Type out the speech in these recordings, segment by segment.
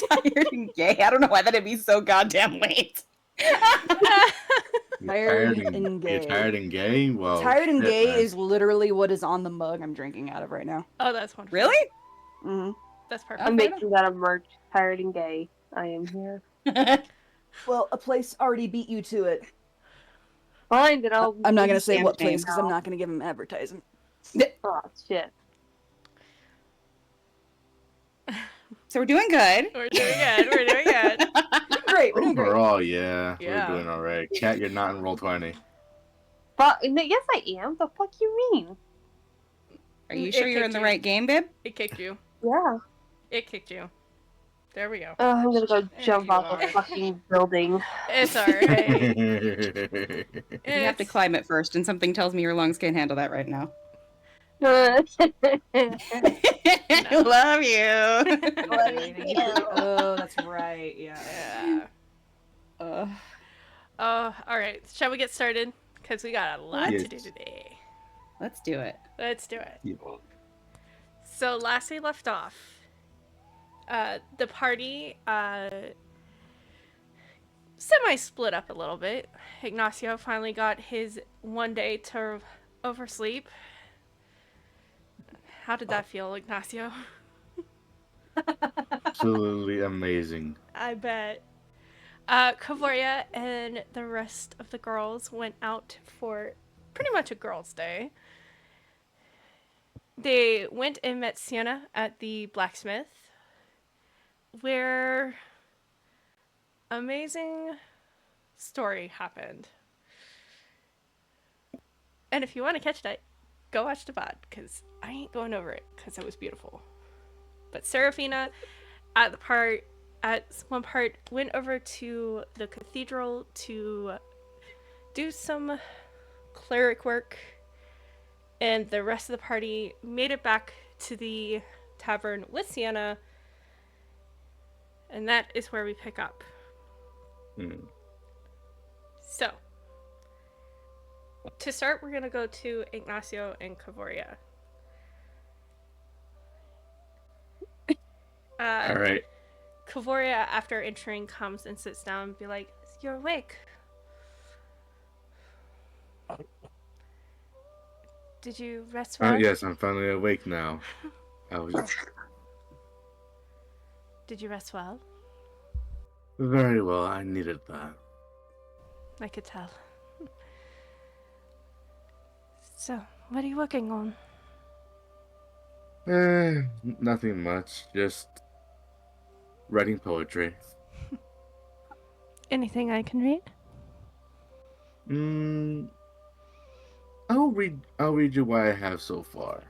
Tired and gay. I don't know why that'd be so goddamn late. Tired and gay. You're tired and gay? Well, Tired and shit, gay man. is literally what is on the mug I'm drinking out of right now. Oh, that's wonderful. Really? Mm-hmm. That's perfect. I'm making that a merch. Tired and gay. I am here. Well, a place already beat you to it. Fine, then I'll. I'm not going to say what Shame place because I'm now. not going to give him advertising. Oh, shit. So we're doing good. We're doing good. We're doing good. Great, we're doing great. Overall, yeah, Yeah. we're doing all right. Cat, you're not in roll 20. But, yes, I am. The fuck you mean? Are you It sure you're in kicked the you. right game, babe? It kicked you. Yeah. It kicked you. There we go. I'm gonna go jump you off are. a fucking building. It's alright. You have to climb it first, and something tells me your lungs can't handle that right now. Love Love you. Oh, that's right. Yeah. Yeah. Alright. Shall we get started? Because we got a lot Yes. to do today. Let's do it. Let's do it. Yeah. So last we left off, the party semi-split up a little bit. Ignacio finally got his one day to oversleep. How did that feel, Ignacio? Absolutely amazing. I bet. Kavoria and the rest of the girls went out for pretty much a girls' day. They went and met Sienna at the blacksmith, where amazing story happened. And if you want to catch that, go watch the VOD, because I ain't going over it, because it was beautiful. But Serephina, at one part, went over to the cathedral to do some cleric work, and the rest of the party made it back to the tavern with Sienna, and that is where we pick up. So, to start, we're going to go to Ignacio and Kavoria. All right. Kavoria, after entering, comes and sits down and be like, "You're awake. Did you rest well? Yes, I'm finally awake now. I was Did you rest well? very well. I needed that. I could tell. So, what are you working on? Nothing much. Just writing poetry. Anything I can read? I'll read you what I have so far.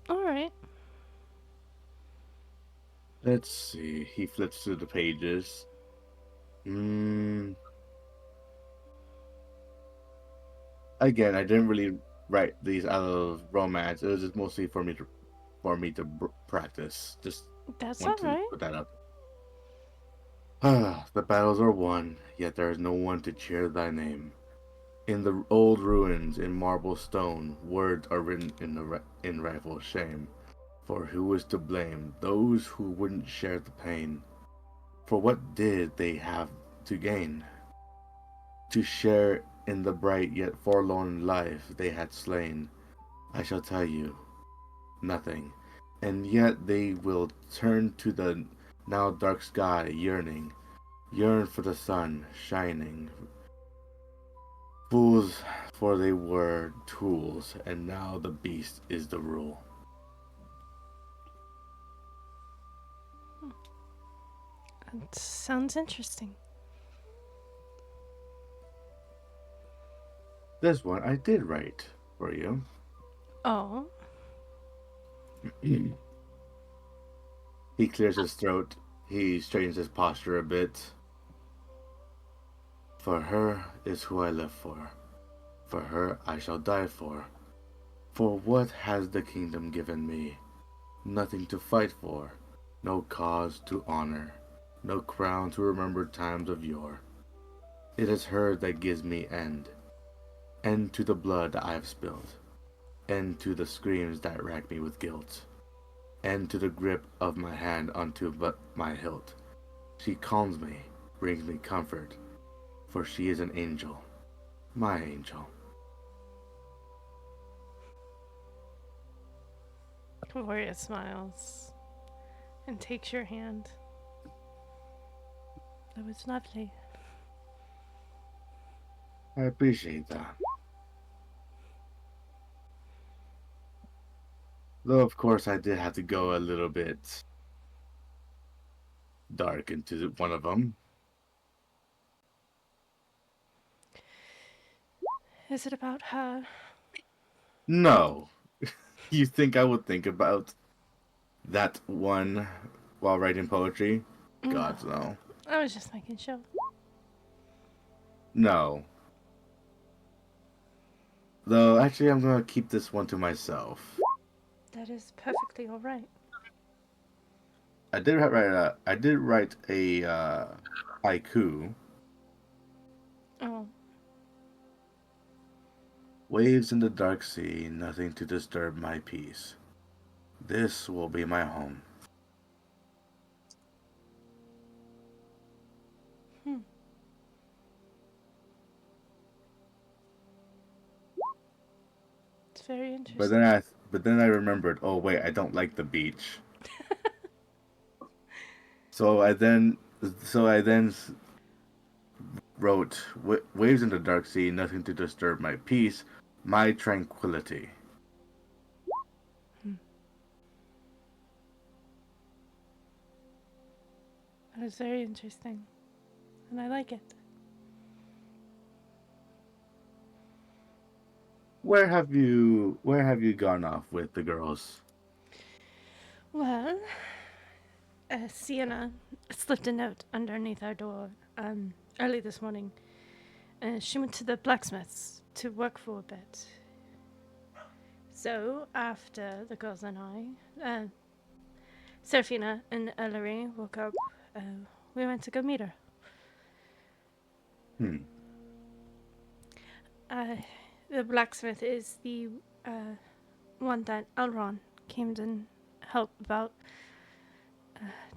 All right. Let's see. He flips through the pages. Again, I didn't really write these out of romance. It was just mostly for me to practice. Just That's want all to right. put that up. The battles are won, yet there is no one to cheer thy name. In the old ruins, in marble stone, words are written in rifle shame. For who is to blame? Those who wouldn't share the pain. For what did they have to gain? To share in the bright yet forlorn life they had slain. I shall tell you, nothing. And yet they will turn to the now dark sky, yearn for the sun shining. Fools, for they were tools, and now the beast is the rule. That sounds interesting. This one I did write for you. Oh. He clears his throat. He straightens his posture a bit. For her is who I live for. For her I shall die for. For what has the kingdom given me? Nothing to fight for. No cause to honor. No crown to remember times of yore. It is her that gives me end. End to the blood I have spilled. end to the screams that rack me with guilt, end to the grip of my hand onto my hilt. She calms me, brings me comfort, for she is an angel, my angel. Gloria smiles and takes your hand. That was lovely. I appreciate that. Though, of course, I did have to go a little bit dark into one of them. Is it about her? No. You think I would think about that one while writing poetry? God, no. I was just making sure. No. Though, actually, I'm gonna keep this one to myself. That is perfectly all right. I did write a haiku. Oh, Waves in the dark sea, nothing to disturb my peace. This will be my home. it's very interesting. But then I remembered, oh wait, I don't like the beach. so I then wrote waves in the dark sea, nothing to disturb my peace, my tranquility. That is very interesting, and I like it. Where have you gone off with the girls? Well, Sienna slipped a note underneath our door early this morning. She went to the blacksmith's to work for a bit. So, after the girls and I, Serephina and Elery woke up, we went to go meet her. The blacksmith is the one that Elron came and helped about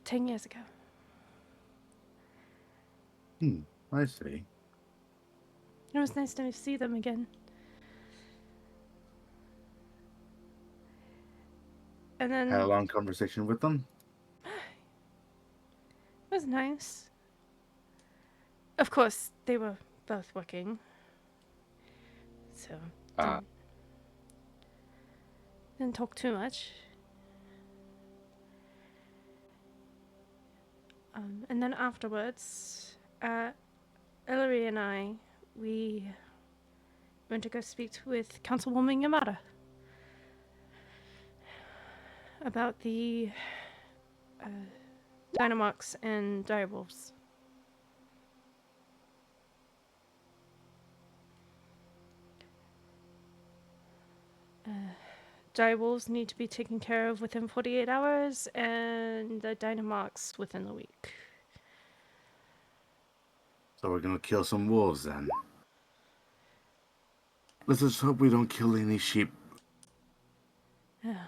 10 years ago. I see. It was nice to see them again. And then Had a long conversation with them? it was nice. Of course, they were both working. So, didn't talk too much. And then afterwards, Elery and I, we went to go speak with Councilwoman Yamada about the Dynamox and Direwolves. Direwolves need to be taken care of within 48 hours, and the Dynamox within the week. So we're gonna kill some wolves then. Let's just hope we don't kill any sheep. Yeah.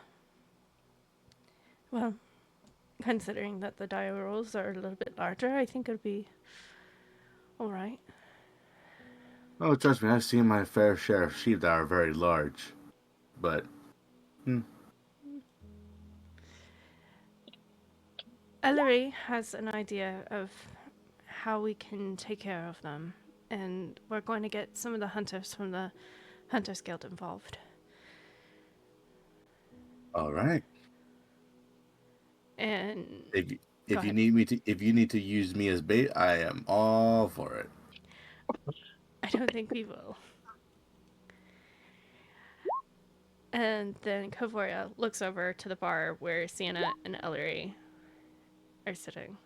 Well, considering that the Direwolves are a little bit larger, I think it'd be alright. Oh, trust me, I've seen my fair share of sheep that are very large. But, Elery has an idea of how we can take care of them, and we're going to get some of the hunters from the Hunters Guild involved. alright. And If you need to use me as bait, I am all for it. I don't think we will. And then Kavoria looks over to the bar where Sienna and Elery are sitting.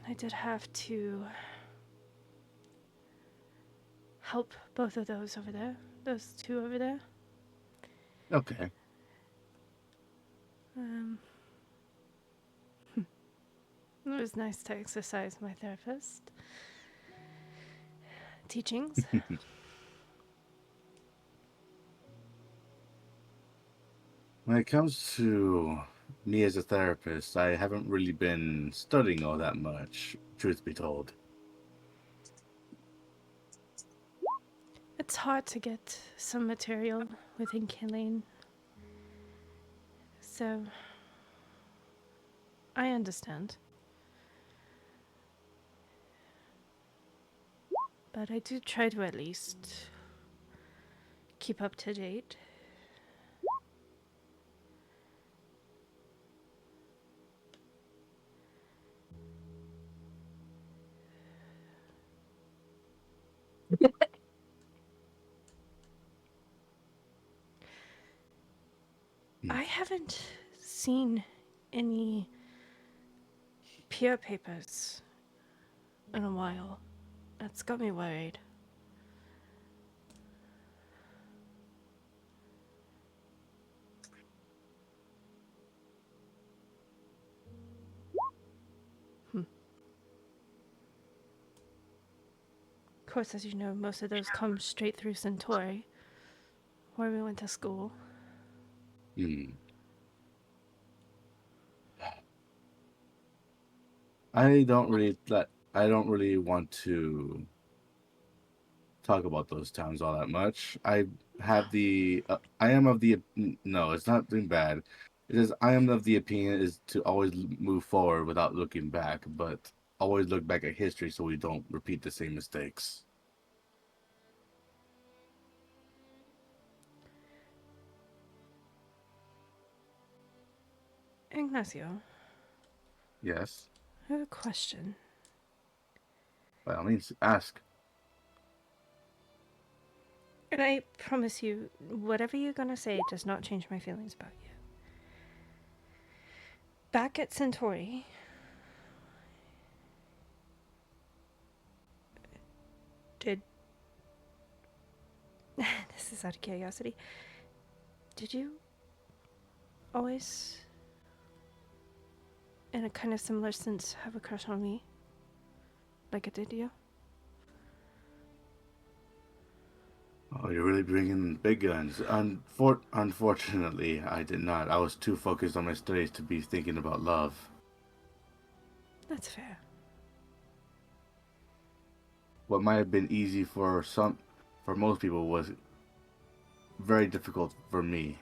I did have to help both of those over there. Those two over there. Okay. It was nice to exercise my therapist. teachings. When it comes to me as a therapist, I haven't really been studying all that much, truth be told. It's hard to get some material within killing. So, I understand. But I do try to at least keep up to date. I haven't seen any peer papers in a while. That's got me worried. Of course, as you know, most of those come straight through Centauri, where we went to school. I don't really want to talk about those towns all that much. I am of the no, it's not doing bad. It is I am of the opinion is to always move forward without looking back, but always look back at history so we don't repeat the same mistakes. Ignacio, Yes, I have a question. by all means, ask. And I promise you, whatever you're gonna say does not change my feelings about you. Back at Centauri, did... this is out of curiosity. Did you always, in a kind of similar sense, have a crush on me? Like I did you? Oh, you're really bringing the big guns. Unfortunately, I did not. I was too focused on my studies to be thinking about love. That's fair. What might have been easy for most people was very difficult for me.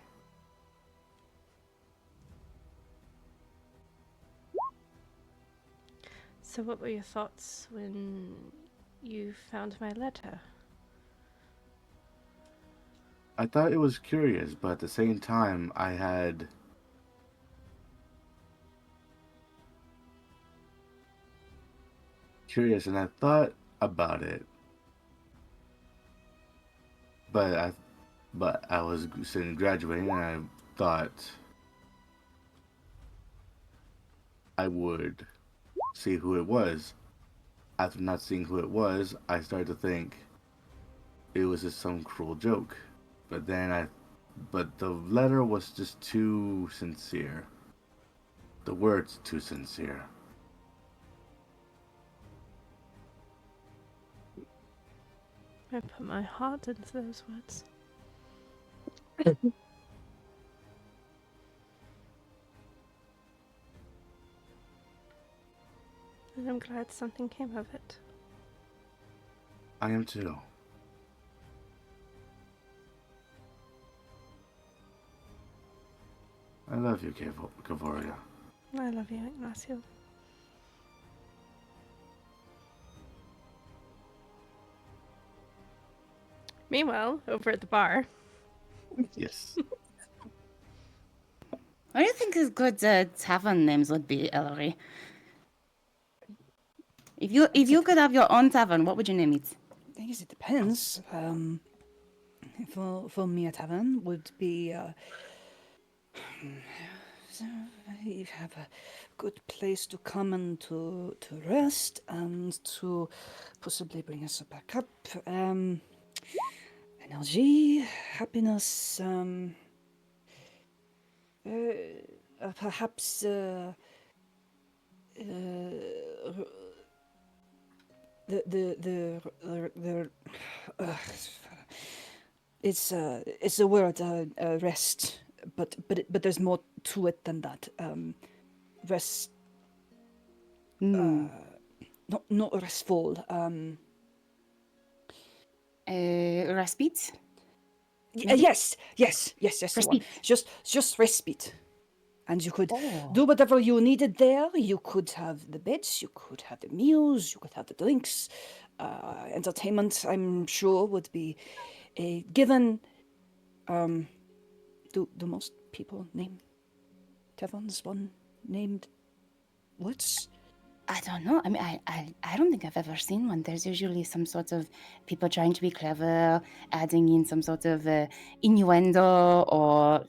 So what were your thoughts when you found my letter? I thought it was curious, but at the same time, I had curious and I thought about it. But I was sitting graduating and I thought I would see who it was. After not seeing who it was, I started to think it was just some cruel joke. But the letter was just too sincere. The words too sincere. I put my heart into those words. And I'm glad something came of it. I am too. I love you, Kavoria. I love you, Ignacio. Meanwhile, over at the bar. Yes. What do you think is good tavern names would be, Elery? If you could have your own tavern, what would you name it? I guess it depends. For me, a tavern would be you have a good place to come and to rest and to possibly bring us back up. Energy, happiness, perhaps the uh, it's the word rest, but there's more to it than that. Rest, Hmm. not restful. Respite? Yes, the one. Respite. Just respite. And you could Oh. do whatever you needed there. You could have the beds, you could have the meals, you could have the drinks. Entertainment, I'm sure, would be given. Do most people name taverns one named what's? I don't know. I mean, I don't think I've ever seen one. There's usually some sort of people trying to be clever, adding in some sort of innuendo or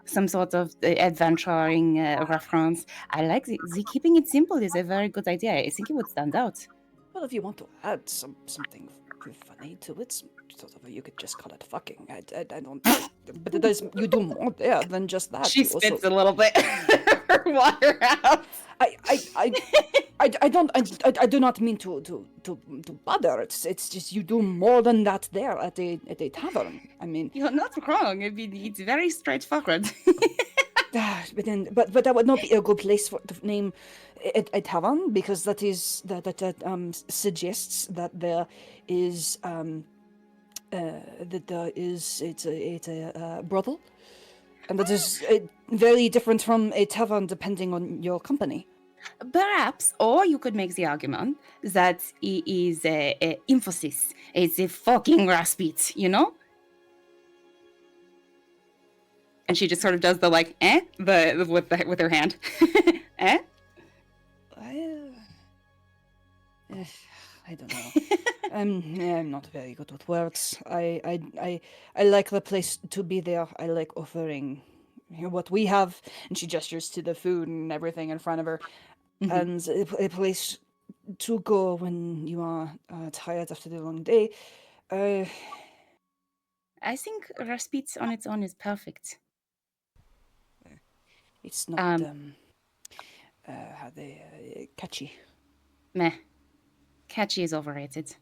some sort of adventuring reference. I like the keeping it simple is a very good idea. I think it would stand out. Well, if you want to add something funny to it, sort of, you could just call it fucking. I don't. But there's you do more there than just that. She You also- spits a little bit her water out. I do not mean to bother. It's just you do more than that there at a tavern. I mean, You're not wrong. I mean, it's very straightforward. but that would not be a good place for to name a tavern because that suggests that there is it's a brothel, and that is very different from a tavern depending on your company. Perhaps, or you could make the argument that it is a emphasis. It's a fucking respite, you know? And she just sort of does the like, with her hand. Eh? I don't know. I'm not very good with words. I like the place to be there. I like offering what we have, and she gestures to the food and everything in front of her, and a place to go when you are tired after the long day. I think respite on its own is perfect. It's not how they catchy. Meh. Catchy is overrated.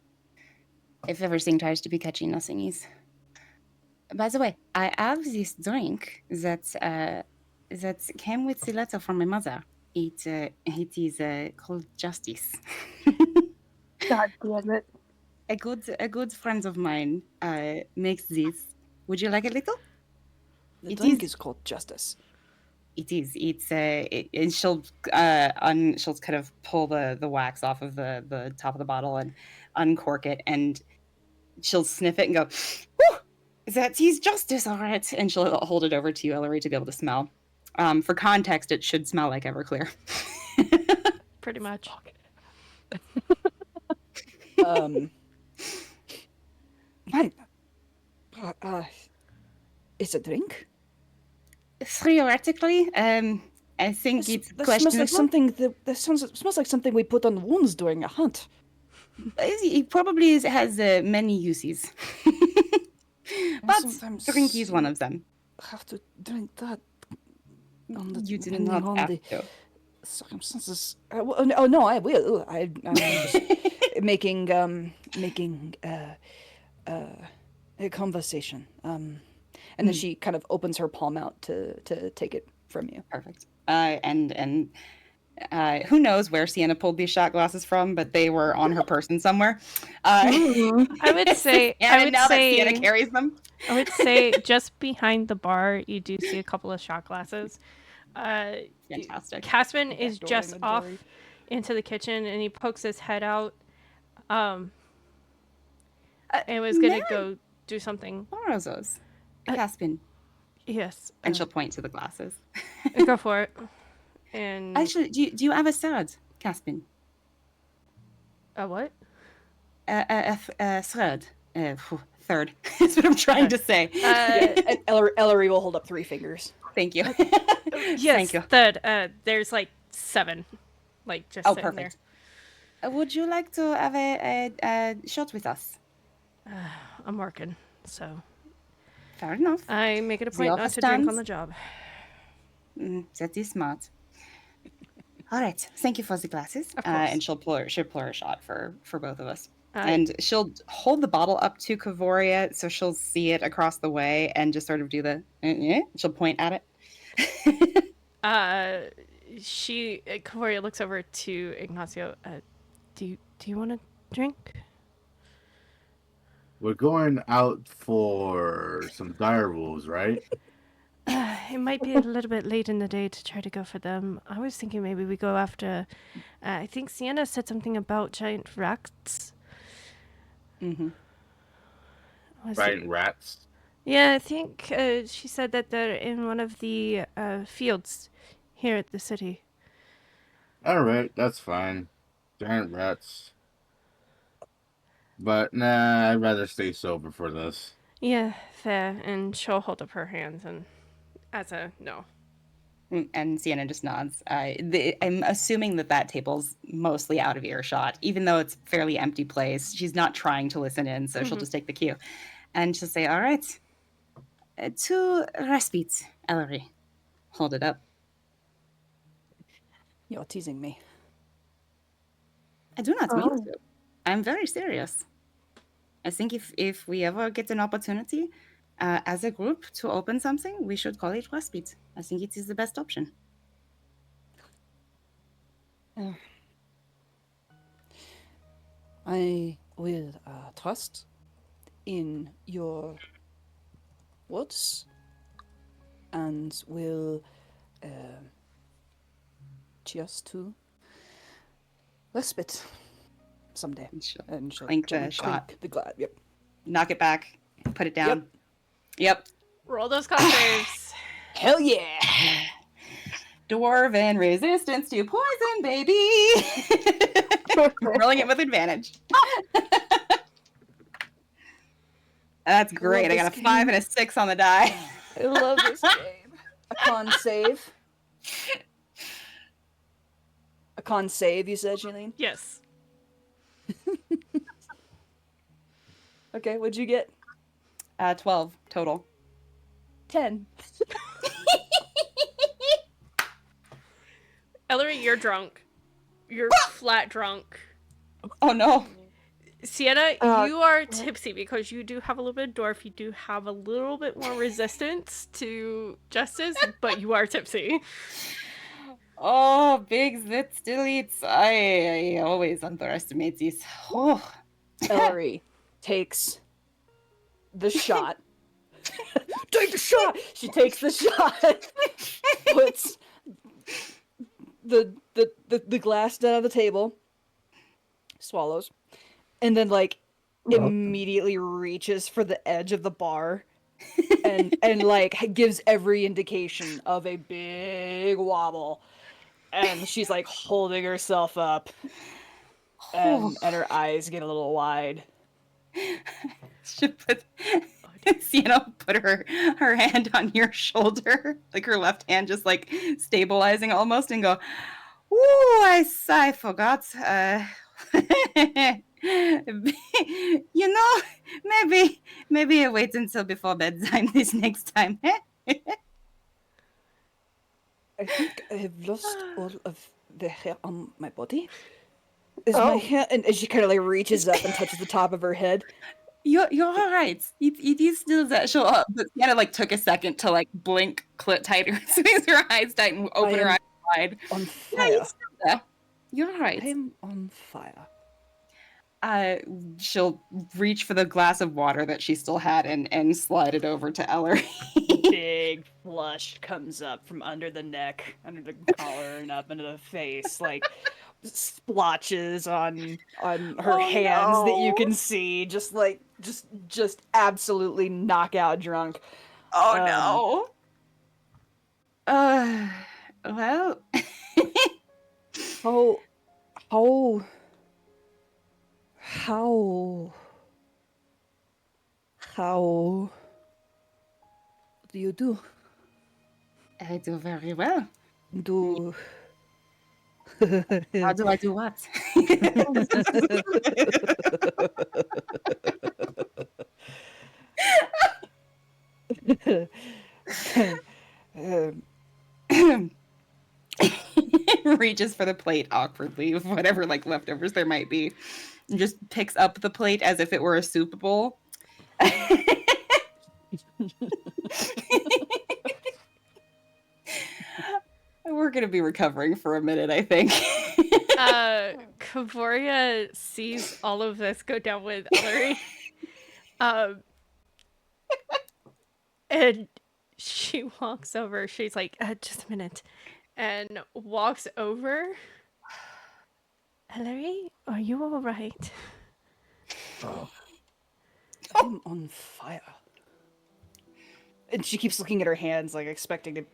If everything tries to be catchy, nothing is. By the way, I have this drink that came with the letter from my mother. It is called Justice. God damn it. A good friend of mine makes this. Would you like a little? The drink is called Justice. It is. It's and she'll she'll kind of pull the wax off of the top of the bottle and uncork it, and she'll sniff it and go, "Whew, that is Justice, all right." And she'll hold it over to you, Elery, to be able to smell. For context, it should smell like Everclear. Pretty much. It's a drink. Theoretically, I think it's That questionable. smells like something. That smells like something we put on wounds during a hunt. It probably has many uses, but sometimes drink is one of them. Have to drink that. You do depending not on have the to. circumstances. Oh no, I will. I'm just making a conversation. And then she kind of opens her palm out to take it from you. Perfect. And who knows where Sienna pulled these shot glasses from, but they were on her person somewhere. I would say. And now that Sienna carries them. I would say just behind the bar, you do see a couple of shot glasses. Fantastic. Caspin is Backdoor just off inventory. into the kitchen, and he pokes his head out. And was gonna go do something. Borrow those. Caspin. Yes. And she'll point to the glasses. Go for it. And Actually, do you have a third, Caspin? a what? A third. Third. That's what I'm trying to say. And Elery will hold up 3 fingers. Thank you. Yes. Thank you. Third. There's like 7, like just sitting Perfect. Would you like to have a shot with us? there. I'm working, so Fair enough. I make it a The point not offer to drink on stands. the job. That is smart. All right, thank you for the glasses. Of course. And she'll pour her a shot for both of us. Uh, And she'll hold the bottle up to Kavoria so she'll see it across the way and just sort of do the, she'll point at it. Kavoria looks over to Ignacio. Do you want a drink? We're going out for some dire wolves, right? It might be a little bit late in the day to try to go for them. I was thinking maybe we go after. I think Sienna said something about giant rats. Mm-hmm. Right, rats. Yeah, I think she said that they're in one of the fields here at the city. All right, that's fine. Giant rats. But nah, I'd rather stay sober for this. Yeah, fair. And she'll hold up her hands and as a no. And Sienna just nods. I'm assuming that table's mostly out of earshot, even though it's a fairly empty place. She's not trying to listen in, so she'll just take the cue. And she'll say, all right, 2 respites, Elery. Hold it up. You're teasing me. I do not mean to. I'm very serious. I think if we ever get an opportunity as a group to open something, we should call it respite. I think it is the best option. I will trust in your words and will cheers to respite someday. And she'll clink the gently shot. clink the glass. Yep. Knock it back. Put it down. Yep. Roll those con saves. Hell yeah! Dwarven resistance to poison, baby! Rolling it with advantage. That's great. I got a 5 and a 6 on the die. I love this game. A con save. A con save, you said, Shailene? Yes. Okay, what'd you get? 12 total. 10. Elery, you're drunk. You're flat drunk. Oh no. Sienna, you are tipsy because you do have a little bit of dwarf. You do have a little bit more resistance to justice, but you are tipsy. Oh, Biggs, that still eats. I always underestimate this. Oh. Elery takes the shot. Take the shot! She takes the shot, puts the glass down on the table, swallows, and then like immediately reaches for the edge of the bar and like gives every indication of a big wobble. And she's like holding herself up and her eyes get a little wide. Sienna put her hand on your shoulder, like her left hand just like stabilizing almost, and go, "Ooh, I forgot. You know, maybe I wait until before bedtime this next time." I think I have lost all of the hair on my body. Is my hair? And she kind of like reaches up and touches the top of her head. You're all right. It is still that show up, but Sienna like took a second to like blink tighter, squeeze her eyes tight, and open her eyes wide. On fire. You're all right. I am on fire. She'll reach for the glass of water that she still had and slide it over to Elery. Big flush comes up from under the neck, under the collar, and up into the face, like splotches on her hands that you can see, just absolutely knockout drunk. Oh no. Well. How do you do? I do very well. How do I do what? reaches for the plate awkwardly, of whatever like leftovers there might be, and just picks up the plate as if it were a soup bowl. We're gonna be recovering for a minute, I think. Kavoria sees all of this go down with Elery. And she walks over. She's like, just a minute. And walks over. Elery, are you all right? I'm on fire. And she keeps looking at her hands, like expecting to.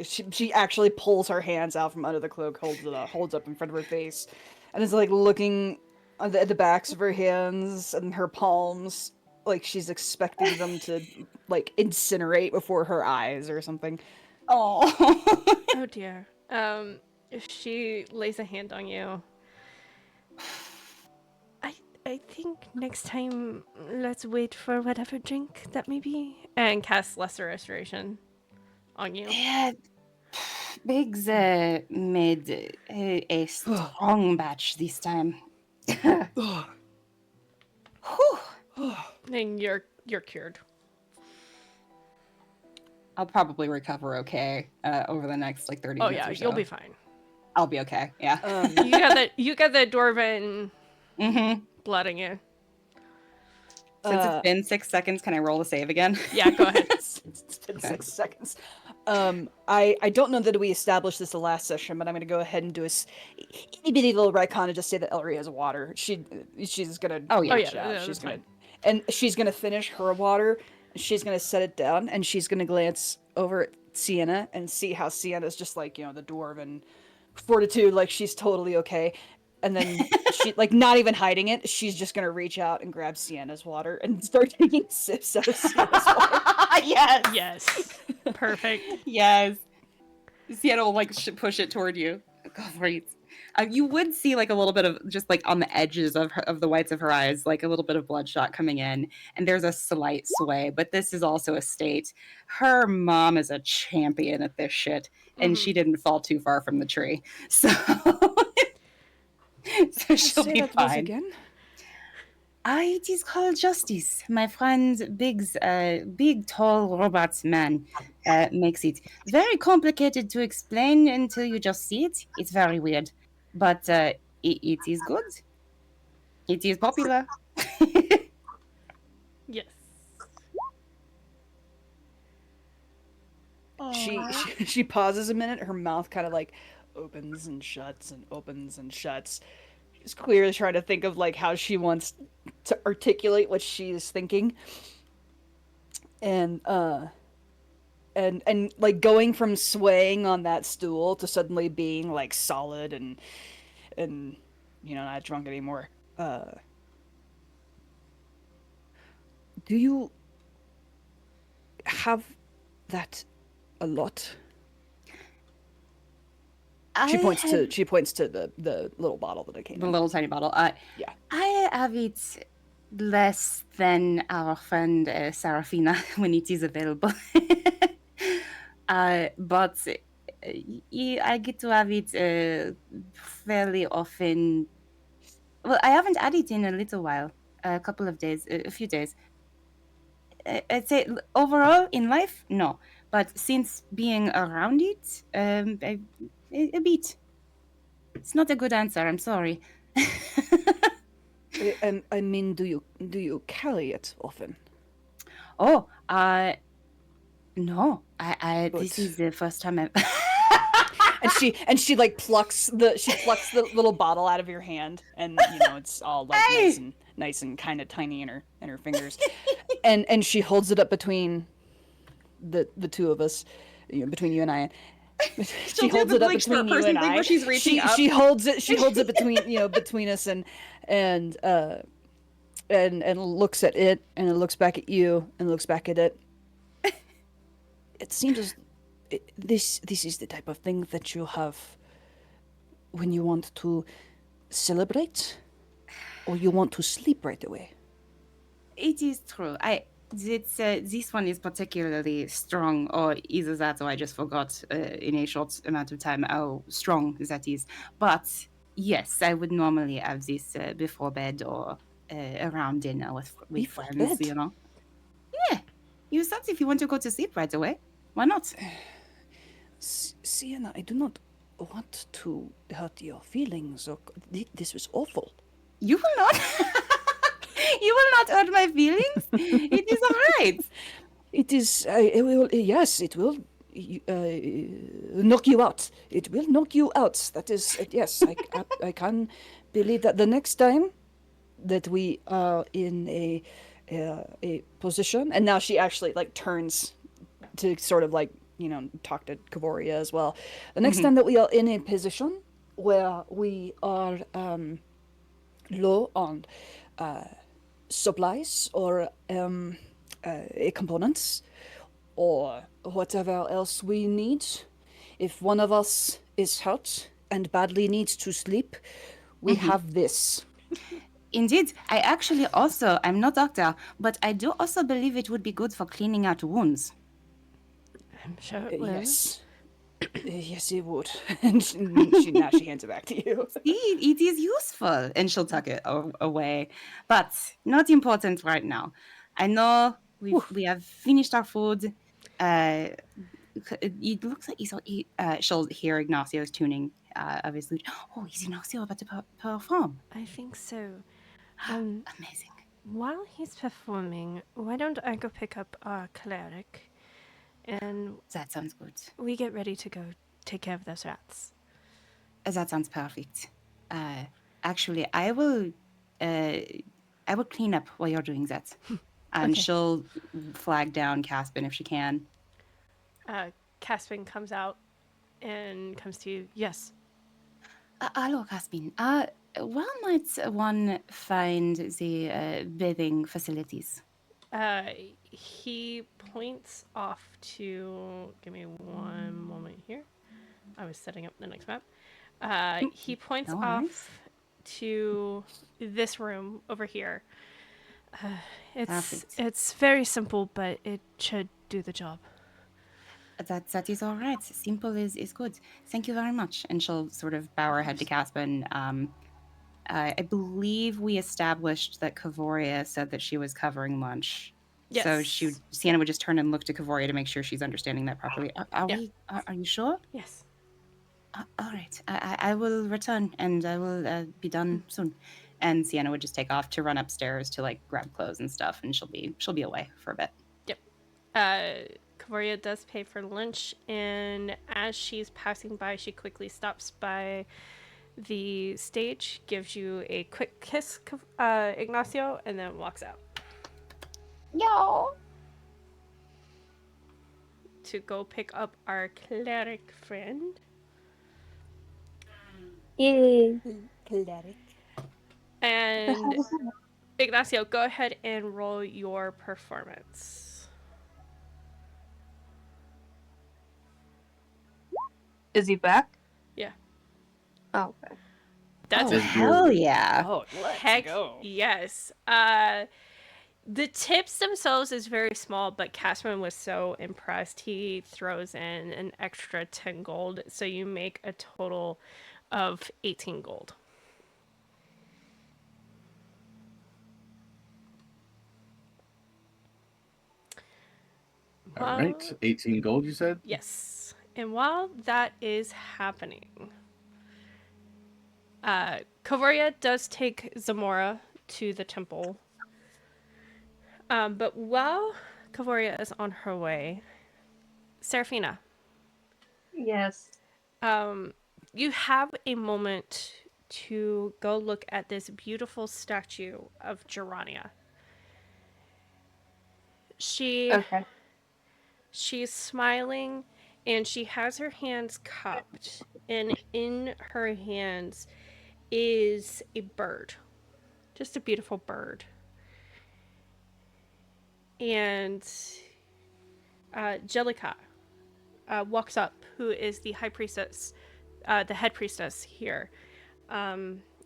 She actually pulls her hands out from under the cloak, holds up in front of her face, and is like looking at the backs of her hands and her palms, like she's expecting them to like incinerate before her eyes or something. Oh. Oh dear. If she lays a hand on you, I think next time let's wait for whatever drink that may be and cast Lesser Restoration on you. Yeah, Biggs made a strong batch this time. Whew. And you're cured. I'll probably recover okay over the next like 30 Oh minutes yeah, or so. you'll be fine. I'll be okay. Yeah. You got the dwarven Mm-hmm. blood in you. Since it's been 6 seconds, can I roll a save again? Yeah, go ahead. It's been 6 seconds. I don't know that we established this the last session, but I'm going to go ahead and do a itty bitty little retcon and just say that Elery has water. She's gonna. Oh, yeah. reach out. That's She's gonna, fine. and she's gonna finish her water. She's gonna set it down, and she's gonna glance over at Sienna and see how Sienna's just like the dwarven fortitude, like she's totally okay. And then she, like, not even hiding it, she's just gonna reach out and grab Sienna's water and start taking sips out of Sienna's water. Yes. Yes. Perfect. Yes. Sienna will like push it toward you. Go for it. You would see like a little bit of just like on the edges of the whites of her eyes, like a little bit of bloodshot coming in, and there's a slight sway. But this is also a state. Her mom is a champion at this shit, and she didn't fall too far from the tree, so so she'll Say be that was fine. again? It is called justice. My friend Big's big, tall robot man makes it very complicated to explain until you just see it. It's very weird, but it is good. It is popular. Yes. She pauses a minute. Her mouth kind of like opens and shuts and opens and shuts. She's clearly trying to think of like how she wants to articulate what she is thinking. And like going from swaying on that stool to suddenly being like solid and not drunk anymore. Do you have that a lot? She points to the little bottle that I came the in. little tiny bottle. Yeah. I have it less than our friend Serephina when it is available. But I get to have it fairly often. Well, I haven't had it in a little while, a couple of days, a few days. I'd say overall in life, no. But since being around it, a bit. It's not a good answer. I'm sorry. And I mean, do you carry it often? Oh, no. I Good. this is the first time I've. And she like plucks the little bottle out of your hand, and it's all like nice and kind of tiny in her fingers, and she holds it up between the two of us, between you and I. She holds it up between you and I. Where she's reaching up. She holds it between between us and looks at it, and it looks back at you and looks back at it. It seems as this is the type of thing that you have when you want to celebrate or you want to sleep right away. It is true. This one is particularly strong, or either that, or I just forgot in a short amount of time how strong that is. But yes, I would normally have this before bed or around dinner with Before friends. bed? Yeah, use that if you want to go to sleep right away. Why not? Sienna, I do not want to hurt your feelings. Or this was awful. You will not. You will not hurt my feelings. It is all right. It is. It will. Yes, it will. Knock you out. It will knock you out. That is. Yes, I can believe that the next time that we are in a position, and now she actually like turns to sort of like talk to Kavoria as well. The next time that we are in a position where we are low on supplies or components or whatever else we need, if one of us is hurt and badly needs to sleep, we have this. Indeed, I actually also, I'm not doctor, but I do also believe it would be good for cleaning out wounds. I'm sure it will. Yes. Yes, it would. And now she hands it back to you. It is useful, and she'll tuck it away, but not important right now. I know we have finished our food. It looks like she'll hear Ignacio's tuning of his lute. Oh, is Ignacio about to perform? I think so. Amazing. While he's performing, why don't I go pick up our cleric, and That sounds good. we get ready to go take care of those rats. That sounds perfect. Actually, I will clean up while you're doing that, and Okay. she'll flag down Caspin if she can. Caspin comes out and comes to you. Yes. Hello, Caspin. Where might one find the bathing facilities? He points off to. Give me one moment here. I was setting up the next map. He points No worries. off to this room over here. Perfect. It's very simple, but it should do the job. That is all right. Simple is good. Thank you very much. And she'll sort of bow her head to Caspin. I believe we established that Kavoria said that she was covering lunch. Yes. So Sienna would just turn and look to Kavoria to make sure she's understanding that properly. Are you sure? Yes. All right. I will return and I will be done soon. And Sienna would just take off to run upstairs to like grab clothes and stuff, and she'll be away for a bit. Yep. Kavoria does pay for lunch, and as she's passing by, she quickly stops by the stage, gives you a quick kiss, Ignacio, and then walks out. Yo. To go pick up our cleric friend. Yay. Cleric. And Ignacio, go ahead and roll your performance. Is he back? Yeah. Oh, okay. That's Oh, hell yeah. Oh, let's heck go. yes. The tips themselves is very small, but Caspin was so impressed he throws in an extra 10 gold, so you make a total of 18 gold. All right, 18 gold, you said? Yes. And while that is happening, Kavoria does take Zamora to the temple. But while Kavoria is on her way, Serephina, Yes. you have a moment to go look at this beautiful statue of Gerania. Okay. She's smiling, and she has her hands cupped, and in her hands is a bird. Just a beautiful bird. And Jellica walks up, who is the high priestess, the head priestess here,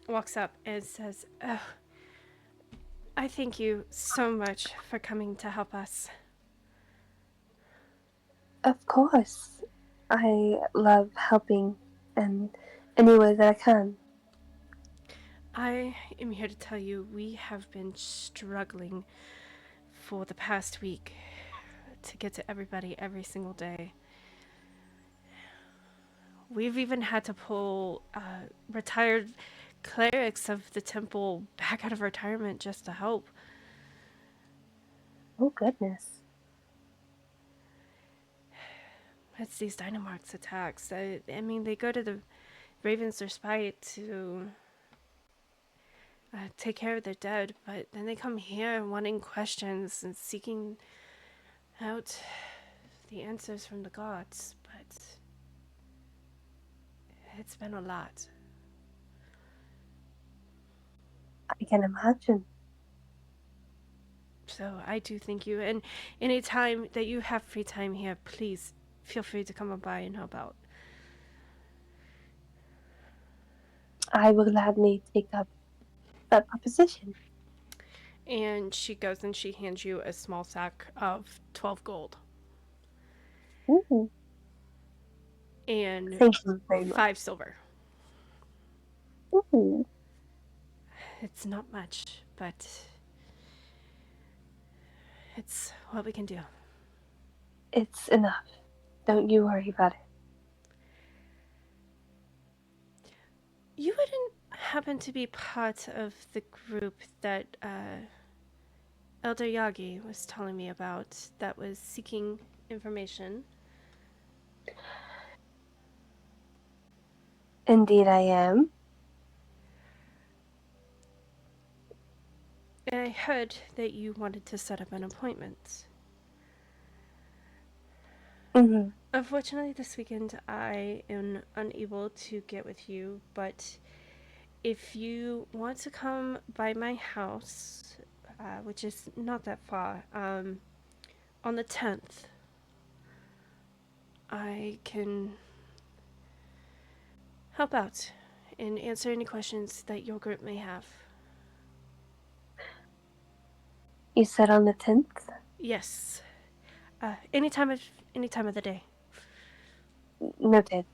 walks up and says, I thank you so much for coming to help us. Of course. I love helping in any way that I can. I am here to tell you we have been struggling for the past week to get to everybody every single day. We've even had to pull retired clerics of the temple back out of retirement just to help. Oh, goodness. It's these Dynamarch's attacks. I mean, they go to the Ravens' Respite to take care of their dead, but then they come here wanting questions and seeking out the answers from the gods. But it's been a lot. I can imagine. So I do thank you. And any time that you have free time here, please feel free to come on by and help out. I will gladly take up that proposition. And she goes and she hands you a small sack of 12 gold. Ooh, And thank you very much. 5 silver. Ooh, It's not much, but it's what we can do. it's enough. Don't you worry about it. You wouldn't happen to be part of the group that Elder Yagi was telling me about that was seeking information? Indeed I am. And I heard that you wanted to set up an appointment. Mm-hmm. Unfortunately, this weekend I am unable to get with you, but if you want to come by my house, which is not that far, on the 10th, I can help out and answer any questions that your group may have. You said on the 10th? Yes. Any time of the day. Noted.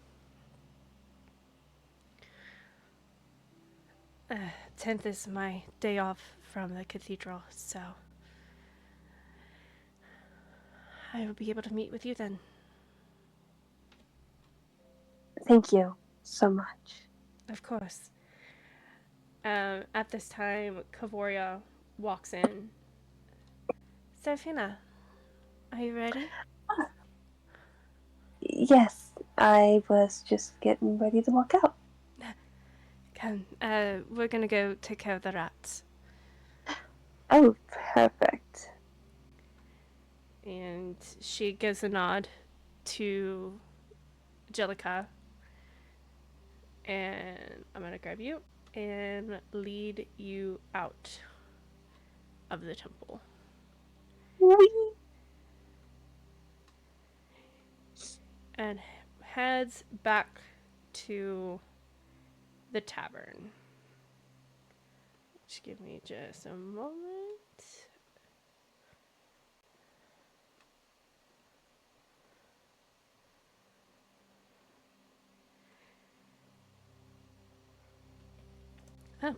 10th is my day off from the cathedral, so I will be able to meet with you then. Thank you so much. Of course. At this time, Kavoria walks in. Serephina, are you ready? Yes, I was just getting ready to walk out. Come, we're gonna go take care of the rats. Oh, perfect. And she gives a nod to Jellica. And I'm gonna grab you and lead you out of the temple. Whee! And heads back to the tavern. Just give me just a moment. Oh,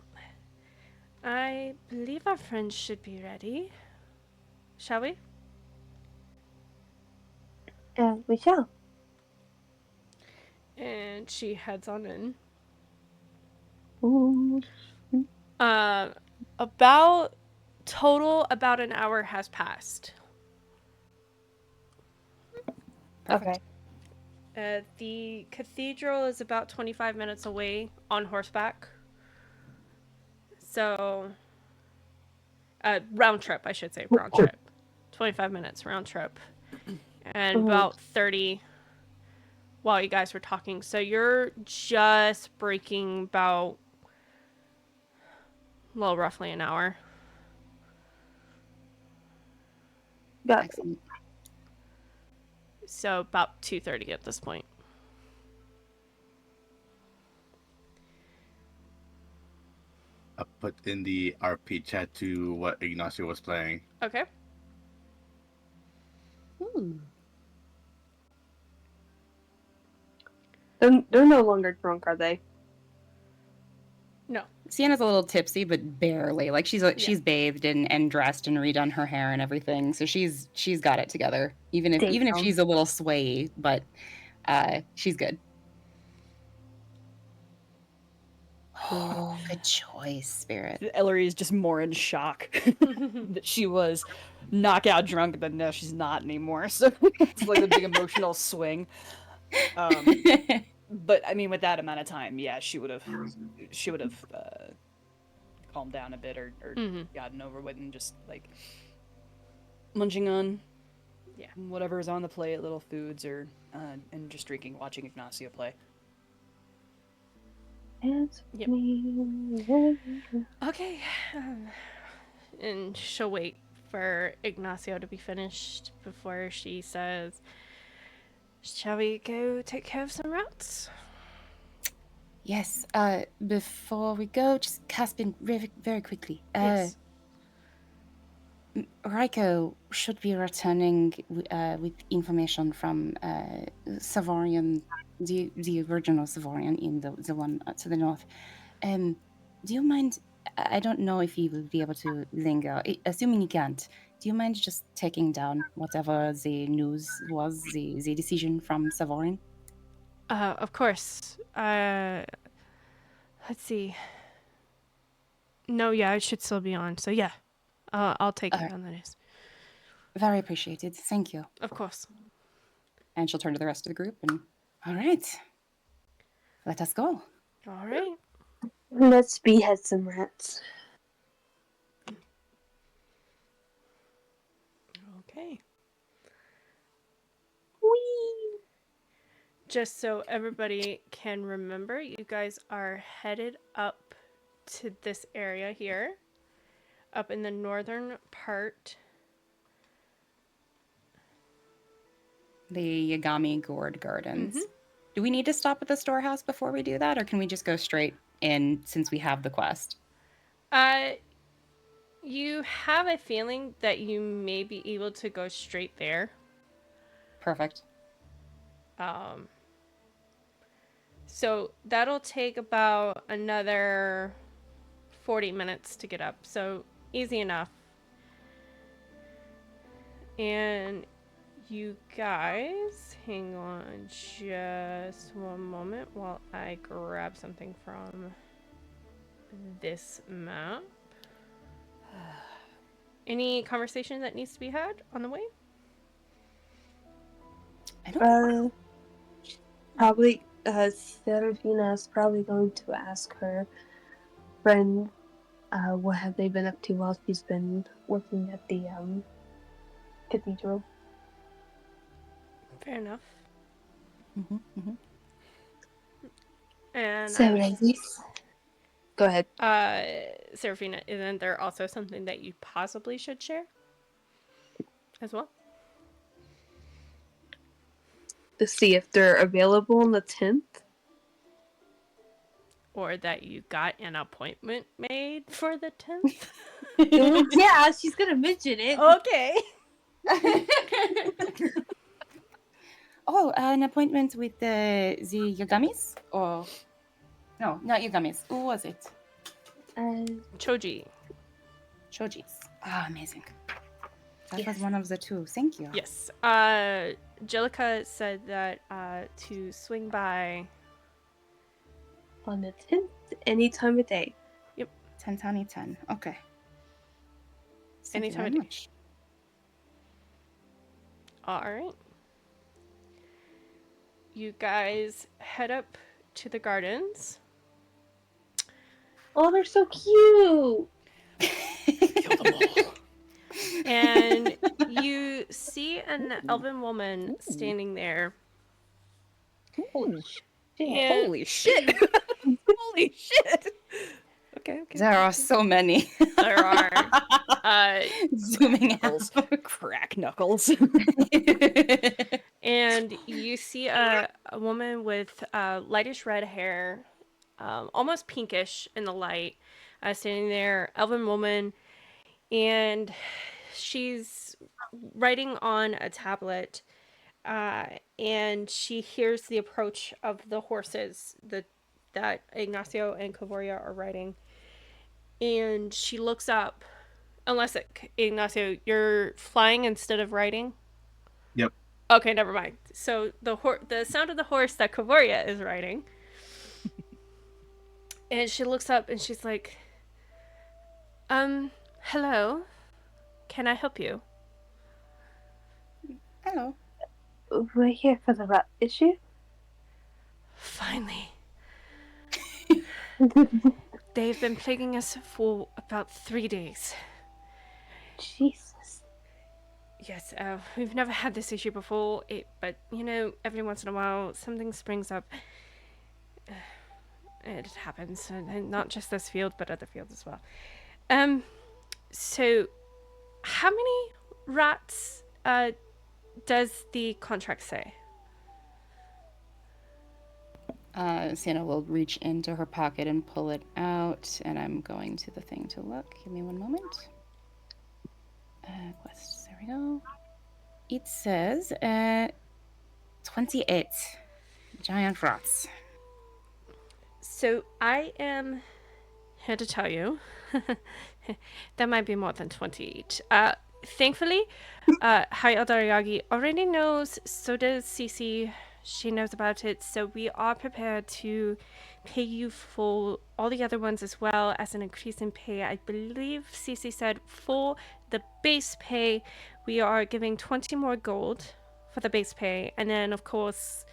I believe our friends should be ready. Shall we? We shall. And she heads on in. Ooh. About an hour has passed. Perfect. Okay. The cathedral is about 25 minutes away on horseback. So, round trip, I should say, round trip. 25 minutes round trip. And about 30 while you guys were talking. So you're just breaking about, well, roughly an hour. Got it. Excellent. So about 2:30 at this point. I put in the RP chat to what Ignacio was playing. Okay. Ooh. They're no longer drunk, are they? No. Sienna's a little tipsy, but barely. Like she's bathed and dressed and redone her hair and everything, so she's got it together. Even if Damn. she's a little swayy, but she's good. Oh, good choice, Spirit. Elery is just more in shock that she was knockout drunk, but no, she's not anymore. So it's like a big emotional swing. But I mean, with that amount of time, yeah, she would have calmed down a bit or gotten over with and just like munching on whatever's on the plate, little foods, or and just watching Ignacio play. Yep. Okay. And she'll wait for Ignacio to be finished before she says, shall we go take care of some rats? Yes. Before we go, just Caspian, very, very quickly. Yes. Raiko should be returning with information from Savorian, the original Savorian in the one to the north. Do you mind? I don't know if you will be able to linger. Assuming you can't, do you mind just taking down whatever the news was, the decision from Savorian? Of course. Let's see. No, yeah, it should still be on. So yeah, I'll take it on the news. Very appreciated. Thank you. Of course. And she'll turn to the rest of the group and, all right, let us go. All right. Let's behead some rats. Okay. Whee! Just so everybody can remember, you guys are headed up to this area here, up in the northern part. The Yagami Gourd Gardens. Do we need to stop at the storehouse before we do that, or can we just go straight in since we have the quest? You have a feeling that you may be able to go straight there. Perfect. So that'll take about another 40 minutes to get up. So easy enough. And you guys, hang on just one moment while I grab something from this map. Any conversation that needs to be had on the way? I don't Probably, Serephina is probably going to ask her friend, what have they been up to while she's been working at the, cathedral. Fair enough. So, And ladies, go ahead. Seraphina, isn't there also something that you possibly should share as well? To see if they're available on the 10th. Or that you got an appointment made for the 10th? Yeah, she's gonna mention it. Okay. Oh, an appointment with the Yagamis? Or no, not Yagamis. Who was it? Choji. Choji's. Ah, amazing. That was one of the two. Thank you. Yes. Jellica said that to swing by. On the 10th, any time of day. 10. Okay. Thank you Anytime very of day. much. All right. You guys head up to the gardens. Oh, they're so cute! Kill them all. And you see an elven woman standing there. Holy shit! And- Holy shit! Holy shit! Okay. There are so many. There are. Zooming out. Crack knuckles. And you see a woman with lightish red hair, almost pinkish in the light, standing there, elven woman, and she's writing on a tablet, and she hears the approach of the horses that Ignacio and Cavoria are riding, and she looks up. Unless Ignacio, you're flying instead of riding. Yep. Okay, never mind. So the sound of the horse that Cavoria is riding, and she looks up and she's like, hello, can I help you? Hello. We're here for the rat issue. Finally. They've been plaguing us for about 3 days. Jesus. Yes, we've never had this issue before, but, every once in a while, something springs up. It happens, and not just this field, but other fields as well. So, how many rats, does the contract say? Sienna will reach into her pocket and pull it out, and I'm going to the thing to look. Give me one moment. Quests, there we go. It says 28 giant rats. So I am here to tell you there might be more than 28. Thankfully, Hayadariagi already knows, so does Cece. She knows about it, so we are prepared to pay you for all the other ones as well as an increase in pay. I believe Cece said for the base pay, we are giving 20 more gold for the base pay, and then, of course,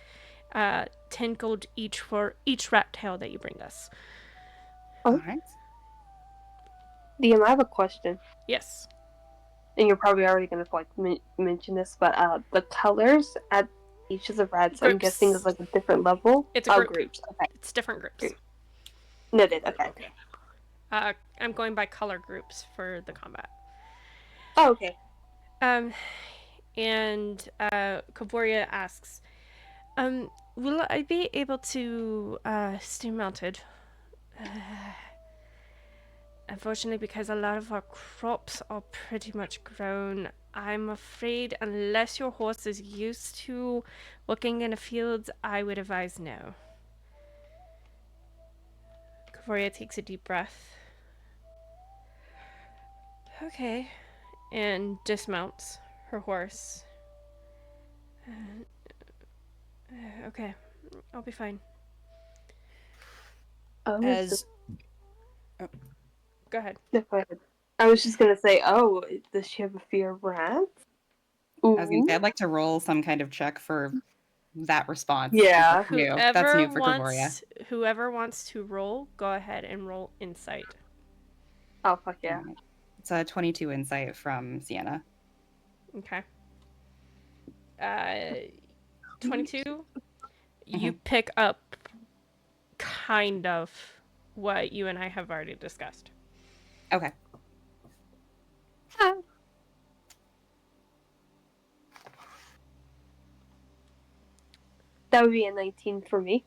10 gold each for each rat tail that you bring us. Oh. All right. DM, I have a question. Yes. And you're probably already going to mention this, but the colors at each of the rats, I'm guessing, is like a different level. It's a group. Groups. Okay. It's different groups. Noted. Okay. I'm going by color groups for the combat. Oh, okay. And Kavoria asks, will I be able to stay mounted? Unfortunately, because a lot of our crops are pretty much grown, I'm afraid unless your horse is used to working in a field, I would advise no. Kavoria takes a deep breath. Okay. And dismounts her horse. Okay. I'll be fine. As Go ahead. Go ahead. I was just going to say, does she have a fear of rats? I was going to say, I'd like to roll some kind of check for that response. Yeah. That's new for Kavoria. Whoever wants to roll, go ahead and roll insight. Oh, fuck yeah. It's a 22 insight from Sienna. Okay. 22. You pick up kind of what you and I have already discussed. Okay. That would be a 19 for me.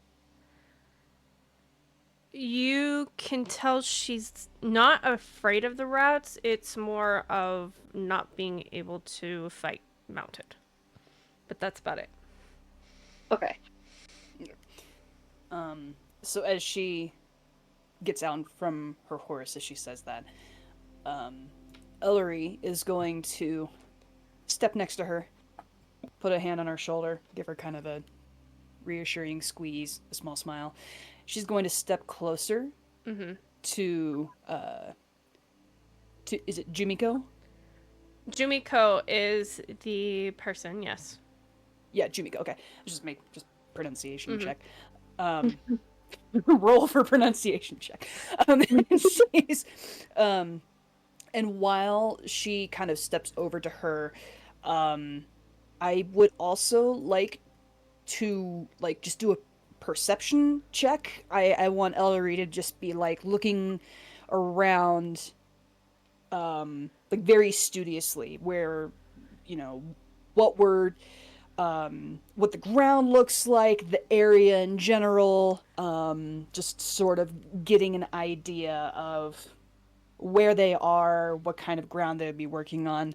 You can tell she's not afraid of the rats. It's more of not being able to fight mounted. But that's about it. Okay. So as she gets out from her horse, as she says that, Elery is going to step next to her, put a hand on her shoulder, give her kind of a reassuring squeeze, a small smile. She's going to step closer to is it Jumiko? Jumiko is the person, yes. Yeah, Jumiko. Okay, just pronunciation check. Roll for pronunciation check. And while she kind of steps over to her, I would also like to just do a perception check. I want Elery to just be looking around very studiously where what we're what the ground looks like, the area in general, just sort of getting an idea of where they are, what kind of ground they would be working on.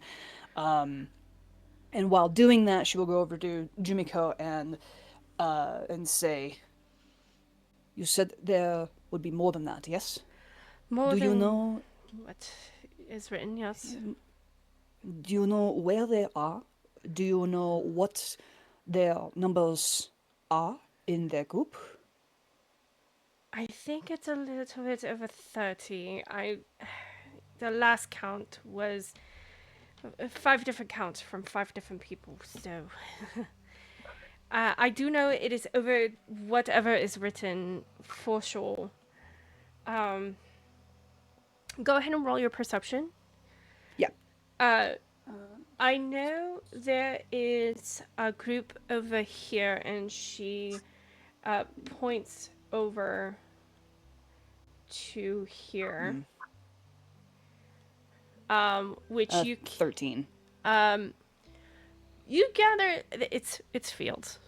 And while doing that, she will go over to Jumiko and say, "You said there would be more than that, yes? More Do than you know? what is written, yes. Do you know where they are? Do you know what their numbers are in their group?" I think it's a little bit over 30. The last count was 5 different counts from 5 different people, so I do know it is over whatever is written for sure. Go ahead and roll your perception. Yeah. I know there is a group over here, and she points over to here. Which you 13. You gather it's fields.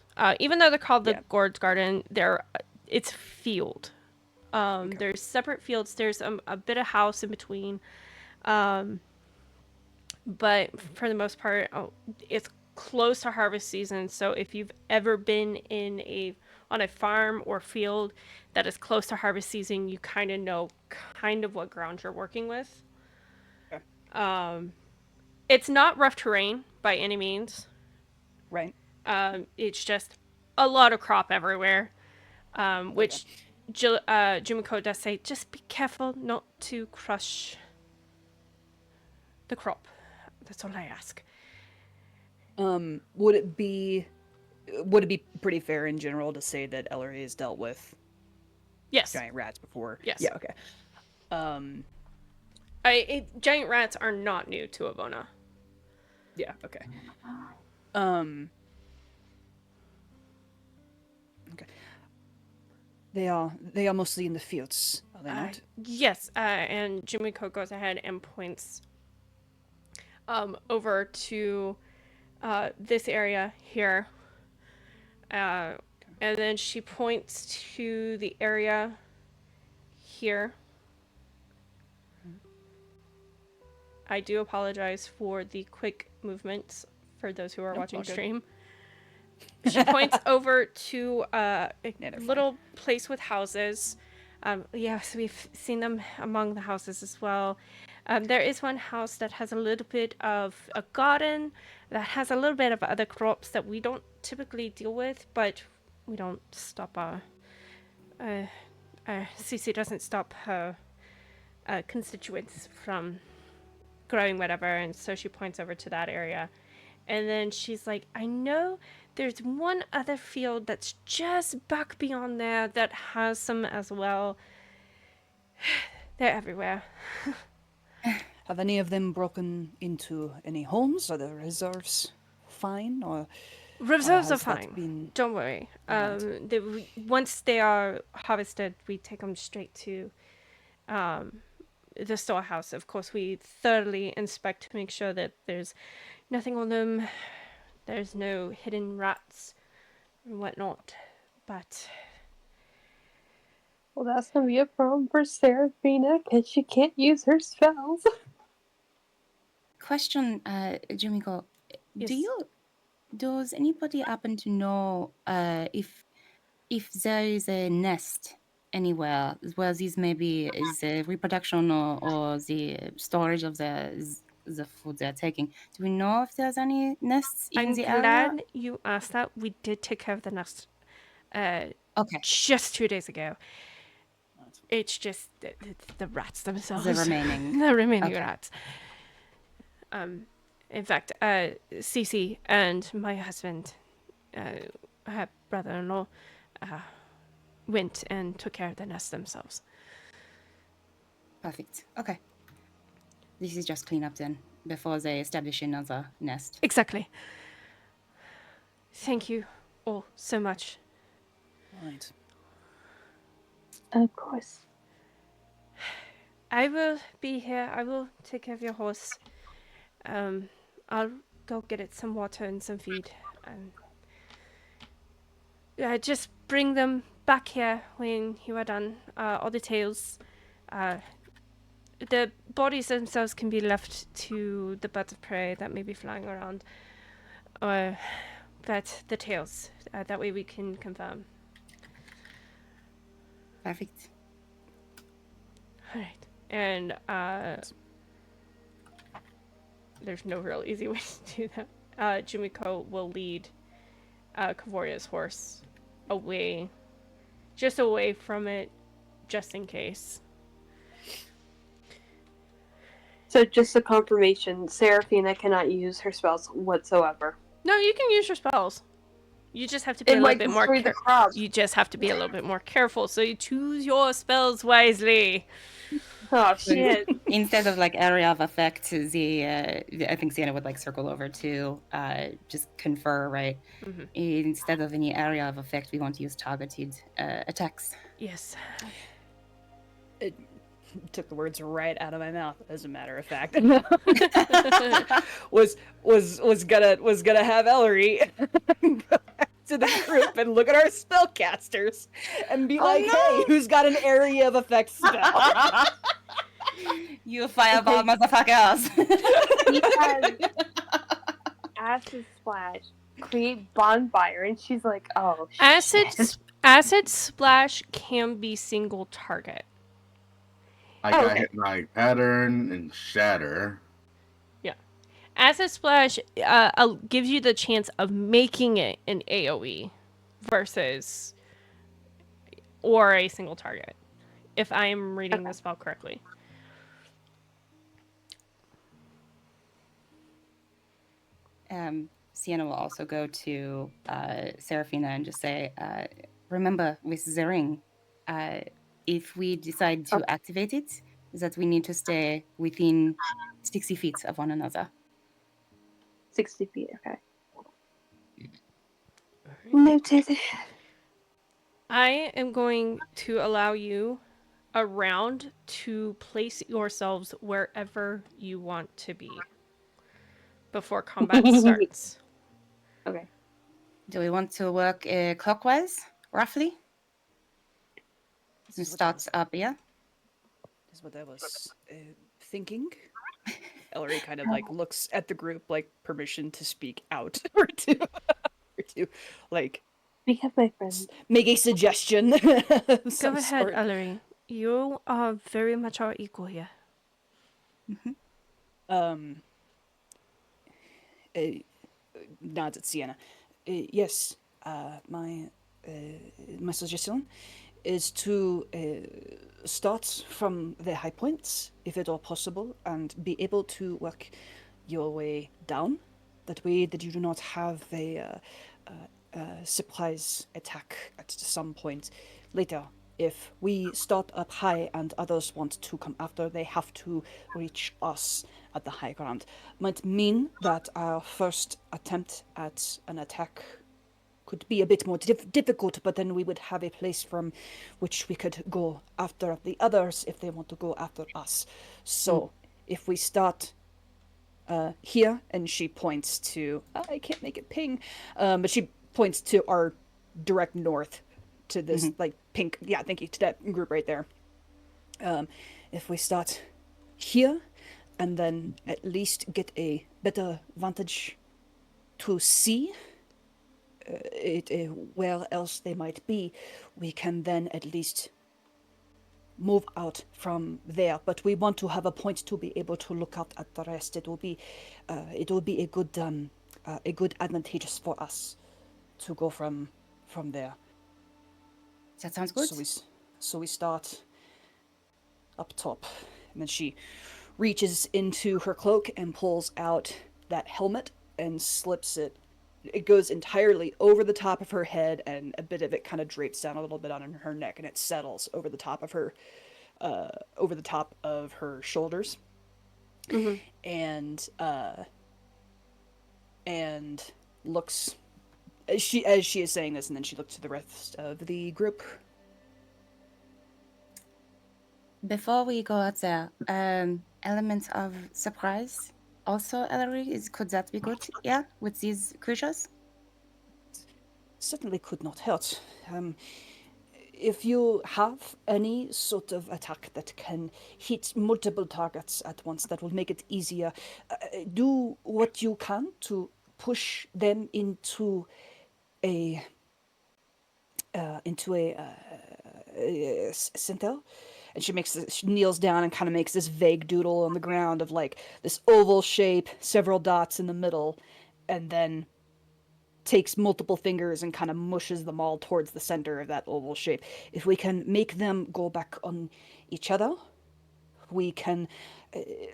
Even though they're called the Gourds Garden, it's field. There's separate fields. There's a bit of house in between. But for the most part, it's close to harvest season. So if you've ever been on a farm or field that is close to harvest season, you kind of know what ground you're working with. Okay. It's not rough terrain by any means. Right. It's just a lot of crop everywhere. Which Jumiko does say, just be careful not to crush the crop. That's all I ask. Would it be pretty fair in general to say that Elery has dealt with giant rats before? Yes. Yeah, okay. Giant rats are not new to Avona. Yeah, okay. Okay. They are mostly in the fields, are they not? Yes, and Jumiko goes ahead and points over to this area here. And then she points to the area here. I do apologize for the quick movements for those who are watching stream. She points over to a little place with houses. Yes, we've seen them among the houses as well. There is one house that has a little bit of a garden, that has a little bit of other crops that we don't typically deal with, but we don't stop Cece doesn't stop her constituents from growing whatever, and so she points over to that area. And then she's like, I know there's one other field that's just back beyond there that has some as well. They're everywhere. Have any of them broken into any homes? Are the reserves fine? Or reserves are fine. Don't worry. Right. Once they are harvested, we take them straight to the storehouse. Of course, we thoroughly inspect to make sure that there's nothing on them. There's no hidden rats and whatnot. But well, that's gonna be a problem for Serephina because she can't use her spells. Question, Jumiko. Yes. Does anybody happen to know if there is a nest anywhere where this maybe is a reproduction or the storage of the food they're taking? Do we know if there's any nests in the area? I'm glad you asked that. We did take care of the nest just 2 days ago. It's just the rats themselves. The remaining. The remaining rats. In fact, Cece and my husband, her brother-in-law, went and took care of the nest themselves. Perfect. Okay. This is just cleanup then, before they establish another nest. Exactly. Thank you all so much. Right. Of course. I will be here. I will take care of your horse. I'll go get it some water and some feed. just bring them back here when you are done. All the tails. The bodies themselves can be left to the birds of prey that may be flying around. But the tails. That way we can confirm. Perfect. All right. And there's no real easy way to do that. Jumiko will lead Kavoria's horse away, just away from it, just in case. So just a confirmation, Serephina cannot use her spells whatsoever. No, you can use your spells. You just have to be a little bit more destroy the careful. crop. You just have to be a little bit more careful. So you choose your spells wisely. Oh shit. Instead of like area of effect, I think Sienna would like circle over to just confer, right? Mm-hmm. Instead of any area of effect, we want to use targeted attacks. Yes. It took the words right out of my mouth, as a matter of fact. was gonna have Elery go back to the group and look at our spellcasters and be like, hey, who's got an area of effect spell? You fireball motherfuckers! He has acid splash, create bonfire, and she's like, oh shit. Acid splash can be single target. I got hit by pattern and shatter. Acid splash gives you the chance of making it an AoE versus or a single target, if I am reading the spell correctly. Sienna will also go to Serephina and just say, remember, with the ring, if we decide to activate it, that we need to stay within 60 feet of one another. 60 feet, okay. Noted. I am going to allow you a round to place yourselves wherever you want to be before combat starts. Okay. Do we want to work clockwise, roughly? So start up here. Is what I was thinking. Elery kind of like looks at the group like permission to speak out or to like Because my friend. make a suggestion. Go ahead, Elery. You are very much our equal here. Nods at Sienna. Yes, my suggestion is to start from the high points, if at all possible, and be able to work your way down. That way, that you do not have a surprise attack at some point later. If we start up high and others want to come after, they have to reach us at the high ground. Might mean that our first attempt at an attack could be a bit more difficult, but then we would have a place from which we could go after the others if they want to go after us. So if we start here, and she points to, I can't make it ping, but she points to our direct north, to this like pink, yeah, thank you, to that group right there. If we start here, and then at least get a better vantage to see where else they might be, we can then at least move out from there. But we want to have a point to be able to look out at the rest. It will be a good advantageous for us to go from there. That sounds good. So we start up top, and then she reaches into her cloak and pulls out that helmet and slips it. It goes entirely over the top of her head, and a bit of it kind of drapes down a little bit on her neck, and it settles over the top of her shoulders. And looks as she is saying this, and then she looks to the rest of the group. Before we go out there, element of surprise. Also, Elery, could that be good? Yeah, with these creatures? certainly could not hurt. If you have any sort of attack that can hit multiple targets at once, that will make it easier. Do what you can to push them a center. And she kneels down and kind of makes this vague doodle on the ground of like this oval shape, several dots in the middle, and then takes multiple fingers and kind of mushes them all towards the center of that oval shape. If we can make them go back on each other, we can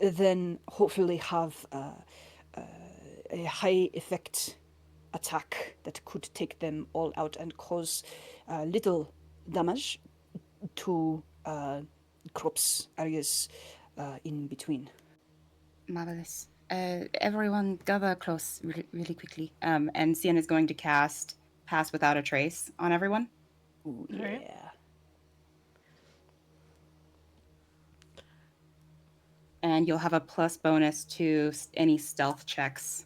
then hopefully have a high effect attack that could take them all out and cause little damage to crops areas in between. Marvelous. Everyone gather close really quickly. And Sienna is going to cast Pass Without a Trace on everyone. Ooh, All right. yeah. And you'll have a plus bonus to any stealth checks.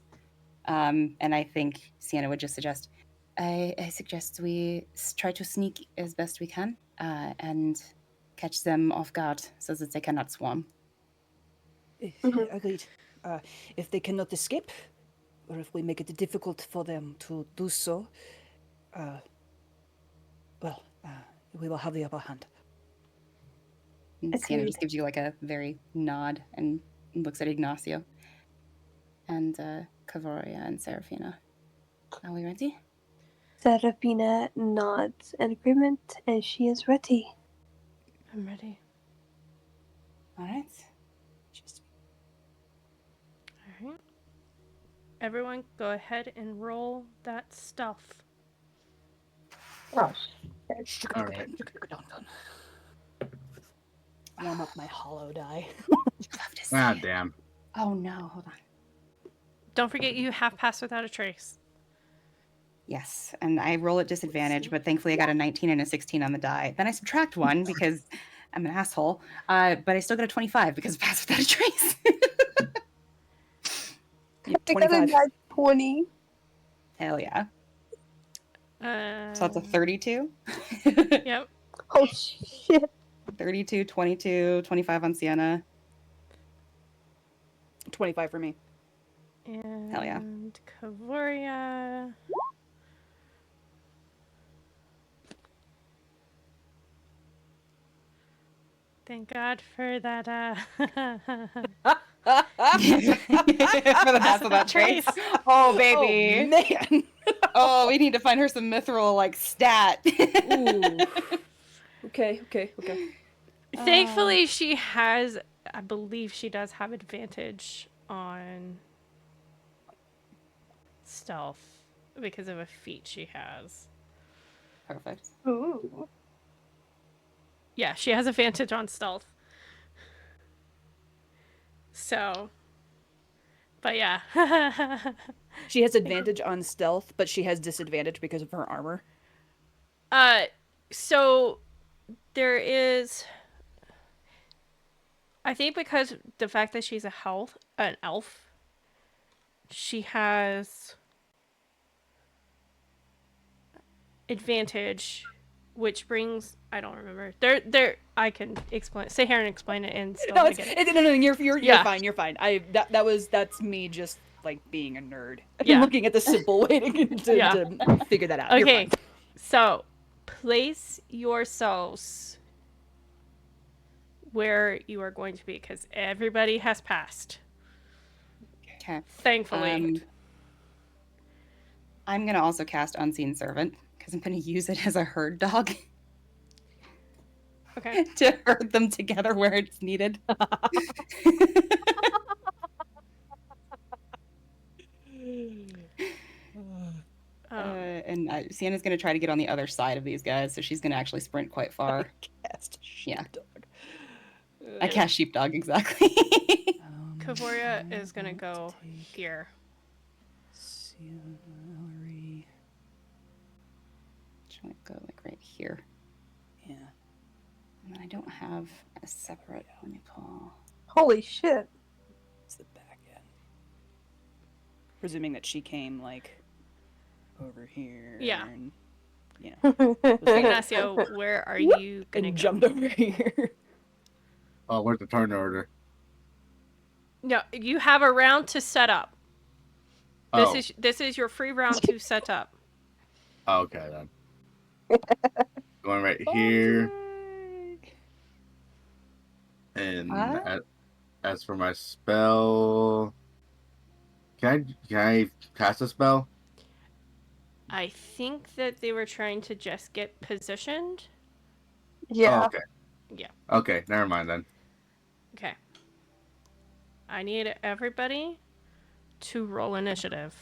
And I think Sienna would just suggest, I suggest we try to sneak as best we can and catch them off guard so that they cannot swarm. Agreed. If they cannot escape, or if we make it difficult for them to do so, we will have the upper hand. And Sienna just gives you like a very nod and looks at Ignacio. And Kavoria and Serephina. Are we ready? Serephina nods in agreement, and she is ready. I'm ready. All right. All right. Everyone, go ahead and roll that stealth. Oh, All right. Warm up my hollow die. Love to see Ah, it. damn. Oh no, hold on. Don't forget you have Pass Without a Trace. Yes, and I roll at disadvantage, but thankfully I got a 19 and a 16 on the die. Then I subtract 1 because I'm an asshole, but I still got a 25 because of Pass Without a Trace. Yep, I got a 25. nat 20. Hell yeah. So that's a 32? Yep. Oh shit. 32, 22, 25 on Sienna. 25 for me. And Hell yeah. Kavoria. Thank God for that. For the Pass Without Trace. Oh, baby. Oh, man. Oh, we need to find her some mithril, like, stat. Ooh. Okay. Thankfully, she has. I believe she does have advantage on stealth because of a feat she has. Perfect. Ooh. Yeah, she has advantage on stealth. So, but yeah. She has advantage on stealth, but she has disadvantage because of her armor. So there is. I think because the fact that she's an elf, she has advantage, which brings I don't remember. I can explain. Sit here and explain it and still No, get it. no, you're Yeah. fine. You're fine. That's me just like being a nerd. Yeah. Looking at the simple way to figure that out. You're Okay, fine. so place yourselves where you are going to be because everybody has passed. Okay. Thankfully. I'm going to also cast Unseen Servant because I'm going to use it as a herd dog Okay. to herd them together where it's needed. And Sienna's going to try to get on the other side of these guys, so she's going to actually sprint quite far. Cast sheepdog. I cast Sheepdog, exactly. Kavoria is gonna go here. Elery. Should I go like right here? Yeah. And then I don't have a separate. Let me pull. Holy shit. It's the back end. Presuming that she came like over here. Yeah. And, yeah. Ignacio, where are you gonna And go? jumped over here. Oh, where's the turn order? No, you have a round to set up. Oh, This is your free round to set up. okay then. Going right here, and as for my spell, can I cast a spell? I think that they were trying to just get positioned. Yeah. Oh, okay. Yeah. Okay, never mind then. Okay. I need everybody to roll initiative.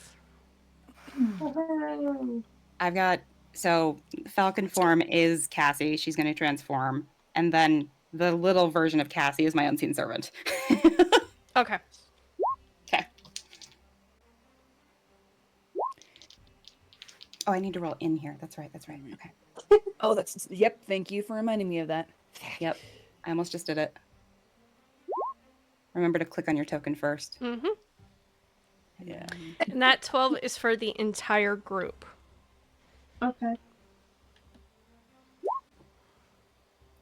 I've got so Falcon form is Cassie. She's going to transform, and then the little version of Cassie is my unseen servant. Okay. Okay. Oh, I need to roll in here. That's right. That's right. Okay. Oh, that's yep. Thank you for reminding me of that. Yep. I almost just did it. Remember to click on your token first. Mm-hmm. Yeah. And that 12 is for the entire group. Okay.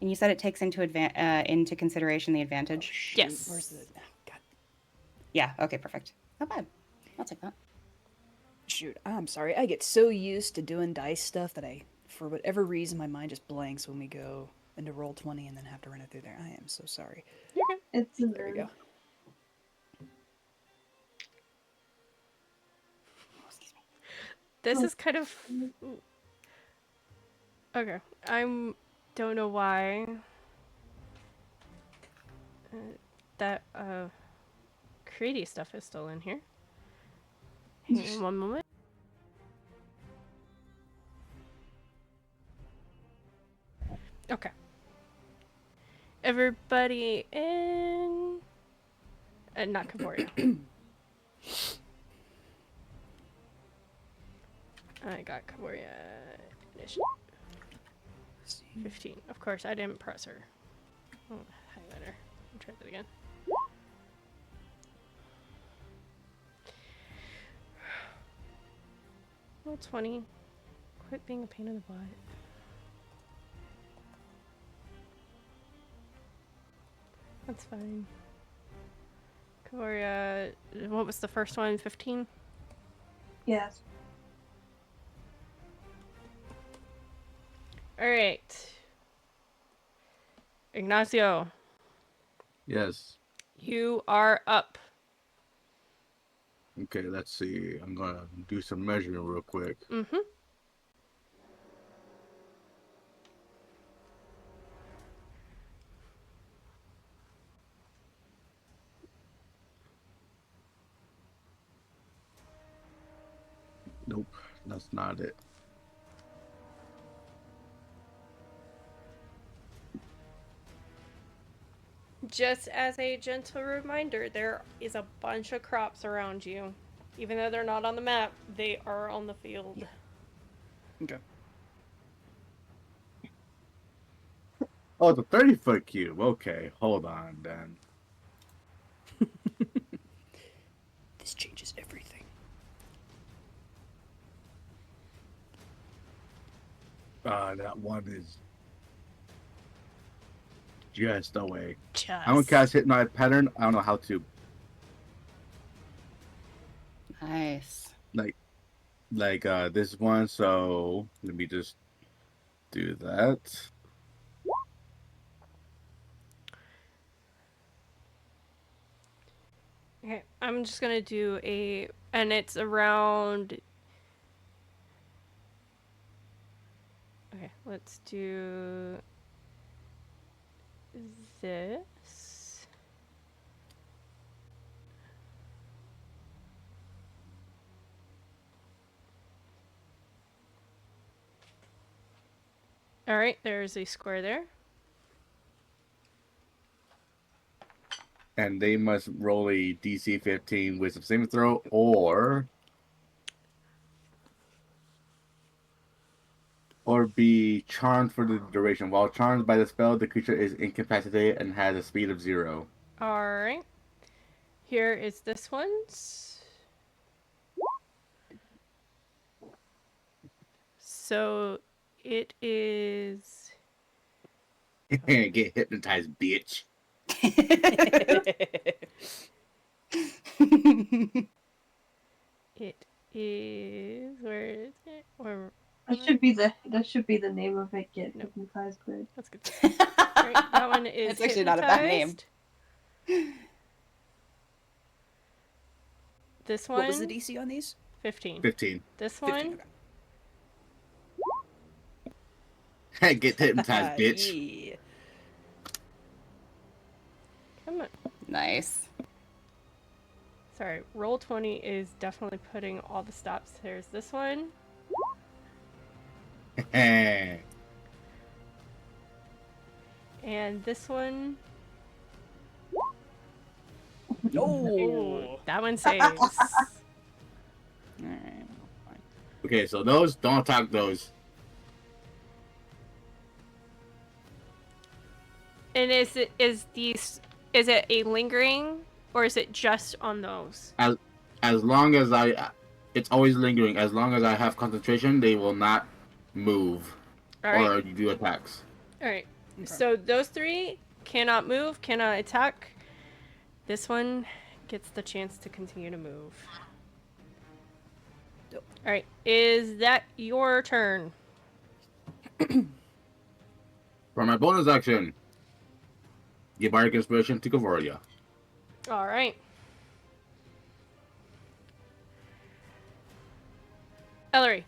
And you said it takes into consideration the advantage. Shoot, Yes. Where's the? Oh, God. Yeah. Okay. Perfect. Not bad. I'll take that. Shoot. I'm sorry. I get so used to doing dice stuff that for whatever reason, my mind just blanks when we go into roll 20 and then have to run it through there. I am so sorry. It's There we go. This is kind of okay. Don't know why that creaty stuff is still in here. Hang on one moment. Okay. Everybody in. Not Kavoria. I got Kavoria. 15. Of course, I didn't press her. Oh, highlighter. I'll try that again. Well, 20. Quit being a pain in the butt. That's fine. Kavoria, what was the first one? 15? Yes. Alright. Ignacio, Yes. you are up. Okay, let's see. I'm gonna do some measuring real quick. Mm-hmm. Nope, that's not it. Just as a gentle reminder, there is a bunch of crops around you. Even though they're not on the map, they are on the field. Yeah. Okay. Oh, it's a 30-foot cube. Okay, hold on then. This changes everything. That one is just away. Just. I'm gonna cast Hypnotic Pattern. I don't know how to. Nice. Like this one. So let me just do that. Okay, I'm just gonna do and it's around. Okay, let's do this. All right, there's a square there. And they must roll a DC 15 Wisdom saving throw, or be charmed for the duration. While charmed by the spell, the creature is incapacitated and has a speed of 0. All right. Here is this one's. So it is. Get hypnotized, bitch. It is. Where is it? Or That should be the name of it. Get No. hypnotized, but that's good. Alright, that one is It's actually not a bad name. hypnotized. This one. What was the DC on these? 15. 15. This 15, one. okay. Get hypnotized, bitch. Yeah. Come on. Nice. Sorry, roll 20 is definitely putting all the stops. There's this one. And this one. Oh. That one saves. Alright, fine. Okay, so those, don't attack those. And is it a lingering or is it just on those? As long as it's always lingering. As long as I have concentration, they will not move or do attacks. Alright. Okay. So those three cannot move, cannot attack. This one gets the chance to continue to move. Dope. Alright, is that your turn? For my bonus action, give Bardic Inspiration to Kavoria. Alright. Elery.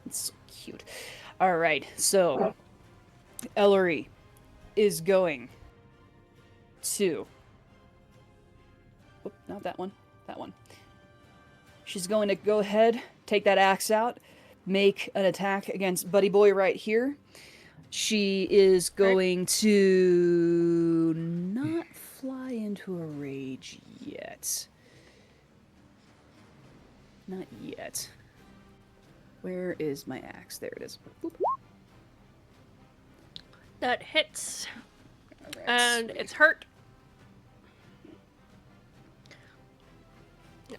It's so cute. Alright, so Elery is going to. Oop, not that one. That one. She's going to go ahead, take that axe out, make an attack against Buddy Boy right here. She is going to not fly into a rage yet. Not yet. Where is my axe? There it is. Boop. That hits. Alright, And sweet. it's hurt.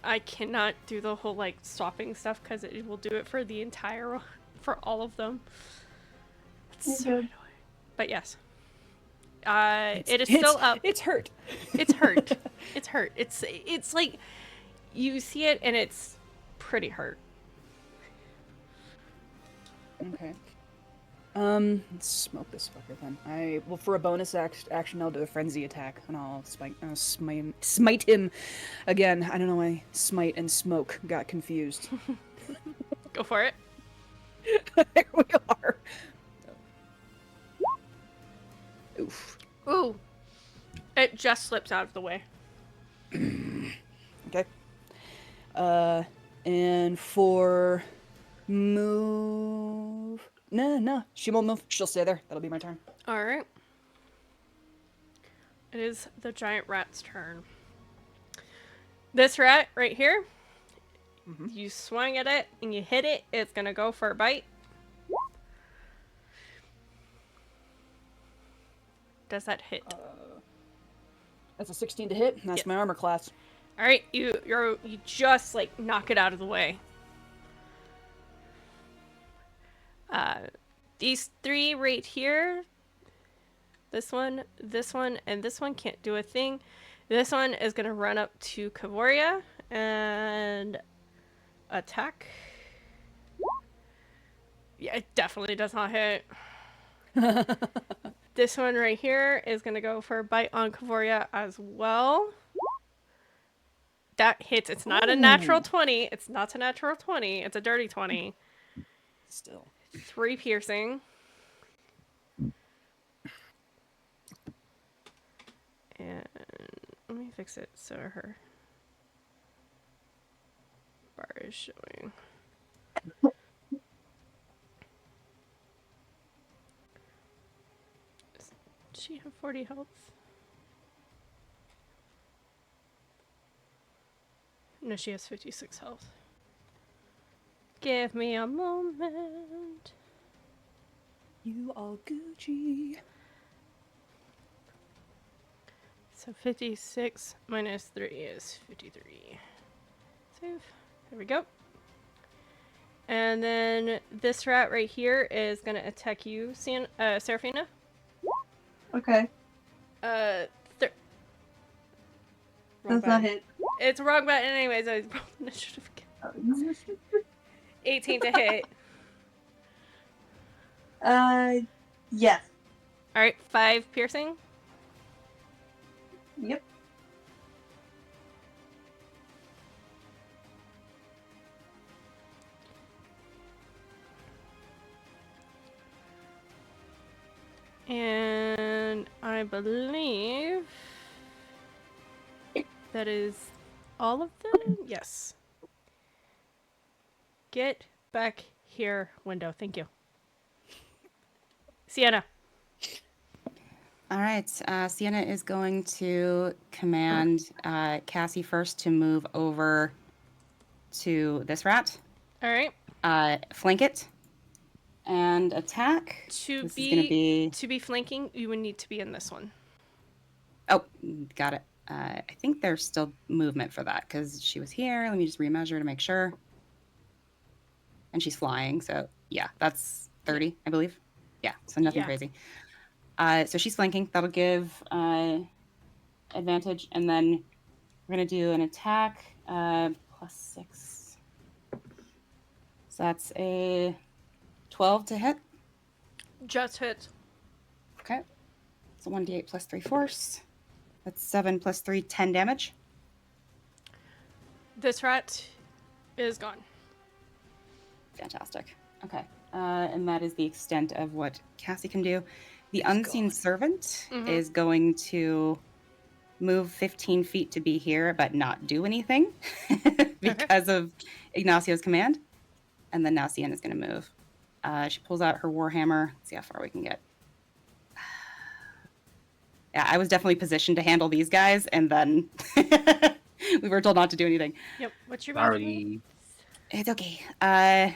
I cannot do the whole like swapping stuff because it will do it for the entire, for all of them. It's so annoying. But yes. It is still up. It's hurt. It's hurt. It's hurt. It's like you see it and it's pretty hurt. Okay. Let's smoke this fucker then. Well, for a bonus action, I'll do a frenzy attack, and I'll smite him again. I don't know why smite and smoke got confused. Go for it. There we are. Oof. Ooh. It just slips out of the way. Okay. And for move. No, she won't move. She'll stay there. That'll be my turn. Alright. It is the giant rat's turn. This rat right here, you swing at it and you hit it, it's gonna go for a bite. Does that hit? That's a 16 to hit. That's Yes. my armor class. Alright, you just like knock it out of the way. These three right here, this one, and this one can't do a thing. This one is gonna run up to Kavoria and attack. Yeah, it definitely does not hit. This one right here is gonna go for a bite on Kavoria as well. That hits. It's not a natural 20. It's not a natural 20. It's a dirty 20. Still. 3 piercing. And let me fix it so her bar is showing. Does she have 40 health? No, she has 56 health. Give me a moment. You all Gucci. So 56 minus 3 is 53. Save. There we go. And then this rat right here is gonna attack you, Serephina. Okay. Wrong Does not button. hit. It's a wrong button anyways. I rolled initiative again. 18 to hit. Yes. Alright, 5 piercing. Yep. And I believe that is all of them? Yes. Get back here, window. Thank you. Sienna. All right. Sienna is going to command Cassie first to move over to this rat, Alright. flank it, and attack. To This is going to be flanking, you would need to be in this one. Oh, got it. I think there's still movement for that because she was here. Let me just remeasure to make sure. And she's flying, so yeah, that's 30, I believe. Yeah, so nothing crazy. So she's flanking. That'll give advantage, and then we're gonna do an attack +6. So that's a 12 to hit. Just hit. Okay. So 1d8 plus 3 force. That's 7 plus 3, 10 damage. This rat is gone. Fantastic. Okay. And that is the extent of what Cassie can do. The unseen servant is going to move 15 feet to be here, but not do anything because of Ignacio's command. And then now Sienna's going to move. She pulls out her warhammer. Let's see how far we can get. Yeah, I was definitely positioned to handle these guys, and then we were told not to do anything. Yep. What's your Sorry. It's okay. I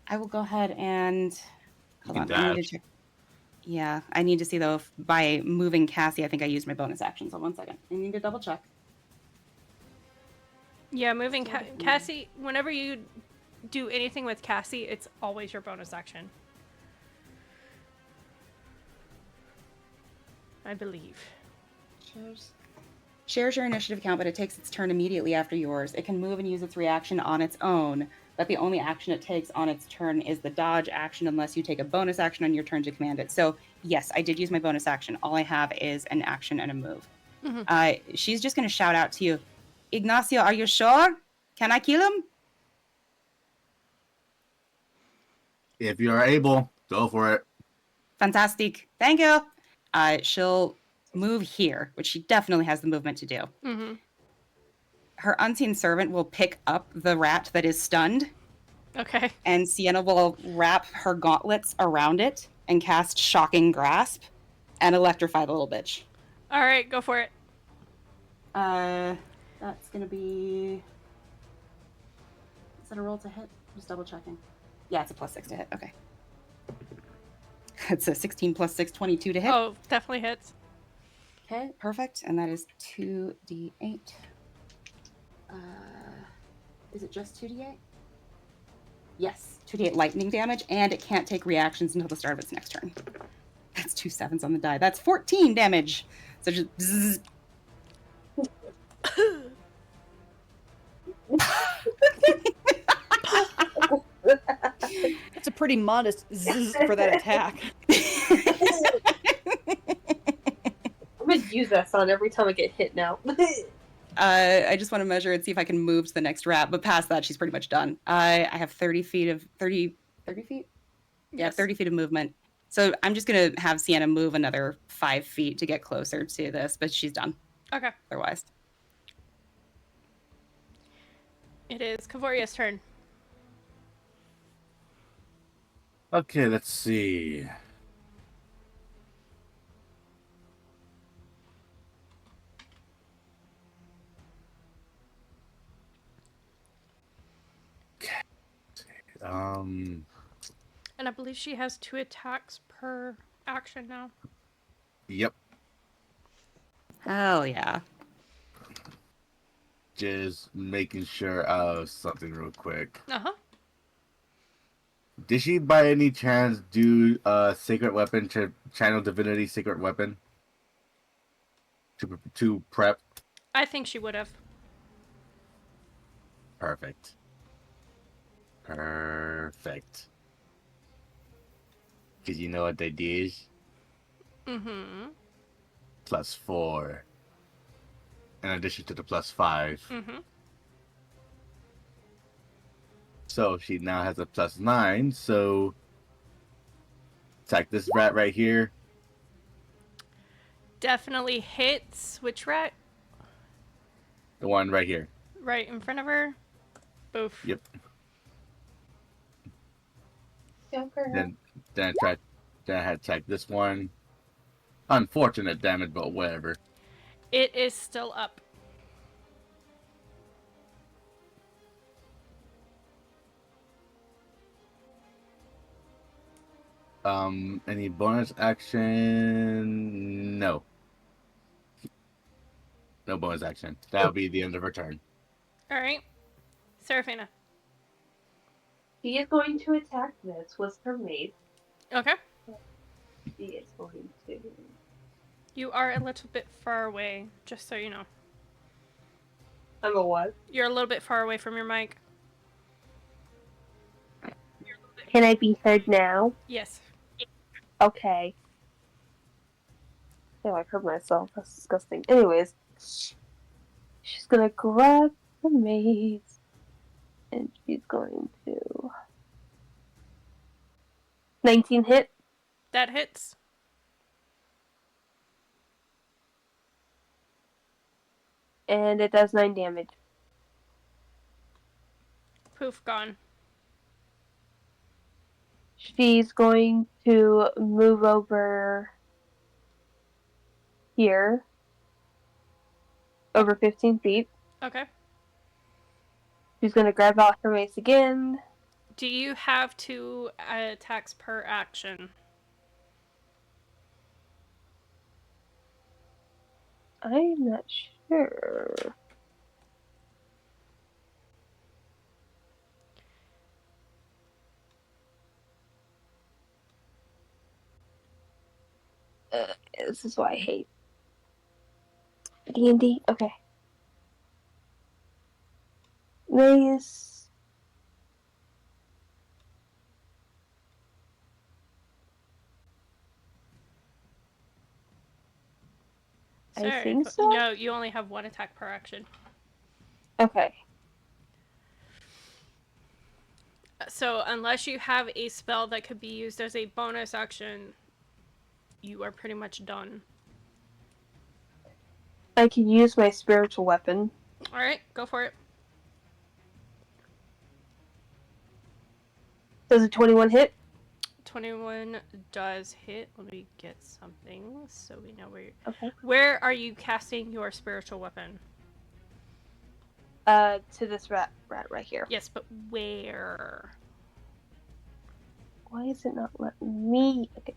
will go ahead and hold on. I need to check. Yeah, I need to see though if by moving Cassie, I think I used my bonus action. So 1 second. I need to double check. Yeah, moving Cassie. Whenever you do anything with Cassie, it's always your bonus action. I believe. Shares your initiative count, but it takes its turn immediately after yours. It can move and use its reaction on its own, but the only action it takes on its turn is the dodge action unless you take a bonus action on your turn to command it. So, yes, I did use my bonus action. All I have is an action and a move. She's just going to shout out to you, Ignacio, are you sure? Can I kill him? If you're able, go for it. Fantastic. Thank you. She'll move here, which she definitely has the movement to do. Her unseen servant will pick up the rat that is stunned. Okay. And Sienna will wrap her gauntlets around it and cast Shocking Grasp and electrify the little bitch. All right, go for it. That's going to be... Is that a roll to hit? Just double checking. Yeah, it's a +6 to hit. Okay. It's a 16 plus 6, 22 to hit. Oh, definitely hits. Okay, perfect. And that is 2d8. Is it just 2d8? Yes, 2d8 lightning damage, and it can't take reactions until the start of its next turn. That's 2 7s on the die. That's 14 damage. So just bzzz. That's a pretty modest zzz for that attack. I'm gonna use that sound every time I get hit now. I just want to measure and see if I can move to the next rat, but past that, she's pretty much done. I have 30 feet of 30 feet? Yeah, Yes. 30 feet of movement. So I'm just going to have Sienna move another 5 feet to get closer to this, but she's done Okay. otherwise. It is Kavoria's turn. Okay, let's see. And I believe she has 2 attacks per action now. Yep. Hell yeah. Just making sure something real quick. Uh-huh. Did she by any chance do sacred weapon channel divinity sacred weapon to prep? I think she would have. Perfect. Perfect. Because you know what they did? Mm-hmm. +4. In addition to the +5. Mm-hmm. So she now has a +9. So attack this rat right here. Definitely hits. Which rat? The one right here. Right in front of her. Boof. Yep. Go for her. Then I had attack this one. Unfortunate damage, but whatever. It is still up. Any bonus action? No. No bonus action. That'll be the end of her turn. All right. Serephina. She is going to attack this with her mace. Okay. She is going to. You are a little bit far away, just so you know. I'm a what? You're a little bit far away from your mic. Can I be heard now? Yes. Okay. Oh, I heard myself. That's disgusting. Anyways, she's gonna grab the mace, and she's going to 19 hit, That hits. and it does 9 damage. Poof, gone. She's going to move over here, over 15 feet. Okay. She's gonna grab out her mace again. Do you have 2 attacks per action? I'm not sure. This is why I hate D&D. Okay. Mace. I think so. No, you only have 1 attack per action. Okay. So unless you have a spell that could be used as a bonus action, you are pretty much done. I can use my spiritual weapon. Alright, go for it. Does a 21 hit? 21 does hit. Let me get something so we know where you're... Okay. Where are you casting your spiritual weapon? To this rat right here. Yes, but where? Why is it not letting me? Okay.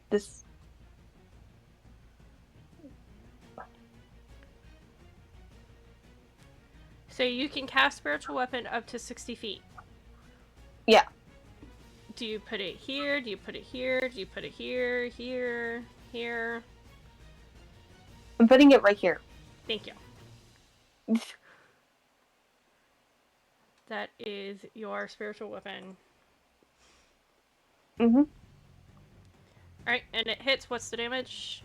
This. So you can cast spiritual weapon up to 60 feet. Yeah. Do you put it here? Do you put it here? Do you put it here? Here? Here? I'm putting it right here. Thank you. That is your spiritual weapon. Mhm. Alright, and it hits. What's the damage?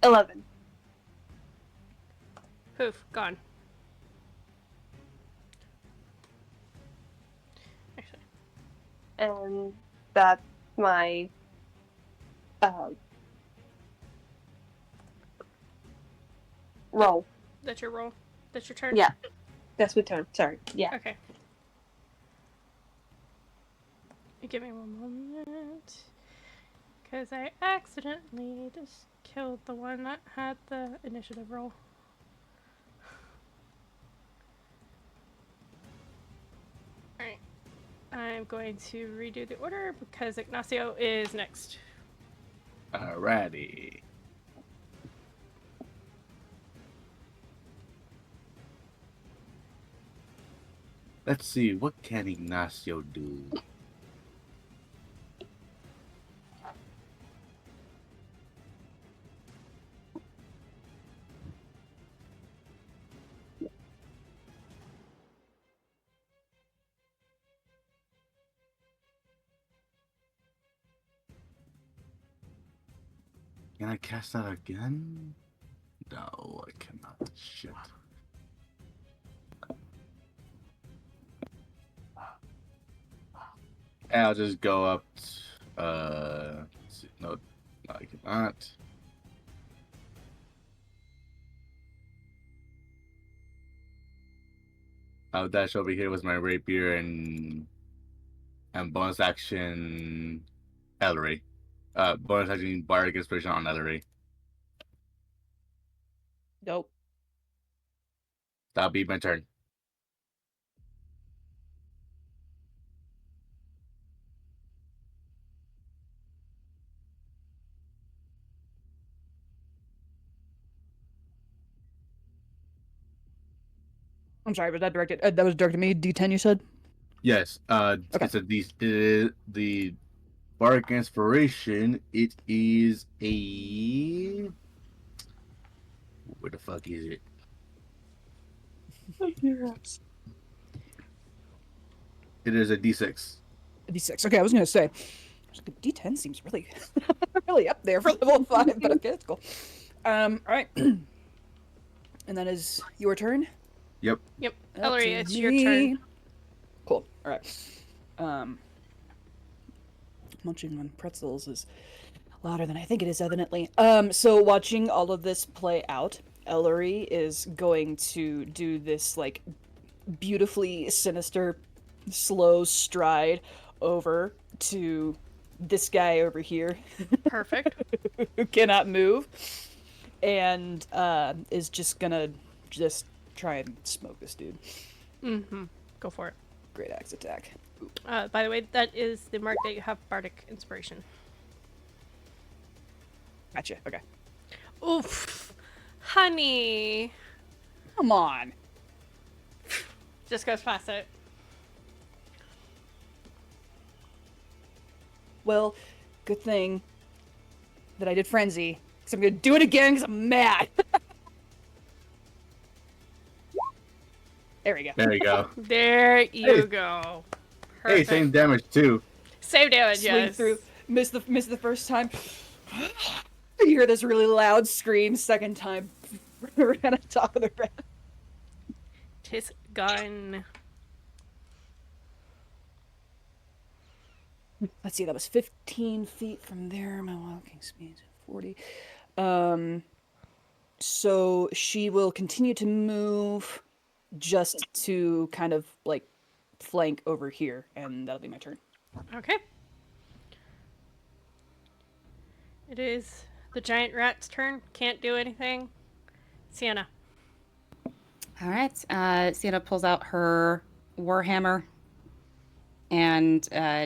11. Poof, gone. Actually. And that's my. Roll. That's your roll? That's your turn? Yeah. That's my turn. Sorry. Yeah. Okay. Give me one moment. Because I accidentally just killed the one that had the initiative roll. Alright. I'm going to redo the order because Ignacio is next. Alrighty. Let's see, what can Ignacio do? Can I cast that again? No, I cannot. Shit. I'll just go up. Let's see. No, I cannot. I'll dash over here with my rapier and bonus action Elery. Bonus action bardic inspiration on Elery. Nope. That'll be my turn. I'm sorry, was that directed? That was directed to me. D10, you said? Yes. Okay. It's the bardic inspiration. It is a. Where the fuck is it? It is a D6. A D6. Okay, I was gonna say, D10 seems really, really up there for level 5, but okay, that's cool. All right. And that is your turn. Yep. Yep. Up Elery, to it's your me. turn. Cool. All right. Munching on pretzels is louder than I think it is, evidently. So watching all of this play out, Elery is going to do this like beautifully sinister, slow stride over to this guy over here Perfect. who cannot move, and is just gonna try and smoke this dude. Mm-hmm. Go for it. Great axe attack. By the way, that is the mark that you have Bardic Inspiration. Gotcha. Okay. Oof. Honey. Come on. Just goes past it. Well, good thing that I did frenzy, because I'm gonna do it again because I'm mad. There we go. There you go. There you Hey. go. Hey, Perfect. same damage too. Same damage, Swing yes. through. Miss the first time. You hear this really loud scream. Second time, right on top of the red. Tis gone. Let's see. That was 15 feet from there. My walking speed is 40. So she will continue to move, just to kind of like flank over here, and that'll be my turn. Okay. It is the giant rat's turn. Can't do anything. Sienna. All right. Sienna pulls out her warhammer and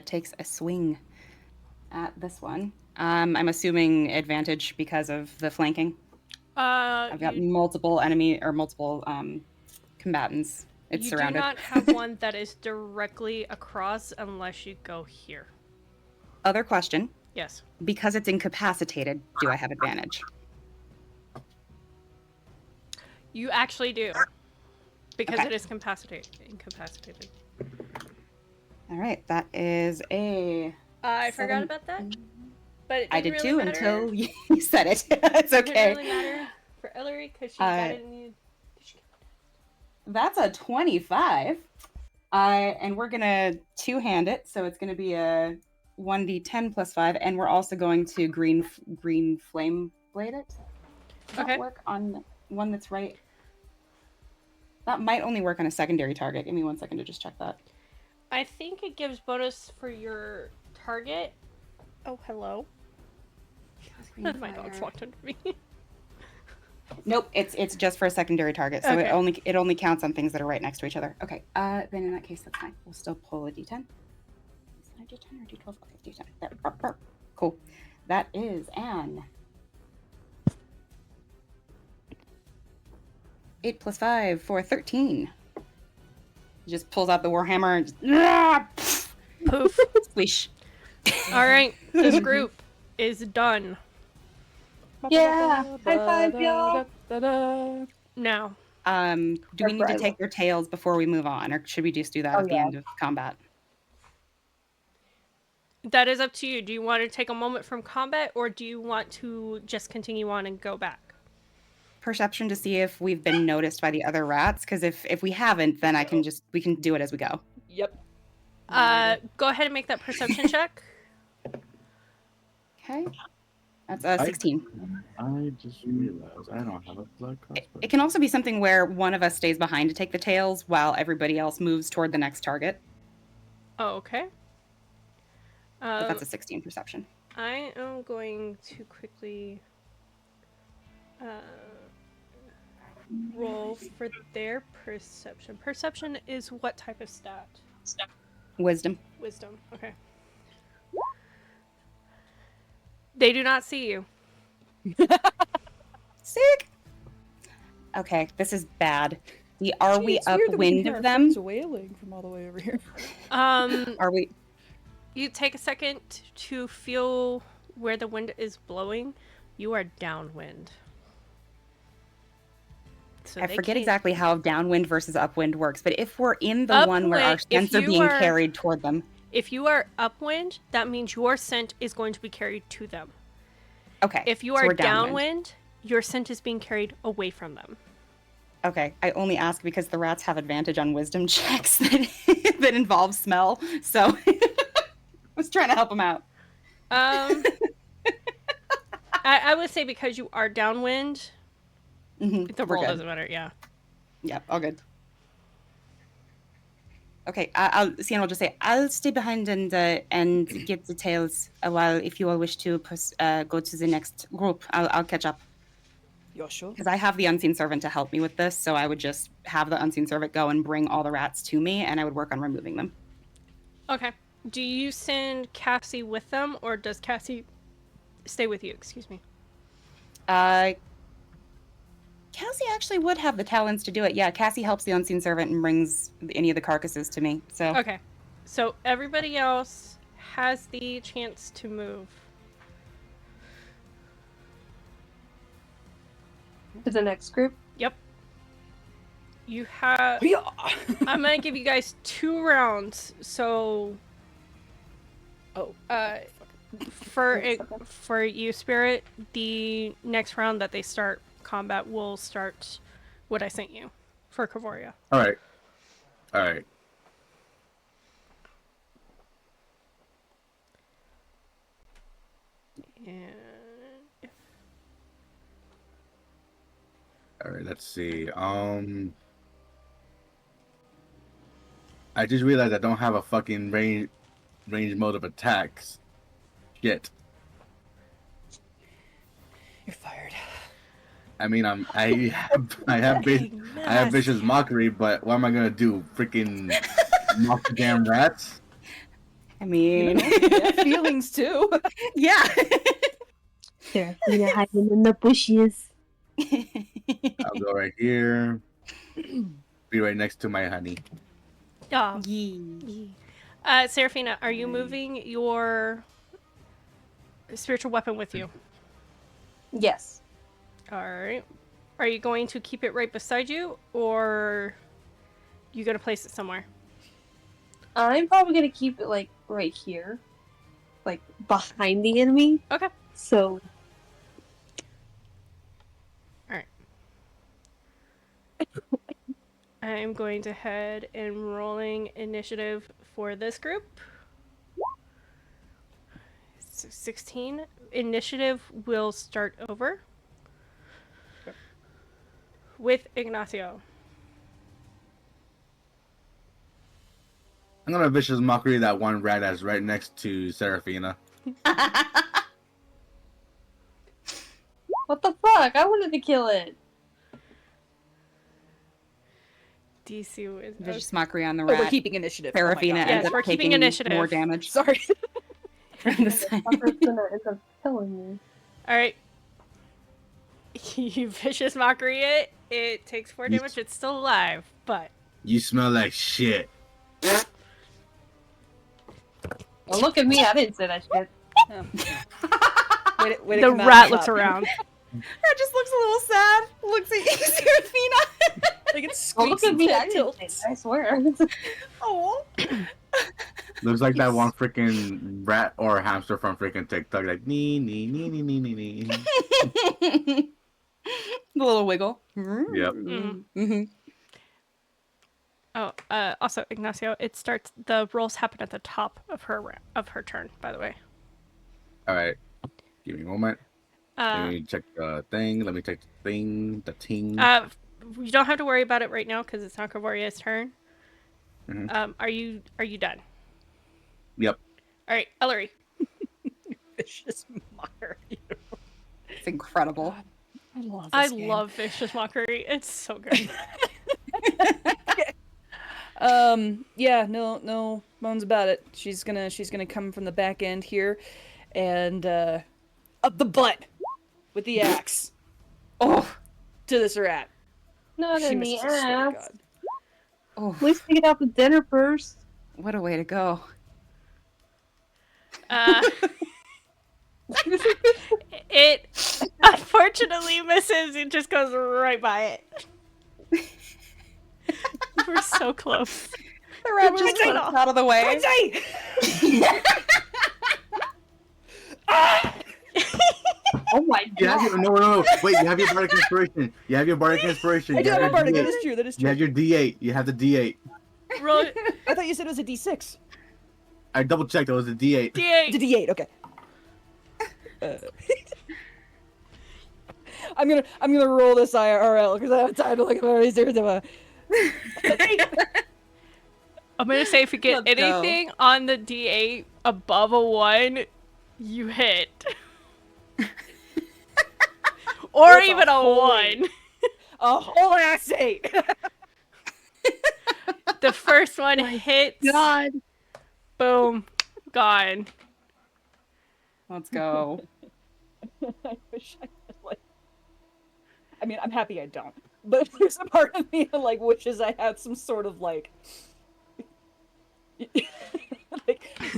takes a swing at this one. I'm assuming advantage because of the flanking. I've got multiple combatants. It's you surrounded. do not have one that is directly across unless you go here. Other question. Yes. Because it's incapacitated, do I have advantage? You actually do. Because Okay. it is incapacitated. All right. That is a... I forgot about that. But it I didn't did really too matter. until you said it. It's It okay. didn't really matter for Elery because she got it in the... That's a 25. And we're going to two-hand it, so it's going to be a 1d10 plus 5, and we're also going to green flame blade it. Does that work on one that's right? That might only work on a secondary target. Give me 1 second to just check that. I think it gives bonus for your target. Oh, hello. My dog's walked under me. Nope, it's just for a secondary target, so Okay. it only counts on things that are right next to each other. Okay, then in that case, that's fine. We'll still pull a d10. Is that a d10 or d12? Okay, d10. There. Burp, burp. Cool. That is an 8 plus 5 for 13. just pulls out the warhammer and just Poof. swish. All right, this group is done. Yeah, high five, y'all. Now, Do we need to take their tails before we move on, or should we just do that at the end of combat? that is up to you. Do you want to take a moment from combat, or do you want to just continue on and go back? Perception to see if we've been noticed by the other rats, because if we haven't, then we can do it as we go. Yep. Go ahead and make that perception check. Okay. That's 16. I just realized I don't have a blood crossbow. It can also be something where one of us stays behind to take the tails while everybody else moves toward the next target. Oh, okay. But that's a 16 perception. I am going to quickly roll for their perception. Perception is what type of stat? Wisdom. Wisdom. Okay. They do not see you. Sick. Okay, this is bad. Are we upwind of them? Wailing from all the way over here. Are we? You take a second to feel where the wind is blowing. You are downwind. So I they forget can't- exactly how downwind versus upwind works, but if we're in the one where our Upwind, if scents are you being are- carried toward them. If you are upwind, that means your scent is going to be carried to them. Okay. If you so are we're downwind, your scent is being carried away from them. Okay, I only ask because the rats have advantage on wisdom checks that involve smell, so I was trying to help them out. I would say because you are downwind, Mm-hmm. the roll doesn't matter, yeah. Yeah, all good. Okay, Sienna will just say, I'll stay behind and get the tails a while. If you all wish to go to the next group, I'll catch up. You're sure? Because I have the unseen servant to help me with this, so I would just have the unseen servant go and bring all the rats to me, and I would work on removing them. Okay. Do you send Cassie with them, or does Cassie stay with you? Excuse me. Cassie actually would have the talents to do it. Yeah, Cassie helps the unseen servant and brings any of the carcasses to me. So Okay. So everybody else has the chance to move. To the next group. Yep. You have... I'm gonna give you guys 2 rounds, so... Oh. For you, Spirit, the next round that they start combat will start what I sent you for Kavoria. Alright. Alright. And... Alright, let's see. I just realized I don't have a fucking range mode of attacks. Shit. You're fired. I mean, I have vicious mockery, but what am I gonna do? Freaking mock the damn rats? I mean, Feelings too. yeah. Serephina hiding in the bushes. I'll go right here. Be right next to my honey. Oh. Yee. Seraphina, are you moving your spiritual weapon with you? Yes. Alright. Are you going to keep it right beside you, or you gonna place it somewhere? I'm probably gonna keep it like right here, like behind the enemy. Okay. So. Alright. I'm going to head and rolling initiative for this group. 16. Initiative will start over with Ignacio. I'm gonna vicious mockery that one rat that's right next to Serephina. What the fuck? I wanted to kill it. DC is Vicious mockery on the Oh, rat. we're keeping initiative. Seraphina Oh my God. ends Yes, up we're keeping taking initiative. more damage. Sorry. from the side. Fucker's gonna end up killing me. Alright. You vicious mockery it. It takes 4 damage. It's still alive, but You smell like shit. Well, look at me. I didn't say that shit. Way to The come out rat on looks top. around. Rat just looks a little sad. Looks at Seraphina. Like it Well, squeaks look at and me. I didn't say tilts. that. I swear. Oh. Looks like that one freaking rat or hamster from freaking TikTok, like nee nee nee nee nee nee nee. The little wiggle. Yep. Mm-hmm. Oh, also Ignacio, the rolls happen at the top of her turn, by the way. All right. Give me a moment. Let Uh, me check the thing. Let me check the thing. The ting. you don't have to worry about it right now because it's not Kavoria's turn. Mhm. Are you done? Yep. All right, Elery. Vicious mockery. It's incredible. I love I this game. love Vicious Mockery. It's so good. Yeah, no bones about it. She's gonna come from the back end here, and up the butt with the axe Oh. to this rat. Not She in misses, the I swear to ass. God. Oh. At least we get out the dinner first. What a way to go. It unfortunately misses. It just goes right by it. We're so close. The rat just Quincy! slips out of the way. Quincy! Oh my You have god. your, no. Wait, you have your bardic inspiration. You have your bardic inspiration. I do You have have a bardic. your That D8. is true. That is You true. have your D8. You have the D8. Roll I thought you said it was a D6. I double checked. It was a D8. It's a D8. D8. Okay. I'm gonna roll this IRL because I have time to look at my razors. I'm gonna say if you get Let's go. anything on the D8 above a 1, you hit. Or That's a even a holy- 1. A whole ass 8. The first one hits. God. Boom. Gone. Let's go. I wish I could, like. I mean, I'm happy I don't. But there's a part of me that, like, wishes I had some sort of, like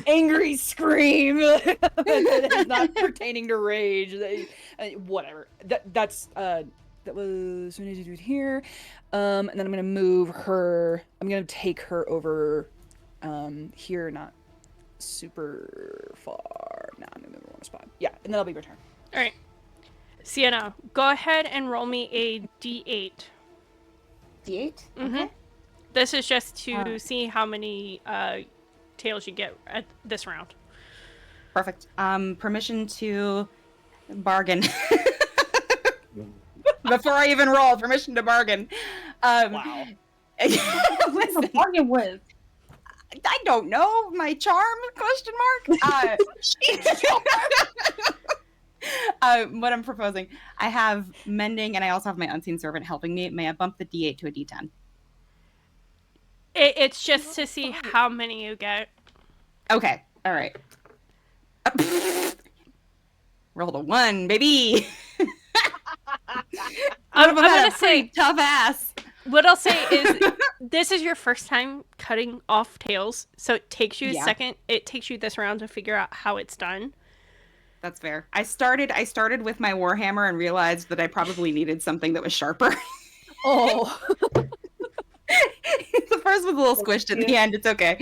angry scream that is not pertaining to rage. Whatever. That was what I need to do it here. And then I'm gonna move her. I'm gonna take her over here, not super far. Nah, I'm gonna move her one spot. Yeah, and then I'll be return. Alright. Sienna, go ahead and roll me a D8. D8? Mm-hmm. This is just to Alright. see how many tails you get at this round. Perfect. Permission to bargain. Before I even roll, permission to bargain. Wow. What's the bargain with? I don't know. My charm? Question mark. What I'm proposing, I have mending, and I also have my unseen servant helping me. May I bump the D8 to a D10? It's just to see how many you get. Okay. All right. Rolled a 1, baby. I'm gonna say tough ass. what I'll say is this is your first time cutting off tails, so it takes you a second. It takes you this round to figure out how it's done. That's fair. I started with my warhammer and realized that I probably needed something that was sharper. Oh. The first was a little squished at the end. It's okay.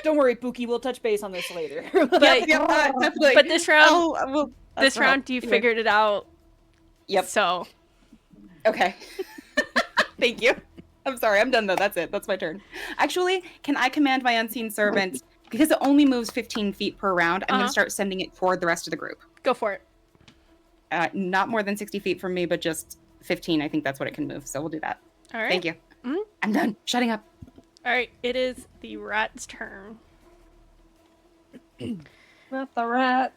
Don't worry, Pookie. We'll touch base on this later. But, Definitely. but this round, Well, this round you figured it out. Yep. So Okay. Thank you. I'm sorry. I'm done though. That's it. That's my turn. Actually, can I command my unseen servant, because it only moves 15 feet per round, I'm going to start sending it toward the rest of the group. go for it. Not more than 60 feet from me, but just 15. I think that's what it can move. So we'll do that. All right. Thank you. Mhm. I'm done. Shutting up. All right. It is the rat's turn. Not the rat.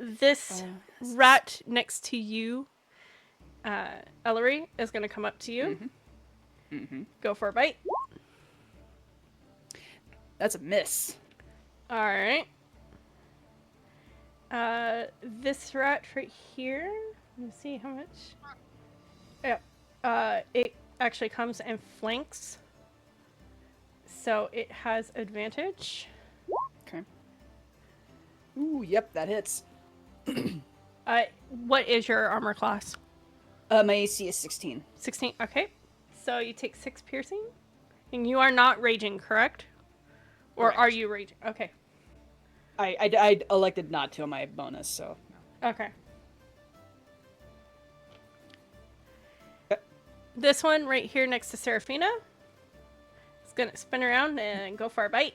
This rat next to you, Elery, is going to come up to you. Go for a bite. That's a miss. All right. This rat right here. Let's see how much. Yeah. It actually comes and flanks. So it has advantage. Okay. Ooh, yep, that hits. What is your armor class? My AC is 16. 16. Okay. So you take 6 piercing. And you are not raging, correct? Or Correct. are you raging? Okay. I elected not to on my bonus, so. Okay. This one right here next to Serephina is going to spin around and go for a bite.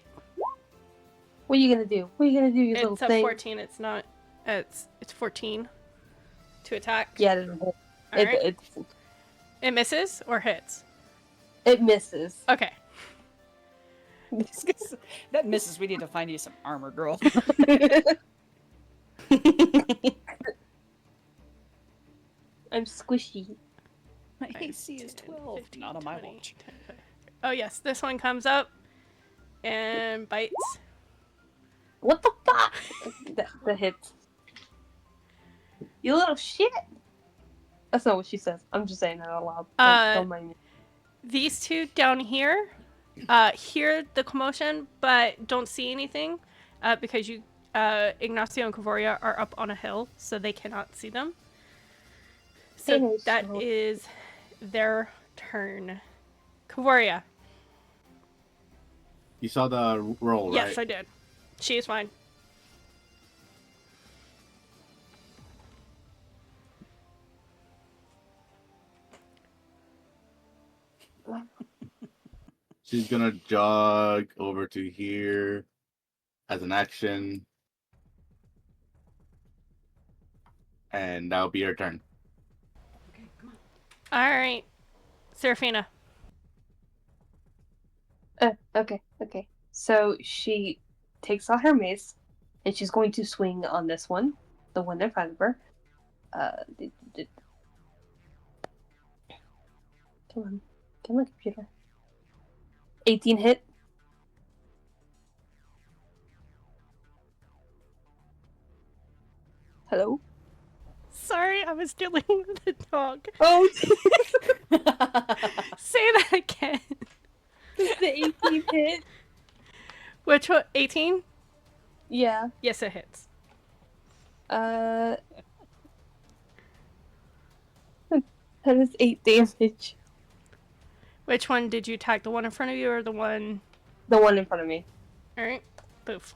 What are you gonna do? What are you gonna do, you little It's a thing? 14. It's not. It's 14 to attack. Yeah, it doesn't hit. All right. It, It misses or hits? it misses. Okay. That misses. We need to find you some armor, girl. I'm squishy. My AC is 12. 15, Not on my 20, watch. 10, 5. Oh, yes. This one comes up and bites. What the fuck? That hits. You little shit. That's not what she says. I'm just saying that out loud. Don't mind me. These two down here hear the commotion but don't see anything because you, Ignacio and Kavoria are up on a hill, so they cannot see them. So that is their turn. Kavoria. You saw the roll, right? Yes, I did. She is fine. She's gonna jog over to here as an action. And that'll be her turn. Okay, come on. All right. Serephina. Okay. So she takes out her mace, and she's going to swing on this one, the one in front of her. Come on, computer. 18 hit. Hello? Sorry, I was dealing with the dog. Oh, Say that again. the 18 hit. Which one? 18? Yeah. Yes, it hits. That is 8 damage. Which one did you attack? The one in front of you or the one? The one in front of me. Alright. Poof.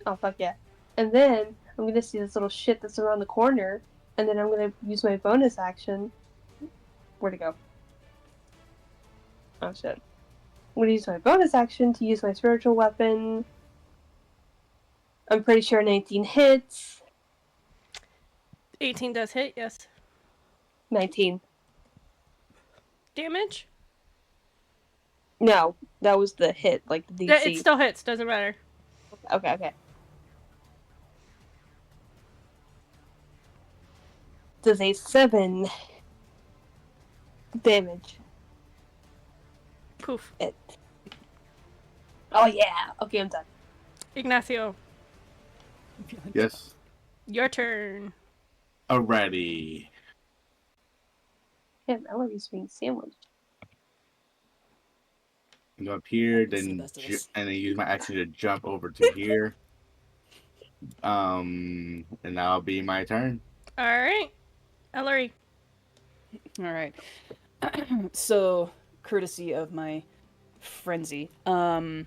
Oh, fuck yeah. And then I'm gonna see this little shit that's around the corner, and then I'm gonna use my bonus action. Where'd it go? Oh, shit. I'm gonna use my bonus action to use my spiritual weapon. I'm pretty sure 19 hits. 18 does hit, yes. 19. Damage? No, that was the hit, like the DC. It still hits, doesn't matter. Okay. Does a 7 damage. Poof. It. Oh yeah. Okay, I'm done. Ignacio, Yes. your turn. Alrighty. Yeah, Elery's being sandwiched. Go up here, That's the then best of us. and then use my action to jump over to here. And that'll be my turn. Alright. Elery. All right. So, courtesy of my frenzy, I'm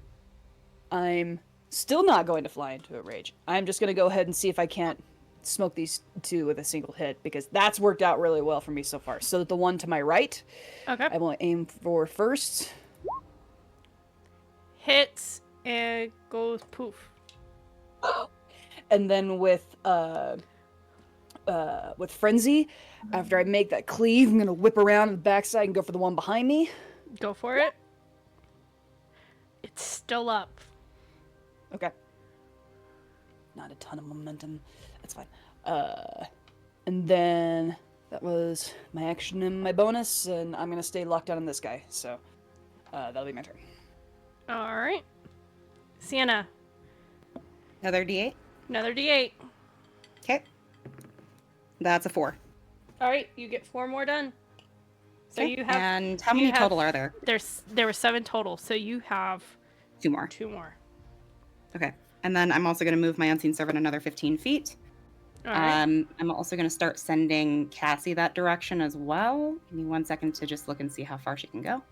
still not going to fly into a rage. I'm just going to go ahead and see if I can't smoke these two with a single hit, because that's worked out really well for me so far. So the one to my right, Okay. I will aim for first. Hits and goes poof. And then with frenzy, after I make that cleave, I'm gonna whip around to the backside and go for the one behind me. Go for it. It's still up. Okay. Not a ton of momentum. That's fine. And then that was my action and my bonus, and I'm gonna stay locked down on this guy. So that'll be my turn. Alright. Sienna. Another D8. Another D8. Okay. That's a 4. Alright, you get 4 more done. So Okay, you have. and how you many have- total are there? There were 7 total, so you have 2 more. 2 more. Okay, and then I'm also going to move my unseen servant another 15 feet. All right. I'm also going to start sending Cassie that direction as well. Give me 1 second to just look and see how far she can go.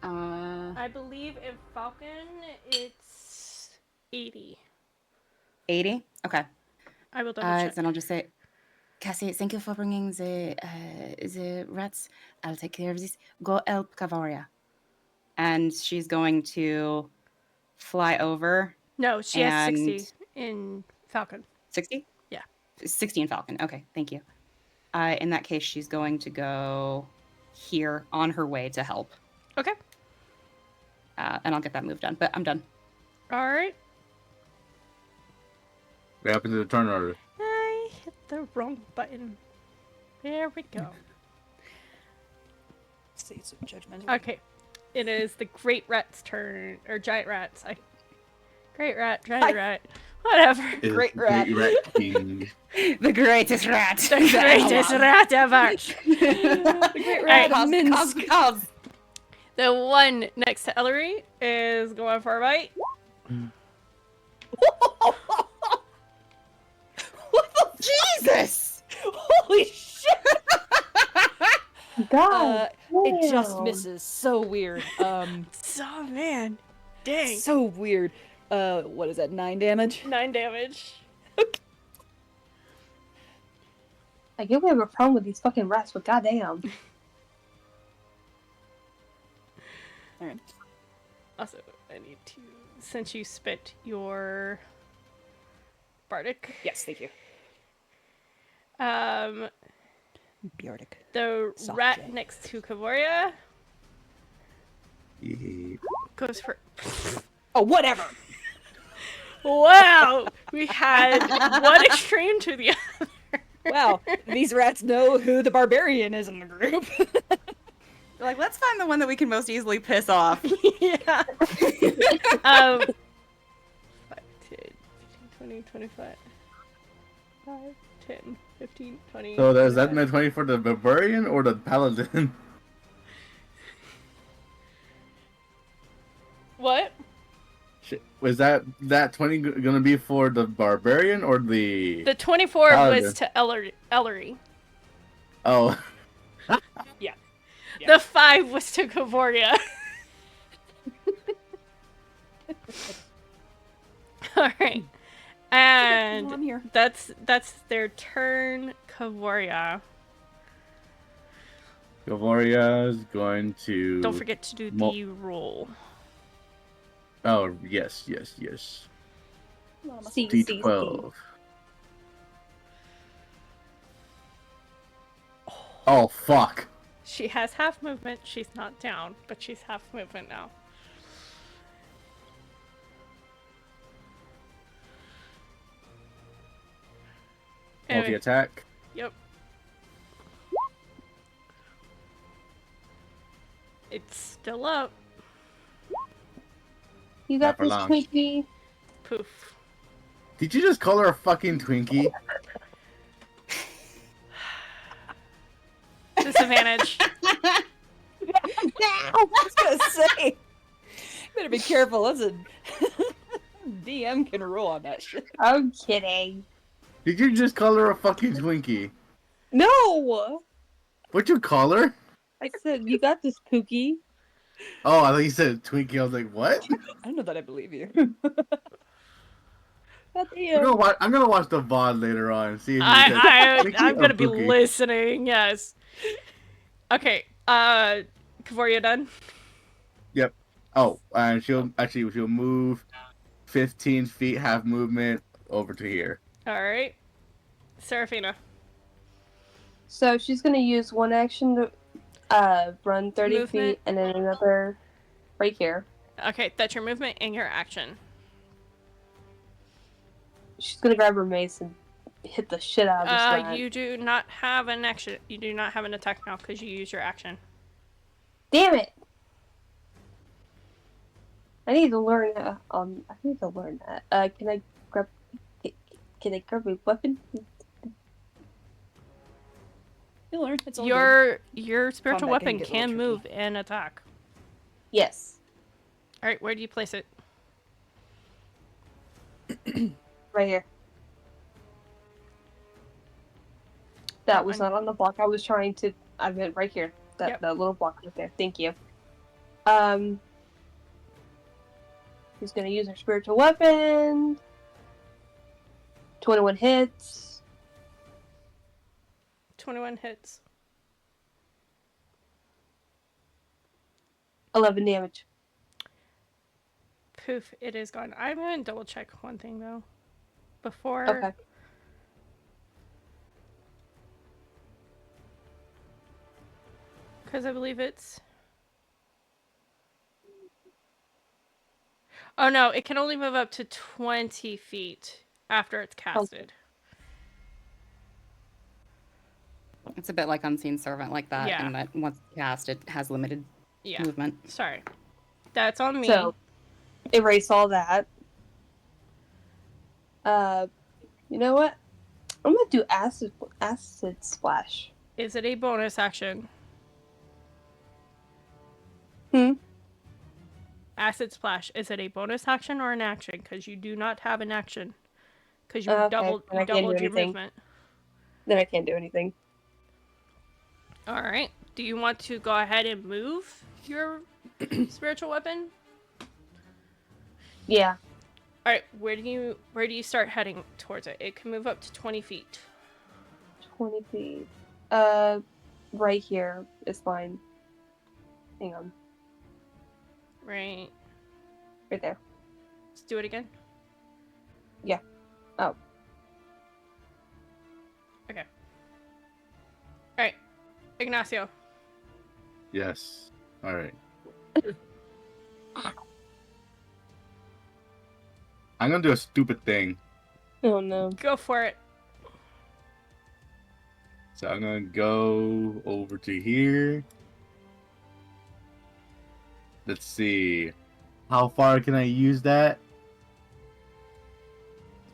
I believe in Falcon it's 80. 80? Okay. I will double check. Then I'll just say, Cassie, thank you for bringing the rats. I'll take care of this. Go help Cavaria. And she's going to fly over. No, she has and 60 in Falcon. 60? Yeah. 60 in Falcon. Okay, thank you. In that case, she's going to go here on her way to help. Okay. And I'll get that move done. But I'm done. All right. What happened to the turn order? I hit the wrong button. There we go. States of judgment. Okay. It is the great rat's turn. Or giant rats. Great rat, giant rat. Whatever. It's Great rat. Great Rat King. The greatest rat. The greatest rat ever. The great rat of Minsk. The one next to Elery is going for a bite. Jesus! Holy shit! God, It just damn. misses. So weird. Oh man. Dang. So weird. What is that? 9 damage? 9 damage. I get we have a problem with these fucking rats, but goddamn. Alright. Also, I need to, since you spent your bardic, Yes, thank you. the Soft rat J. next to Kavoria Yeah. goes for. Oh, whatever! Wow, we had one extreme to the other. Wow, these rats know who the barbarian is in the group. They're like, let's find the one that we can most easily piss off. Yeah. 5, 10, 15, 20, 25. 5, 10, 15, 20. So is that 25. 20 for the barbarian or the paladin? What? Shit. Was that 20 gonna be for the barbarian or the? The 24 Paladin. was to Elery. Oh. Yeah. The 5 was to Kavoria. Alright. And I'm here. that's their turn, Kavoria. Gavoria is going to. Don't forget to do the roll. Oh yes. See, D12. Oh fuck. She has half movement. She's not down, but she's half movement now. Multi Anyway, attack. yep. It's still up. You Not got for this, long. Twinkie. Poof. Did you just call her a fucking Twinkie? Disadvantage. I was gonna say, better be careful. Listen, DM can roll on that shit. I'm kidding. Did you just call her a fucking Twinkie? No! What'd you call her? I said, you got this, Pookie. Oh, I thought you said Twinkie. I was like, what? I don't know that I believe you. Goddamn. I'm gonna watch the VOD later on and see if you I'm Twinkie or gonna be Pookie. listening. Yes. Okay. Kavoria done. Yep. Oh, and she'll move 15 feet, half movement over to here. All right. Seraphina. So she's gonna use one action to run 30 Movement. feet and then another right here. Okay, that's your movement and your action. She's gonna grab her mace and hit the shit out of this rat. You do not have an action. You do not have an attack now because you use your action. Damn it! I need to learn. I need to learn that. Can I grab? Can I grab a weapon? You'll learn. It's all good. Your spiritual Combat can weapon get a little can tricky. move and attack. Yes. All right, where do you place it? Right here. That was I'm- not on the block. I meant right here. Yep. That little block right there. Thank you. He's gonna use her spiritual weapon. 21 hits. 21 hits. 11 damage. Poof, it is gone. I'm going to double check one thing, though. Before... Okay. Because I believe it's... Oh, no, it can only move up to 20 feet after it's casted. It's a bit like Unseen Servant, like that, Yeah. in that once cast, it has limited Yeah. movement. Sorry. That's on me. So, erase all that. You know what? I'm gonna do acid splash. Is it a bonus action? Acid Splash. Is it a bonus action or an action? Because you do not have an action. Because you Okay, doubled then I can't do your anything. movement. Then I can't do anything. All right. Do you want to go ahead and move your spiritual weapon? Yeah. All right. Where do you start heading towards it? It can move up to 20 feet. 20 feet. Right here is fine. Hang on. Right. Right there. Let's do it again. Yeah. Oh. Okay. All right. Ignacio. Yes. All right. I'm gonna do a stupid thing. Oh no. Go for it. So I'm gonna go over to here. Let's see. How far can I use that?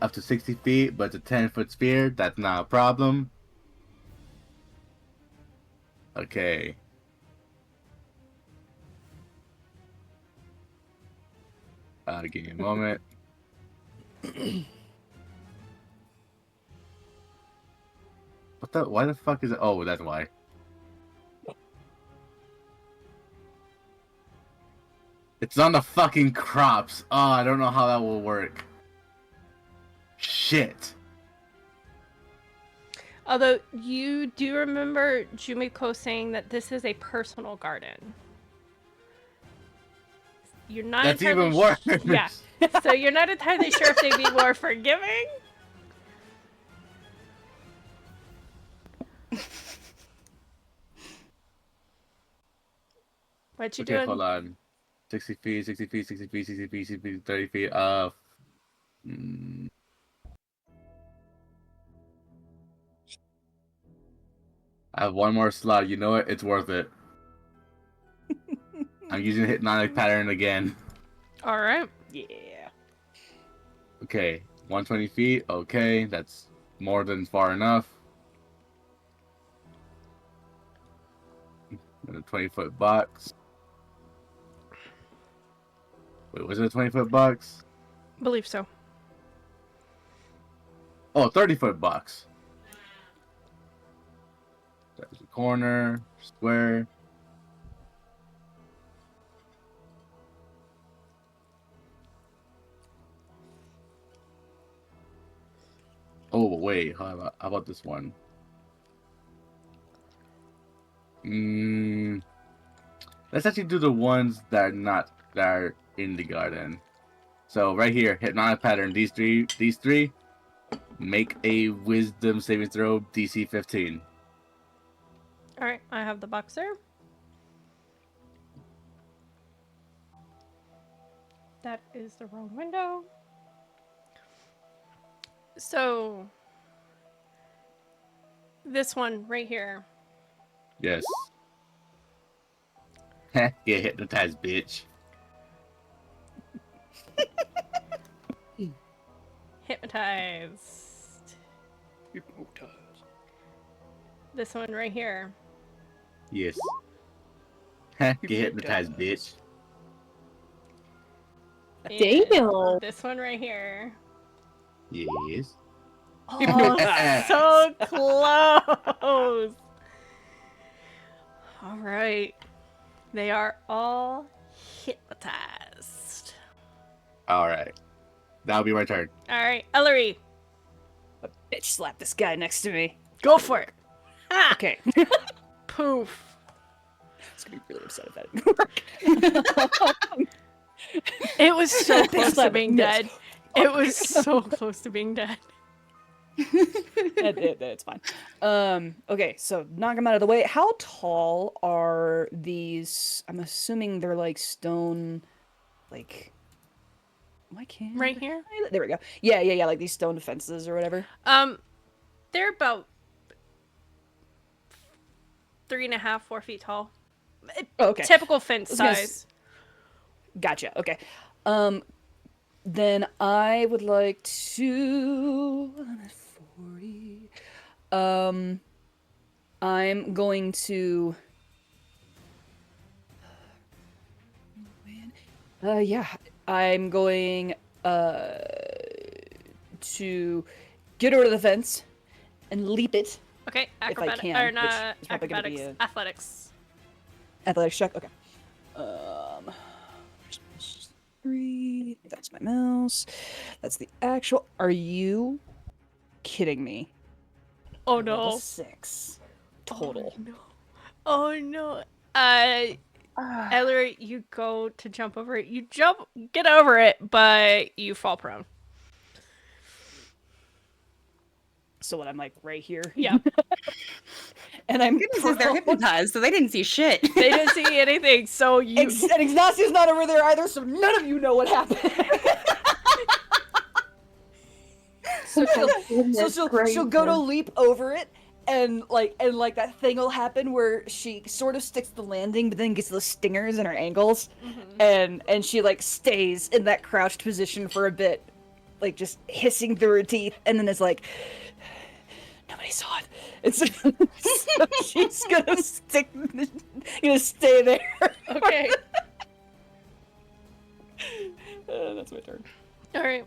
Up to 60 feet, but it's a 10-foot sphere. That's not a problem. Okay. Give me a moment. Why the fuck is it? Oh, that's why. It's on the fucking crops. Oh, I don't know how that will work. Shit. Although you do remember Jumiko saying that this is a personal garden. You're not That's entirely even worse. Yeah. So you're not entirely sure if they'd be more forgiving. What you Okay, doing? hold on. 60 feet, 60 feet, 60 feet, 60 feet, 60 feet, 30 feet. I have one more slot. You know what? It's worth it. I'm using hypnotic pattern again. All right. Yeah. Okay, 120 feet. Okay, that's more than far enough. And a 20-foot box. Wait, was it a 20-foot box? Believe so. Oh, 30-foot box. There's a corner, square. Oh, wait, how about this one? Let's actually do the ones that are in the garden. So right here, hypnotic pattern. These three, make a wisdom saving throw, DC 15. All right. I have the box there. That is the wrong window. So this one right here. Yes. Get hypnotized, bitch. Hypnotized. This one right here. Yes. Get Your hypnotized, does. bitch. And Damn. this one right here. Yes. Oh, so close. All right. They are all hypnotized. All right. That'll be my turn. All right, Elery, Bitch slap this guy next to me. go for it. Ha! Okay. Poof. I was gonna be really upset if that didn't work. It was so Bitch close to slap it, being miss. dead. It was so close to being dead. It's fine. Okay, so knock them out of the way. How tall are these? I'm assuming they're like stone, like. Why can't Right here. There we go. Yeah. Like these stone fences or whatever. They're about 3.5, 4 feet tall. Oh, okay. Typical fence was gonna size. Gotcha. Okay. Then I would like to 40. I'm going to. Yeah. I'm going to get over to the fence and leap it. Okay, If I acrobatic can, or which not is probably gonna be acrobatics, a- athletics. Athletics check. Okay. 3. That's my mouse. That's the actual. Are you kidding me? Oh I rolled a no. 6 total. Oh no. Elery, you go to jump over it. You get over it, but you fall prone. So what? I'm like right here. Yeah. And I'm. Goodness, is they're prone. hypnotized, so they didn't see shit. They didn't see anything, so you. And Ignacio's not over there either, so none of you know what happened. So she'll go to leap over it, and like that thing will happen where she sort of sticks the landing, but then gets those stingers in her ankles, and she like stays in that crouched position for a bit, like just hissing through her teeth, and then it's like nobody saw it. It's so she's gonna stay there. Okay. That's my turn. All right.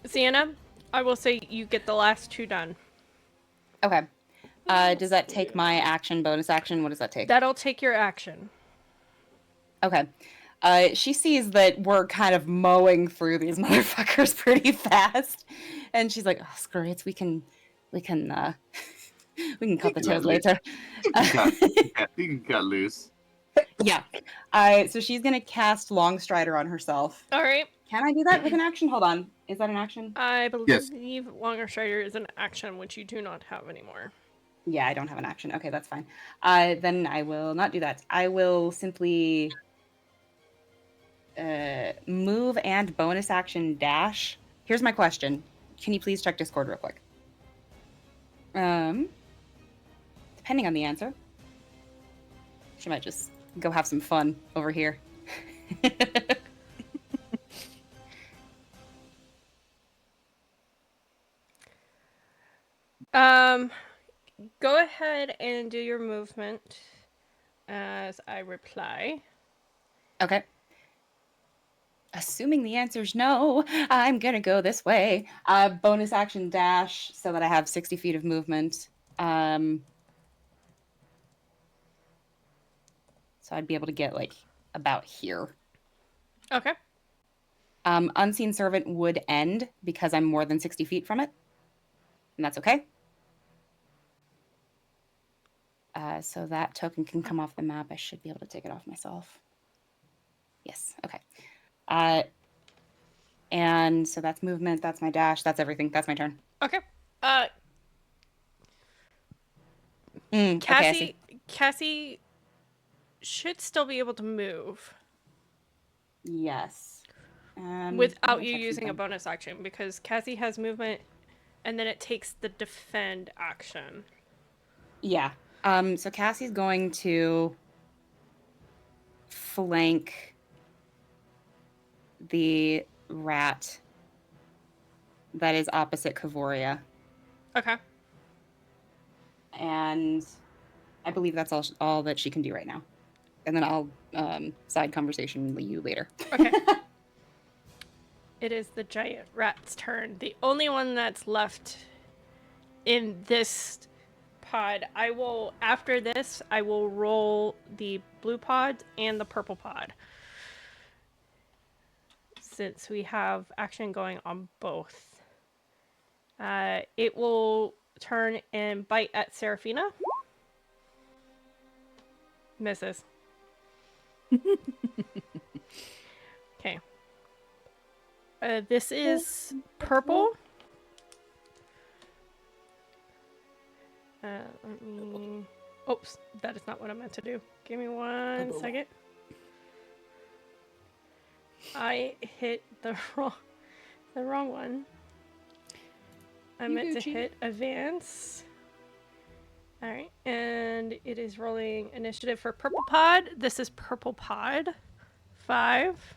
Sienna, I will say you get the last 2 done. Okay. Does that take my action, bonus action? What does that take? That'll take your action. Okay. She sees that we're kind of mowing through these motherfuckers pretty fast, and she's like, "Oh, screw it. We can cut the tails later." You can cut loose. Yeah. So she's gonna cast Long Strider on herself. All right. Can I do that with an action? Hold on. Is that an action? I Yes. believe Longer Strider is an action which you do not have anymore. Yeah, I don't have an action. Okay, that's fine. Then I will not do that. I will simply move and bonus action dash. Here's my question. Can you please check Discord real quick? Depending on the answer, she might just go have some fun over here. Go ahead and do your movement as I reply. Okay. Assuming the answer's no, I'm gonna go this way. Bonus action dash so that I have 60 feet of movement. So I'd be able to get like about here. Okay. Unseen Servant would end because I'm more than 60 feet from it. And that's okay. So that token can come off the map. I should be able to take it off myself. Yes, okay. And so that's movement, that's my dash, that's everything. That's my turn. Okay. Okay, Cassie should still be able to move yes. without let me you check using a something. bonus action because Cassie has movement and then it takes the defend action. Yeah. So Cassie's going to flank the rat that is opposite Kavoria. Okay. And I believe that's all that she can do right now. And then I'll side conversation you later. Okay. It is the giant rat's turn. The only one that's left in this pod. After this, I will roll the blue pod and the purple pod. Since we have action going on both. It will turn and bite at Serephina. Misses. Okay. This is purple. Let me... Oops, that is not what I meant to do. Give me one second. I hit the wrong one. I meant to hit advance. Alright, and it is rolling initiative for purple pod. This is purple pod. 5.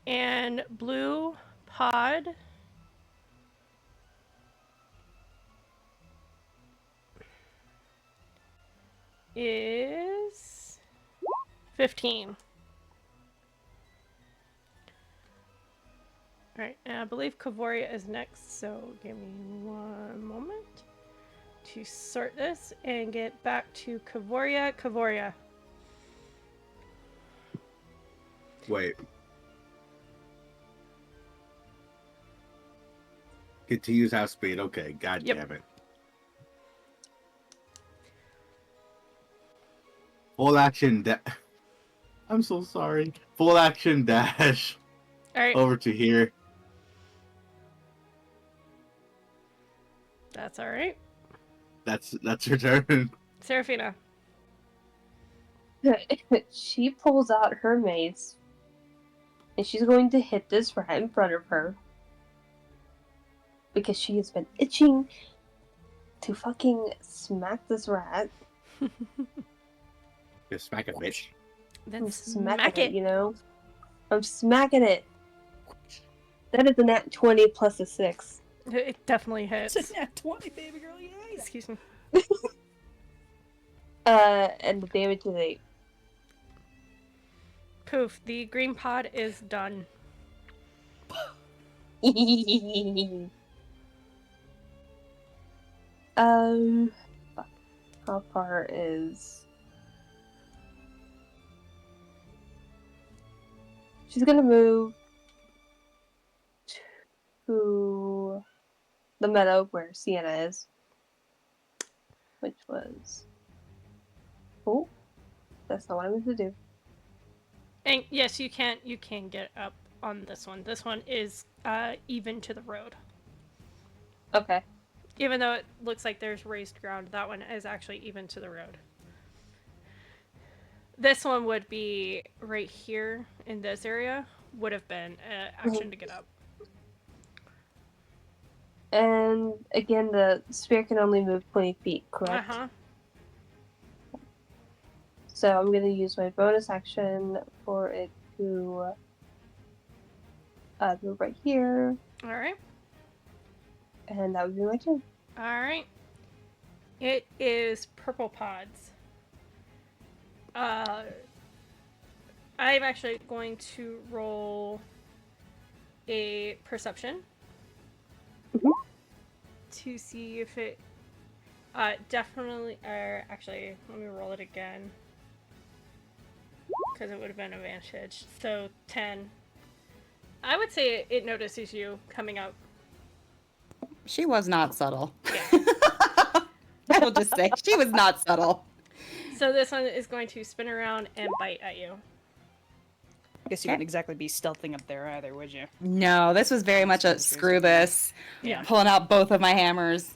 And blue pod. Is 15. Alright, and I believe Kavoria is next, so give me one moment to sort this and get back to Kavoria. Kavoria. Wait. Continues half speed. Okay, god Yep. damn it. Full action I'm so sorry. Full action dash Alright, over to here. that's alright. That's your turn. Serephina. She pulls out her mace, and she's going to hit this rat in front of her. Because she has been itching to fucking smack this rat. Just smack a bitch. Then I'm smack smacking it. you know? I'm smacking it. That is a nat 20 plus a 6. It definitely hits. It's a nat 20, baby girl, yeah. Excuse me. And the damage is 8. Poof, the green pod is done. How far is... She's gonna move to the meadow where Sienna is. Which was... Oh, that's not what I meant to do. And yes, you can get up on this one. This one is even to the road. Okay. Even though it looks like there's raised ground, that one is actually even to the road. This one would be right here in this area. Would have been action to get up. And again, the spear can only move 20 feet, correct? Uh-huh. So I'm going to use my bonus action for it to move right here, Alright. and that would be my turn. Alright. It is purple pods. I'm actually going to roll a perception to see if it definitely, or actually, let me roll it again because it would have been advantage. So 10. I would say it notices you coming up. She was not subtle. I will just say she was not subtle. So this one is going to spin around and bite at you. I guess you wouldn't exactly be stealthing up there either, would you? No, this was very much a screw this. Yeah. Pulling out both of my hammers.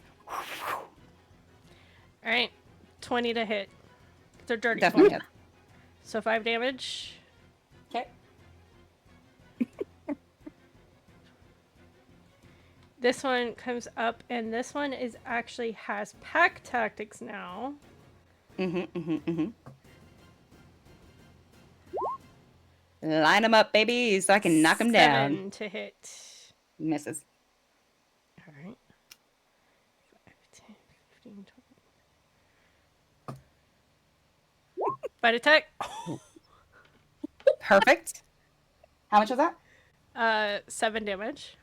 Alright. 20 to hit. It's a dirty Definitely 20. hit. So 5 damage. Okay. This one comes up, and this one has pack tactics now. Line them up, baby, so I can knock them 7 down. to hit. Misses. Alright. Bite attack. Perfect. How much was that? 7 damage.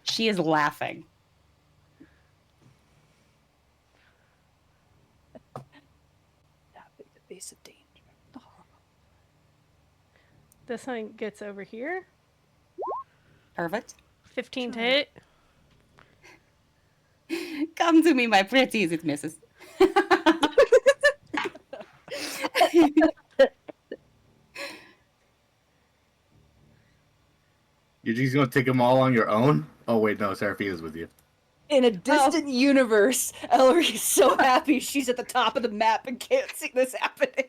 She is laughing. The face of danger. This one gets over here. Perfect. 15 to hit. Come to me, my pretties. It misses. You're just gonna take them all on your own? Oh wait, no, Seraphina's with you. In a distant universe, Elery is so happy she's at the top of the map and can't see this happening.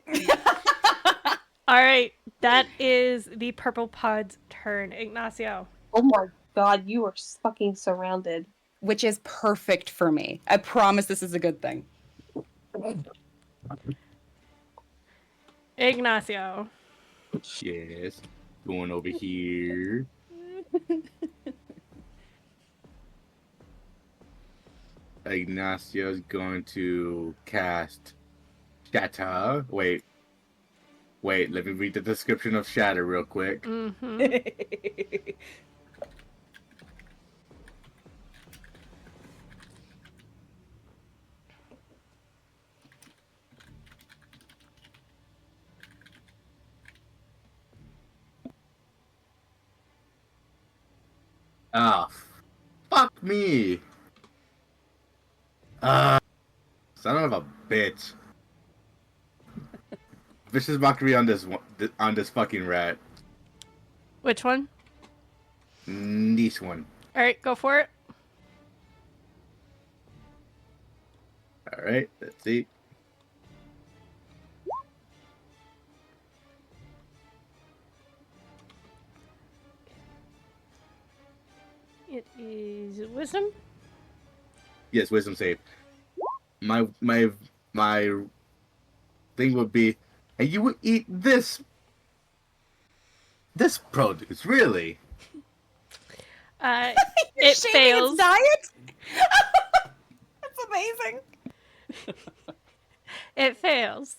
All right, that is the purple pod's turn. Ignacio. Oh my god, you are fucking surrounded. Which is perfect for me. I promise this is a good thing. Ignacio. Yes. Going over here. Ignacio's going to cast Shatter. Wait, let me read the description of Shatter real quick. Mm-hmm. Ah, fuck me. Son of a bitch. Vicious mockery on this fucking rat. Which one? This one. All right, go for it. All right, let's see. It is wisdom. Yes, wisdom save. My thing would be, and you would eat this produce, really? It fails. Its diet? That's amazing. It fails.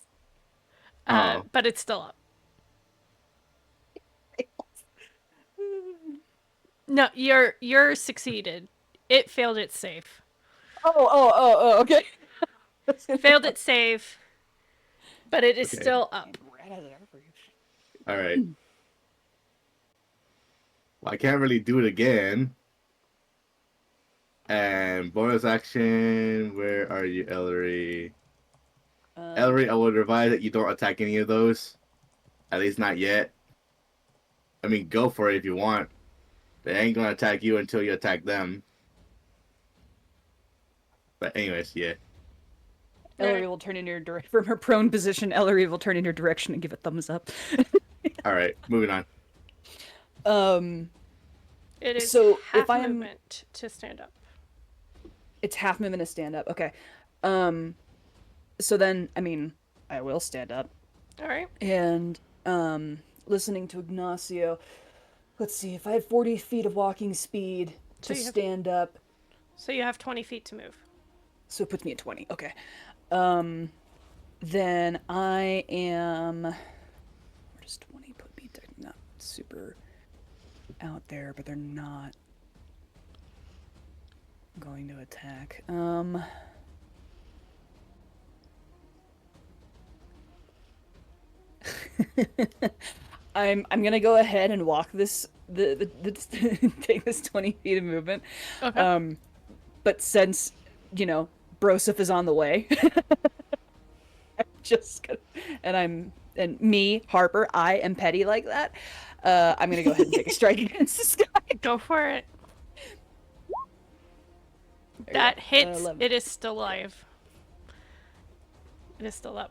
But it's still up. No, you're succeeded. It failed its save. Okay. Failed its save, but it is still up. All right. Well, I can't really do it again. And bonus action, where are you, Elery? Elery, I would advise that you don't attack any of those. At least not yet. I mean, go for it if you want. They ain't gonna attack you until you attack them. But anyways, yeah. Elery will turn in your direction. From her prone position, Elery will turn in your direction and give a thumbs up. Alright, moving on. It is So, half if I am- movement to stand up. It's half movement to stand up. Okay. So then, I mean, I will stand up. All right. And, listening to Ignacio. Let's see, if I had 40 feet of walking speed So to you have- stand up, So you have 20 feet to move. so it puts me at 20. Okay. Then I am... Where does 20 put me? They're not super out there, but they're not going to attack. I'm gonna go ahead and walk this take this 20 feet of movement. Okay. But since Broseph is on the way, I'm just gonna, and me, Harper, I am petty like that. I'm gonna go ahead and take a strike against this guy. Go for it. There you That go. hits. 11. It is still alive. It is still up.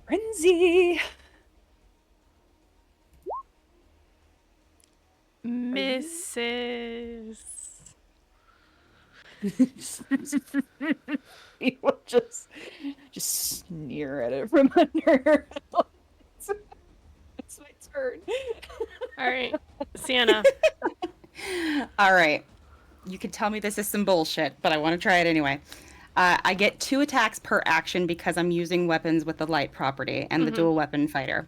Frenzy. Misses. He will just sneer at it from under. It's my turn. All right, Sienna. All right. You can tell me this is some bullshit, but I want to try it anyway. I get 2 attacks per action because I'm using weapons with the light property and the dual weapon fighter.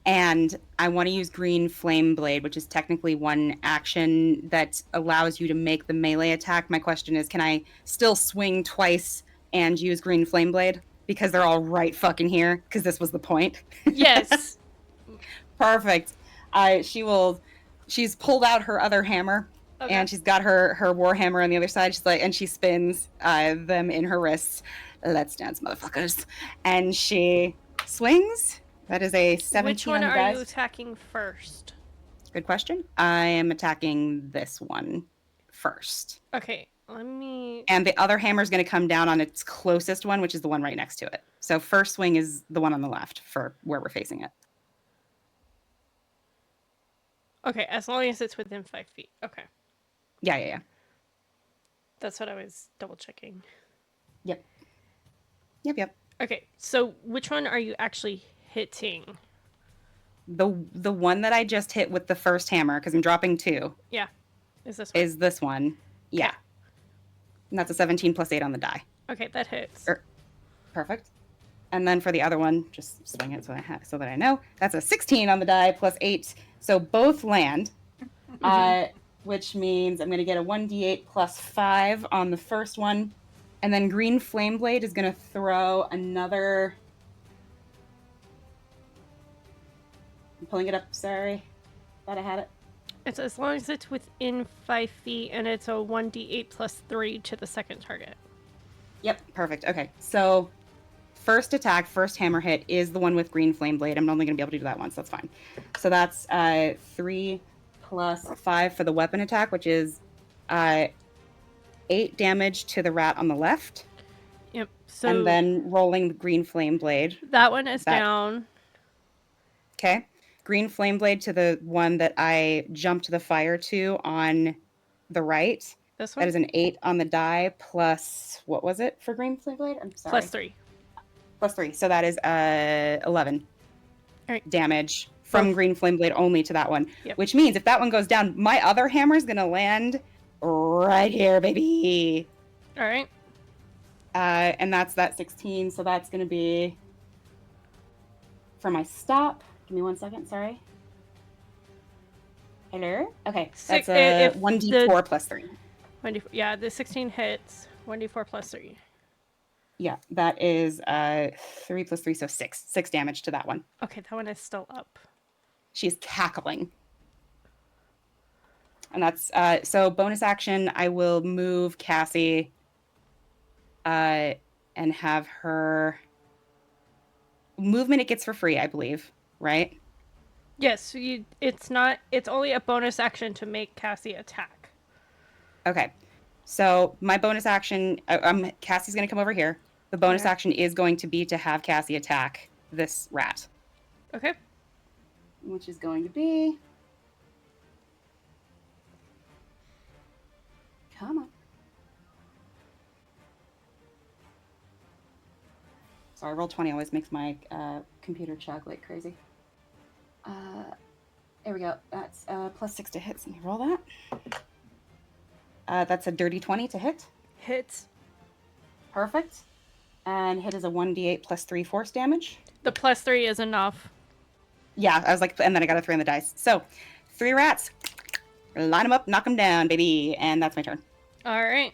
And I want to use Green Flame Blade, which is technically one action that allows you to make the melee attack. My question is, can I still swing twice and use Green Flame Blade? Because they're all right fucking here, because this was the point. Yes. Perfect. She's pulled out her other hammer, Okay. and she's got her war hammer on the other side. She's like, and she spins them in her wrists. Let's dance, motherfuckers. And she swings. That is a 17 Which one on the are dice. you attacking first? Good question. I am attacking this one first. Okay, let me... And the other hammer is going to come down on its closest one, which is the one right next to it. So first swing is the one on the left for where we're facing it. Okay, as long as it's within 5 feet. Okay. Yeah. That's what I was double checking. Yep. Okay, so which one are you actually hitting? The one that I just hit with the first hammer, because I'm dropping 2, Yeah. Is this one? is this one. Yeah. Okay. And that's a 17 plus 8 on the die. Okay, that hits. Perfect. And then for the other one, just swing it so that I know. That's a 16 on the die plus 8. So both land, which means I'm going to get a 1d8 plus 5 on the first one. And then Green Flame Blade is going to throw another... I'm pulling it up, sorry. Thought I had it. It's as long as it's within 5 feet, and it's a 1d8 plus 3 to the second target. Yep, perfect. Okay, so first attack, first hammer hit is the one with Green Flame Blade. I'm only going to be able to do that once, that's fine. So that's 3 plus 5 for the weapon attack, which is 8 damage to the rat on the left. Yep, so... And then rolling the Green Flame Blade. That one is down. Okay. Green Flame Blade to the one that I jumped the fire to on the right. This one? That is an 8 on the die plus, what was it for Green Flame Blade? I'm sorry. Plus 3. Plus 3. So that is 11 right. damage from Green Flame Blade only to that one. Yep. Which means if that one goes down, my other hammer is going to land right here, baby. All right. And that's that 16. So that's going to be for my stop. Give me 1 second. Sorry. Hello? Okay. That's a 1d4 plus 3. 1d4, yeah, the 16 hits. 1d4 plus 3. Yeah, that is 3 plus 3, so 6. 6 damage to that one. Okay, that one is still up. She's cackling. And that's, so bonus action, I will move Cassie and have her... Movement it gets for free, I believe, right? Yes, it's only a bonus action to make Cassie attack. Okay. So my bonus action, Cassie's going to come over here. The bonus action is going to be to have Cassie attack this rat. Okay. Which is going to be... Come on. Sorry, roll 20 always makes my computer chug like crazy. There we go. That's plus 6 to hit. So let me roll that. That's a dirty 20 to hit. Hits. Perfect. And hit is a 1d8 plus 3 force damage. The plus 3 is enough. Yeah, I was like, and then I got a 3 on the dice. So, 3 rats. Line them up, knock them down, baby. And that's my turn. All right.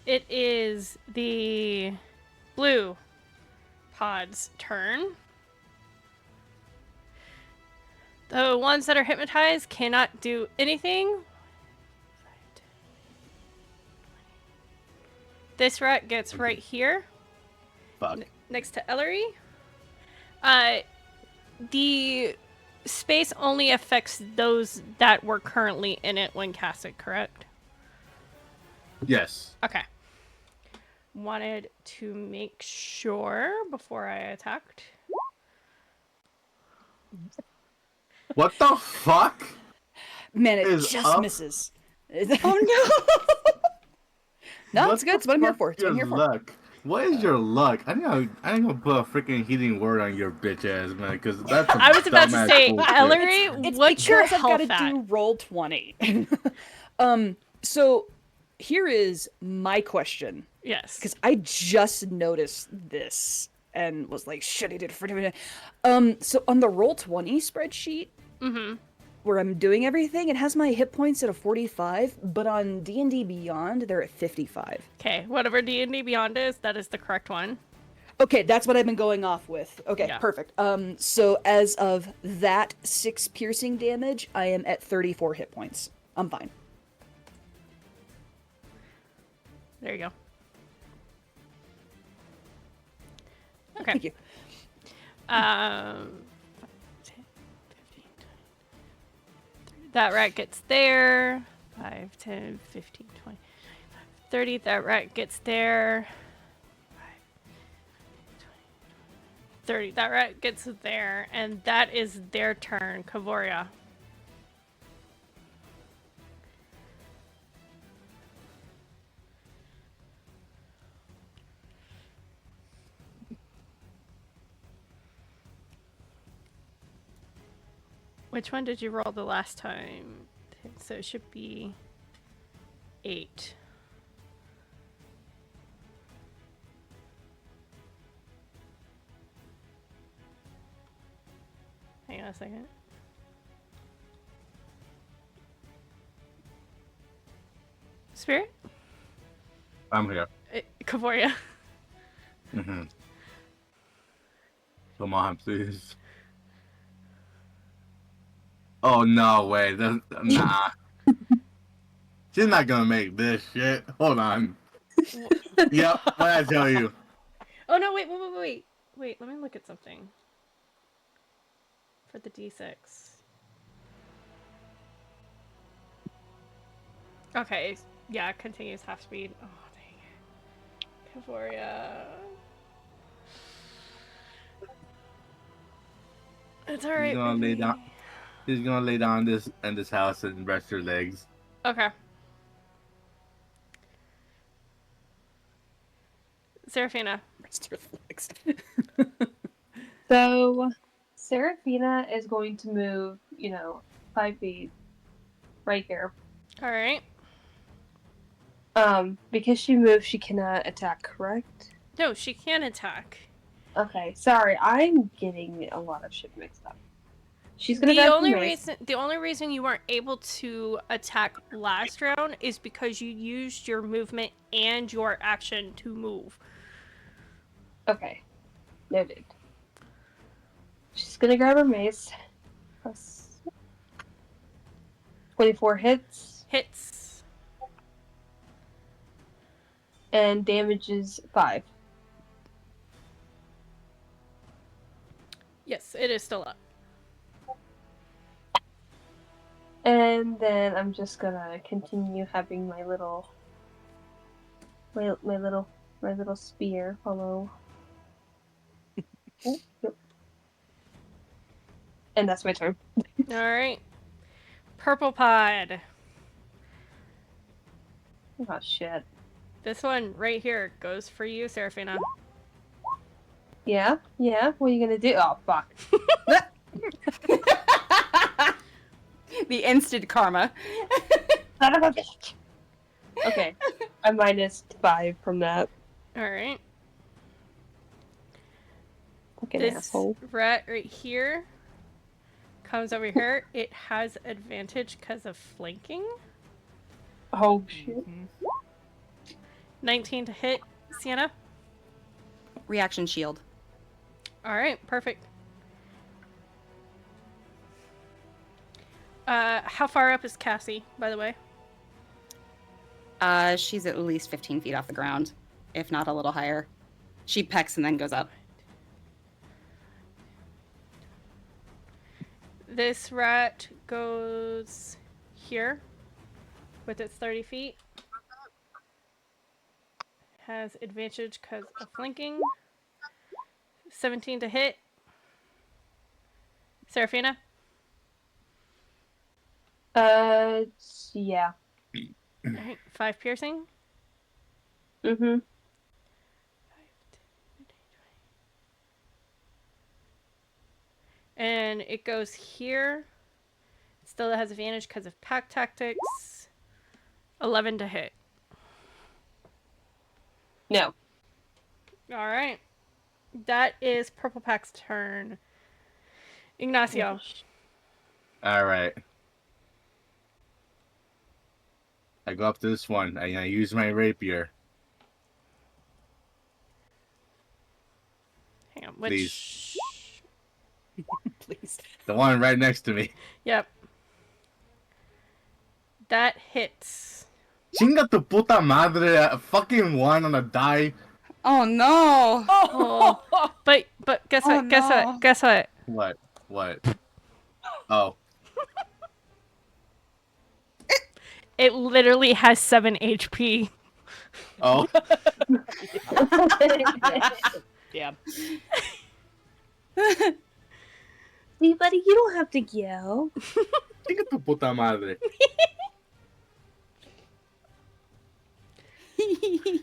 It is the blue pod's turn. The ones that are hypnotized cannot do anything. This rat gets right here. Fuck. Next to Elery. The space only affects those that were currently in it when casted, correct? Yes. Okay. Wanted to make sure before I attacked. What the fuck? Man, it Is just up? misses. Oh No, What it's good. It's the what I'm here fuck for. It's what I'm your here for. luck? What is your luck? I ain't gonna put a freaking heating word on your bitch ass, man, because that's some I was about to dumbass say, bullshit. Ellery, It's what's your because I've got health to at? do roll 20. So here is my question. Yes. Because I just noticed this and was like, shit, I did it for different. So on the Roll20 spreadsheet, where I'm doing everything, it has my hit points at a 45, but on D&D Beyond, they're at 55. Okay, whatever D&D Beyond is, that is the correct one. Okay, that's what I've been going off with. Okay, Yeah. perfect. So as of that 6 piercing damage, I am at 34 hit points. I'm fine. There you go. Okay. Thank you. 10, 15, 30. That rat gets there. 5, 10, 15, 20, 30. That rat gets there. 5, 20, 30. That rat gets there. And that is their turn. Kavoria. Which one did you roll the last time? So it should be 8. Hang on a second. Spirit? I'm here. Kavoria. Come on, please. Oh, no way. Nah. She's not gonna make this shit. Hold on. Yep, what I tell you. Oh no, wait. Wait, let me look at something. For the D6. Okay, yeah, continues half speed. Oh, dang it. Kavoria. It's alright, baby. She's gonna lay down in this house and rest her legs. Okay. Serephina. Rest your legs. So, Serephina is going to move, 5 feet right here. Alright. Because she moved, she cannot attack, correct? No, she can attack. Okay, sorry, I'm getting a lot of shit mixed up. She's gonna The grab only her mace. reason you weren't able to attack last round is because you used your movement and your action to move. Okay, noted. She's gonna grab her mace. Plus 24 hits. Hits. And damages 5. Yes, it is still up. And then I'm just gonna continue having my little spear follow. Oh, yep. And that's my turn. Alright. Purple Pod. Oh shit. This one right here goes for you, Serephina. Yeah? What are you gonna do? Oh fuck. The instant karma. Son of a bitch. Okay. I'm minus 5 from that. Alright. Fucking This asshole. rat right here comes over here. It has advantage because of flanking. Oh shit. 19 to hit, Sienna. Reaction shield. Alright, perfect. How far up is Cassie, by the way? She's at least 15 feet off the ground, if not a little higher. She pecks and then goes up. This rat goes here with its 30 feet. Has advantage because of flanking. 17 to hit. Serephina? Yeah. Alright, 5 piercing. Mm-hmm. And it goes here. It still has advantage because of pack tactics. 11 to hit. No. All right. That is Purple Pack's turn. Ignacio. All right. I go up to this one. I use my rapier. Hang on. Please. Please. The one right next to me. Yep. That hits. Chinga tu puta madre. A fucking one on a die. Oh no! Oh. But guess Oh, what? Guess no. what? Guess what? What? Oh. It literally has 7 HP. Oh. Yeah. See, buddy, you don't have to yell. Chinga tu puta madre.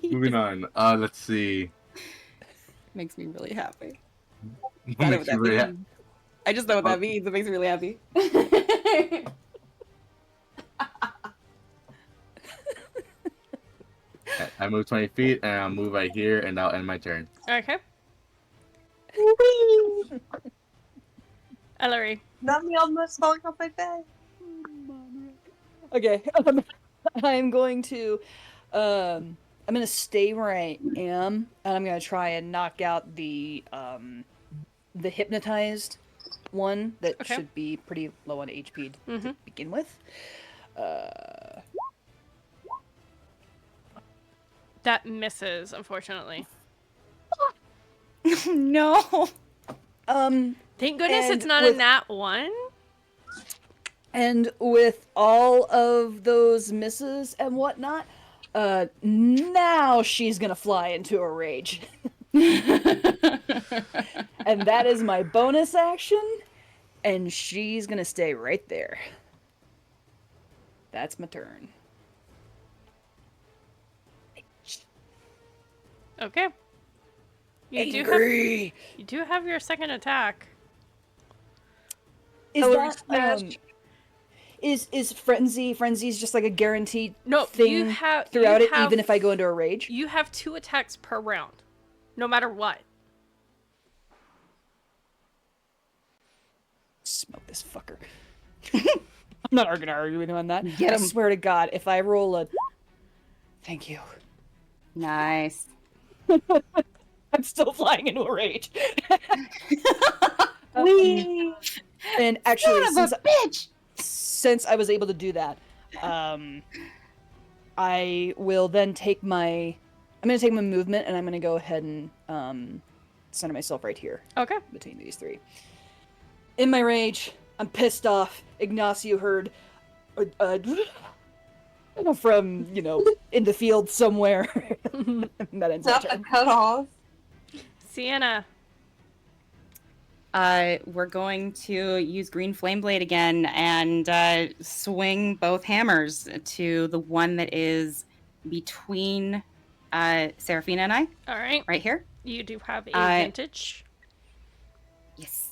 Moving on. Let's see. Makes me really happy. What I know makes what you that really means. I just know what that means. It makes me really happy. I move 20 feet and I'll move right here and I'll end my turn. Okay. Elery. Not me almost falling off my bed. Okay. I'm going to stay where I am, and I'm gonna try and knock out the hypnotized one that Okay. should be pretty low on HP to begin with. That misses, unfortunately. No. Thank goodness And it's not with- a nat 1. And with all of those misses and whatnot, now she's gonna fly into a rage. And that is my bonus action, and she's gonna stay right there. That's my turn. Okay. You do have your second attack. Is Elery that smash. is frenzy's just like a guaranteed No, thing you have throughout you it, have, even if I go into a rage? You have 2 attacks per round, no matter what. Smoke this fucker. I'm not gonna argue with him on that. Get I him. swear to God, if I roll a... Thank you. Nice. I'm still flying into a rage. Whee! And actually, Son of a bitch! since I was able to do that, I will then take my... I'm gonna take my movement, and I'm gonna go ahead and center myself right here Okay. between these three. In my rage, I'm pissed off. Ignacio heard from, in the field somewhere. That ends my Not the turn. cut off. Sienna. We're going to use Green Flame Blade again and swing both hammers to the one that is between Serephina and I, All right. right here. You do have advantage. Yes.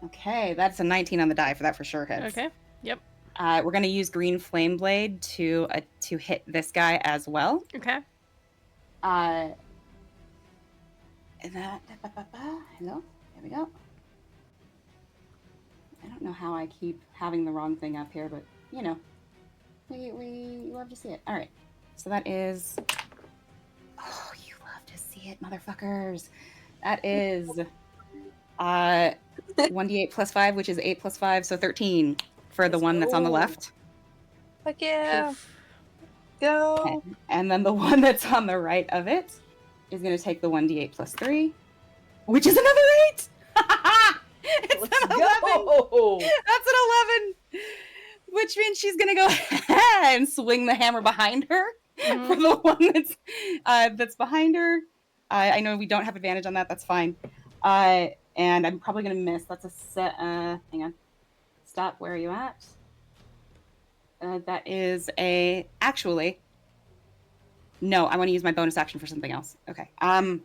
Okay, that's a 19 on the die for that for sure hits. Okay. Yep. We're going to use Green Flame Blade to hit this guy as well. Okay. And that, hello, there we go. I don't know how I keep having the wrong thing up here, but we love to see it. All right, so that is. Oh, you love to see it, motherfuckers. That is 1d8 plus 5, which is 8 plus 5, so 13 for the one that's on the left. Fuck yeah. Go. Okay. And then the one that's on the right of it is going to take the 1d8 plus 3, which is another 8! It's an 11! Go! That's an 11! Which means she's going to go ahead and swing the hammer behind her for the one that's behind her. I know we don't have advantage on that. That's fine. And I'm probably going to miss. That's a set. Hang on. Stop. Where are you at? That is a... Actually... No, I want to use my bonus action for something else. Okay. No,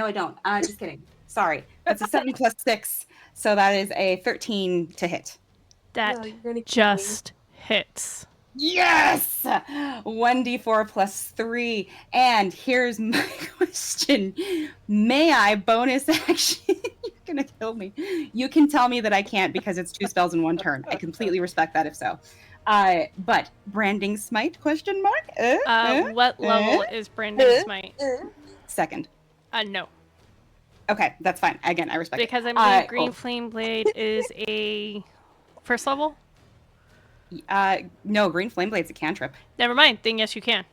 I don't. Just kidding. Sorry. That's a 7 plus 6. So that is a 13 to hit. That No, you're gonna kill me. just hits. Yes! 1d4 plus 3. And here's my question. May I bonus action? You're gonna kill me. You can tell me that I can't because it's 2 spells in 1 turn. I completely respect that if so. But branding smite, question mark? What level is Branding Smite? Second. No. Okay, that's fine. Again, I respect Because I it. believe Green Cool. Flame Blade is a first level? No, Green Flame Blade's a cantrip. Never mind. Then yes, you can.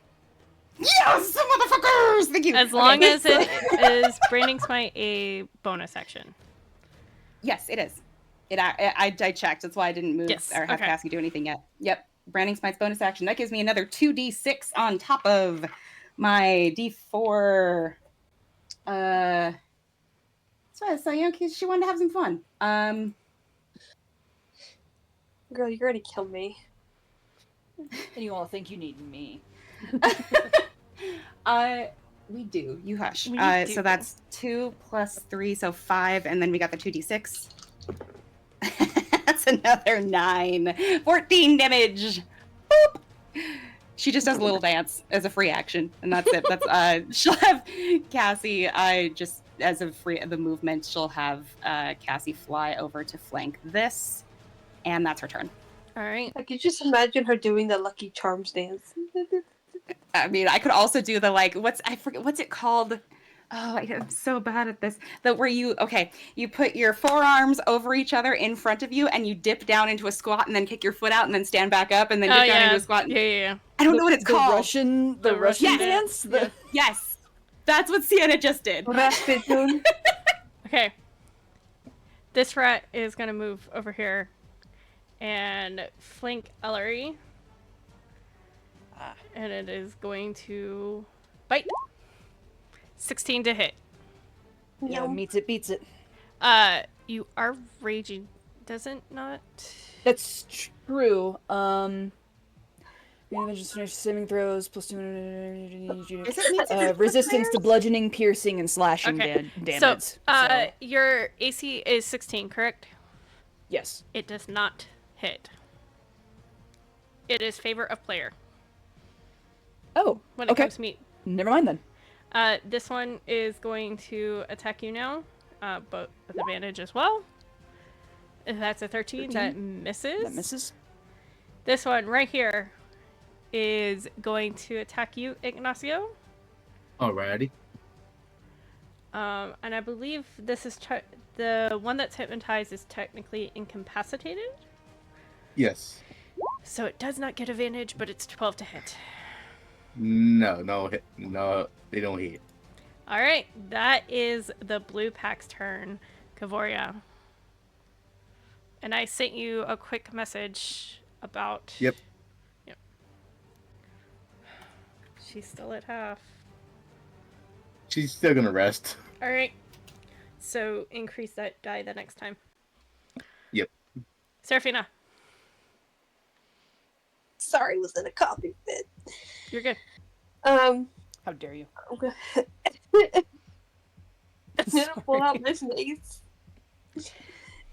Yes, motherfuckers! Thank you. As long as it is Branding Smite a bonus action. Yes, it is. I checked. That's why I didn't move Yes, or have okay. Cassie do anything yet. Yep. Branding Smite's bonus action. That gives me another 2d6 on top of my d4. So she wanted to have some fun. Girl, you're gonna kill me. And you all think you need me. We do. You hush. We do. So that's 2 plus 3, so 5, and then we got the 2d6. That's another 9. 14 damage. Boop. She just does a little dance as a free action, and that's it. That's she'll have Cassie. Just as a free the movement, she'll have Cassie fly over to flank this, and that's her turn. All right. I could just imagine her doing the Lucky Charms dance. I mean, I could also do the I forget what's it called. Oh, I'm so bad at this. Where you put your forearms over each other in front of you, and you dip down into a squat, and then kick your foot out, and then stand back up, and then dip down into a squat. Yeah. I don't know what it's called. The Russian Yes. dance? Yes, that's what Sienna just did. Rasputin. Okay. This rat is gonna move over here and flank Elery. And it is going to bite. 16 to hit. Yeah, meets it, beats it. You are raging. Does it not? That's true. Just finish saving throws plus 2. Resistance to bludgeoning, piercing, and slashing damage. So, your AC is 16, correct? Yes. It does not hit. It is favor of player. Oh, When it comes to meat. Never mind then. This one is going to attack you now, but with advantage as well. If that's a 13, that misses. That misses. This one right here is going to attack you, Ignacio. Alrighty. And I believe this is the one that's hypnotized is technically incapacitated. Yes. So it does not get advantage, but it's 12 to hit. No, they don't hit. All right, that is the blue pack's turn, Kavoria. And I sent you a quick message about. Yep. She's still at half. She's still gonna rest. All right. So increase that die the next time. Yep. Serephina, Sorry, was in a coffee fit. you're good. How dare you? I'm gonna pull out this mace.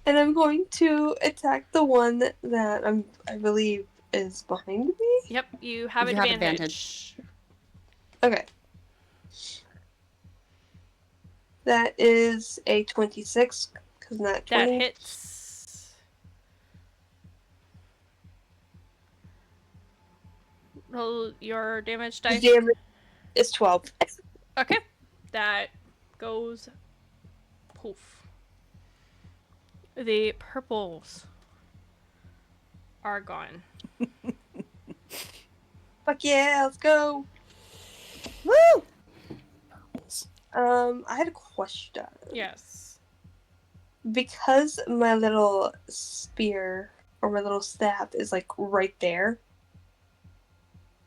And I'm going to attack the one that I believe is behind me. Yep, you have You have advantage. Okay. That is a 26, because not 20. That hits. Roll your damage The dice. damage is 12. Okay. That goes poof. The purples are gone. Fuck yeah, let's go. Woo! I had a question. Yes. Because my little spear or my little staff is like right there,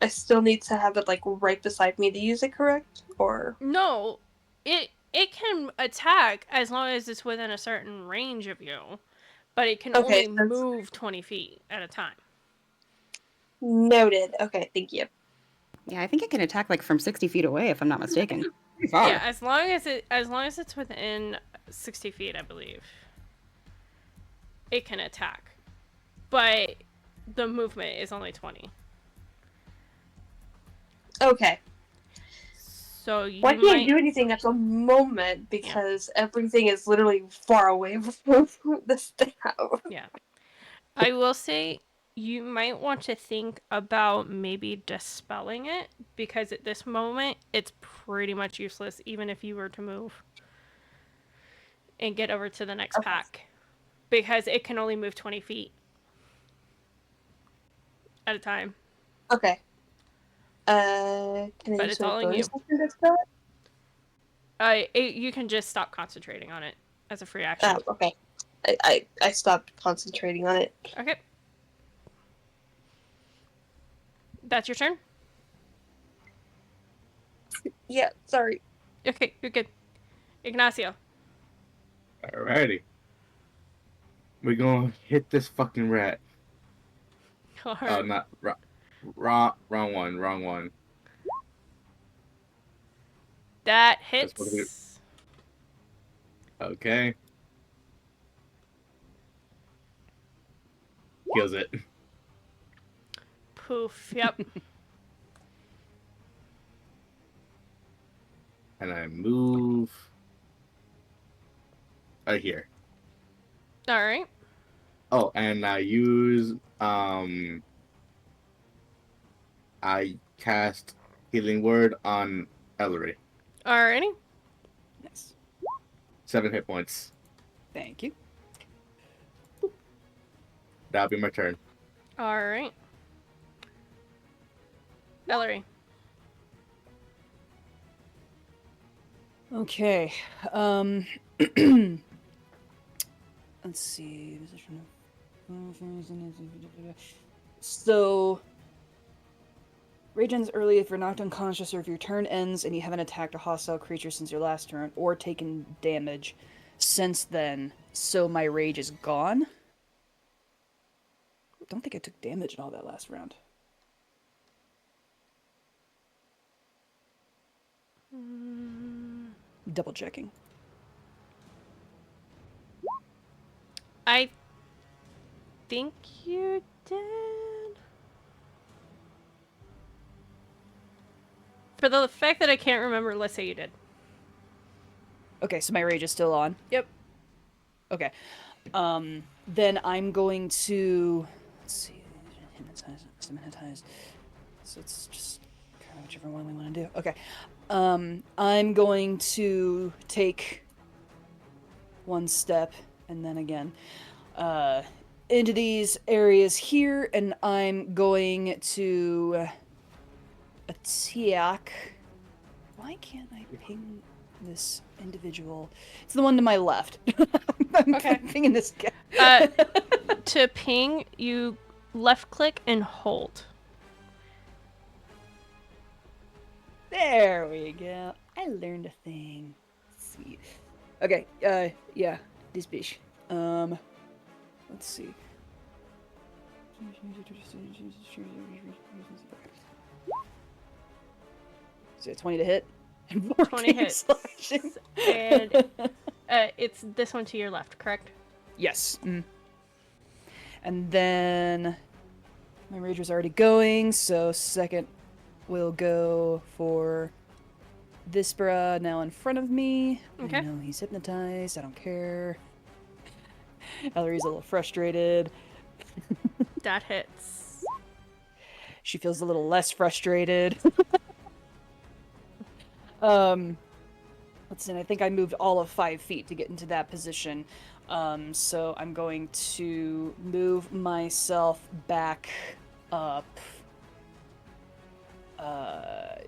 I still need to have it like right beside me to use it, correct? Or No, it can attack as long as it's within a certain range of you, but it can Okay, only that's- move 20 feet at a time. noted. Okay, thank you. Yeah, I think it can attack like from 60 feet away, if I'm not mistaken. Pretty far. Yeah, as long as it's within 60 feet, I believe, it can attack. But the movement is only 20. Okay. So you Well, I can't do anything at the moment because everything is literally far away from the staff. Yeah. I will say you might want to think about maybe dispelling it, because at this moment it's pretty much useless even if you were to move and get over to the next Okay. pack, because it can only move 20 feet at a time. Okay. Can I But use it's my all in bonus you. action to spell it? You can just stop concentrating on it as a free action. Oh, okay. I stopped concentrating on it. Okay. That's your turn? Yeah, sorry. Okay, you're good. Ignacio. Alrighty. We're gonna hit this fucking rat. Oh, Alright. not wrong one. That That's what it- hits. Okay. Kills it. Poof. Yep. And I move right here. Alright. Oh, and I use I cast Healing Word on Elery. Alrighty. Nice. 7 hit points. Thank you. That'll be my turn. Alright. Elery. Okay. Let's see. So, rage ends early if you're knocked unconscious or if your turn ends and you haven't attacked a hostile creature since your last turn or taken damage since then. So my rage is gone. Don't think I took damage in all that last round. Double checking. I think you did. For the fact that I can't remember, let's say you did. Okay, so my rage is still on. Yep. Okay. Then I'm going to... Let's see. Hypnotize. So it's just kind of whichever one we want to do. Okay. I'm going to take one step and then again into these areas here, and I'm going to attack. Why can't I ping this individual? It's the one to my left. I'm Okay. pinging this guy. To ping, you left click and hold. There we go. I learned a thing. Sweet. Okay, yeah, this bitch. Let's see. Is it 20 to hit? 20 hits. Slashing. And it's this one to your left, correct? Yes. And then my rage was already going, so second we'll go for this bra now in front of me. Okay. I know he's hypnotized. I don't care. Elery's a little frustrated. That hits. She feels a little less frustrated. Let's see, I think I moved all of 5 feet to get into that position. So I'm going to move myself back up. Back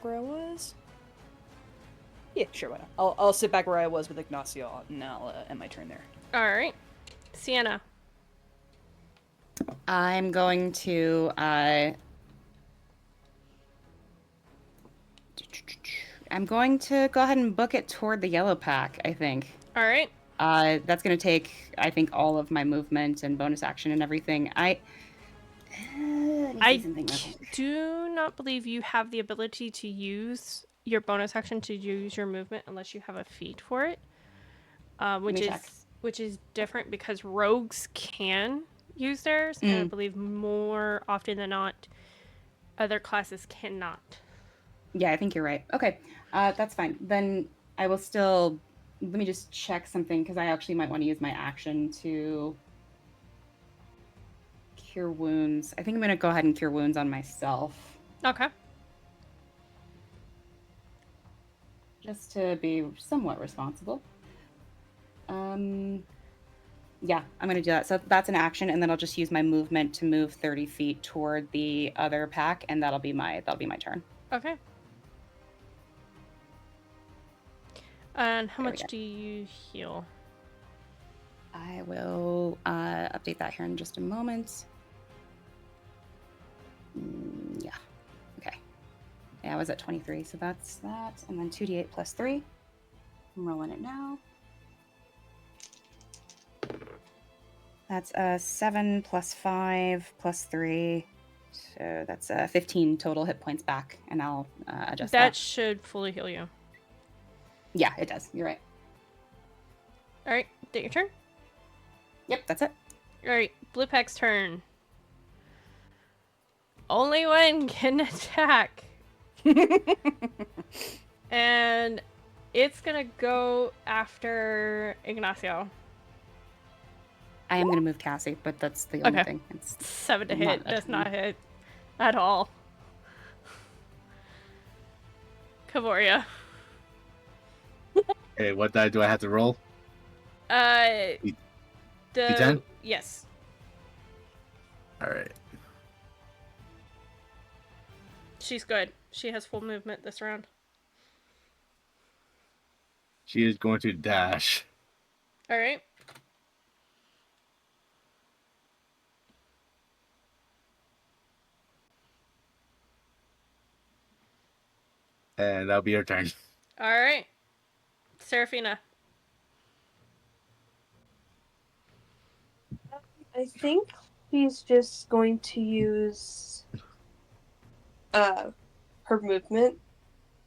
where I was? Yeah, sure, why not? I'll sit back where I was with Ignacio, and I'll end my turn there. Alright. Sienna. I'm going to go ahead and book it toward the yellow pack, I think. Alright. That's going to take, I think, all of my movement and bonus action and everything. I do not believe you have the ability to use your bonus action to use your movement unless you have a feat for it. Which is different because rogues can use theirs, and I believe more often than not Other classes cannot. Yeah, I think you're right. Okay, that's fine. Then I will still. Let me just check something because I actually might want to use my action to cure wounds. I think I'm going to go ahead and cure wounds on myself. Okay. Just to be somewhat responsible. Yeah, I'm going to do that. So that's an action, and then I'll just use my movement to move 30 feet toward the other pack, and that'll be my turn. Okay. And how There we much go. do you heal? I will update that here in just a moment. Yeah. Okay. Yeah, I was at 23, so that's that. And then 2d8 plus 3. I'm rolling it now. That's 7 plus 5 plus 3. So that's 15 total hit points back, and I'll adjust that. That should fully heal you. Yeah, it does. You're right. All right, take your turn. Yep, that's it. All right, Blue Pack's turn. Only one can attack. And it's gonna go after Ignacio. I am going to move Cassie, but that's the only thing. It's 7 to not hit. a Does ton. not hit at all. Kavoria. Okay, what die do I have to roll? D10? Yes. Alright. She's good. She has full movement this round. She is going to dash. All right. And that'll be her turn. All right. Serephina. I think she's just going to use her movement,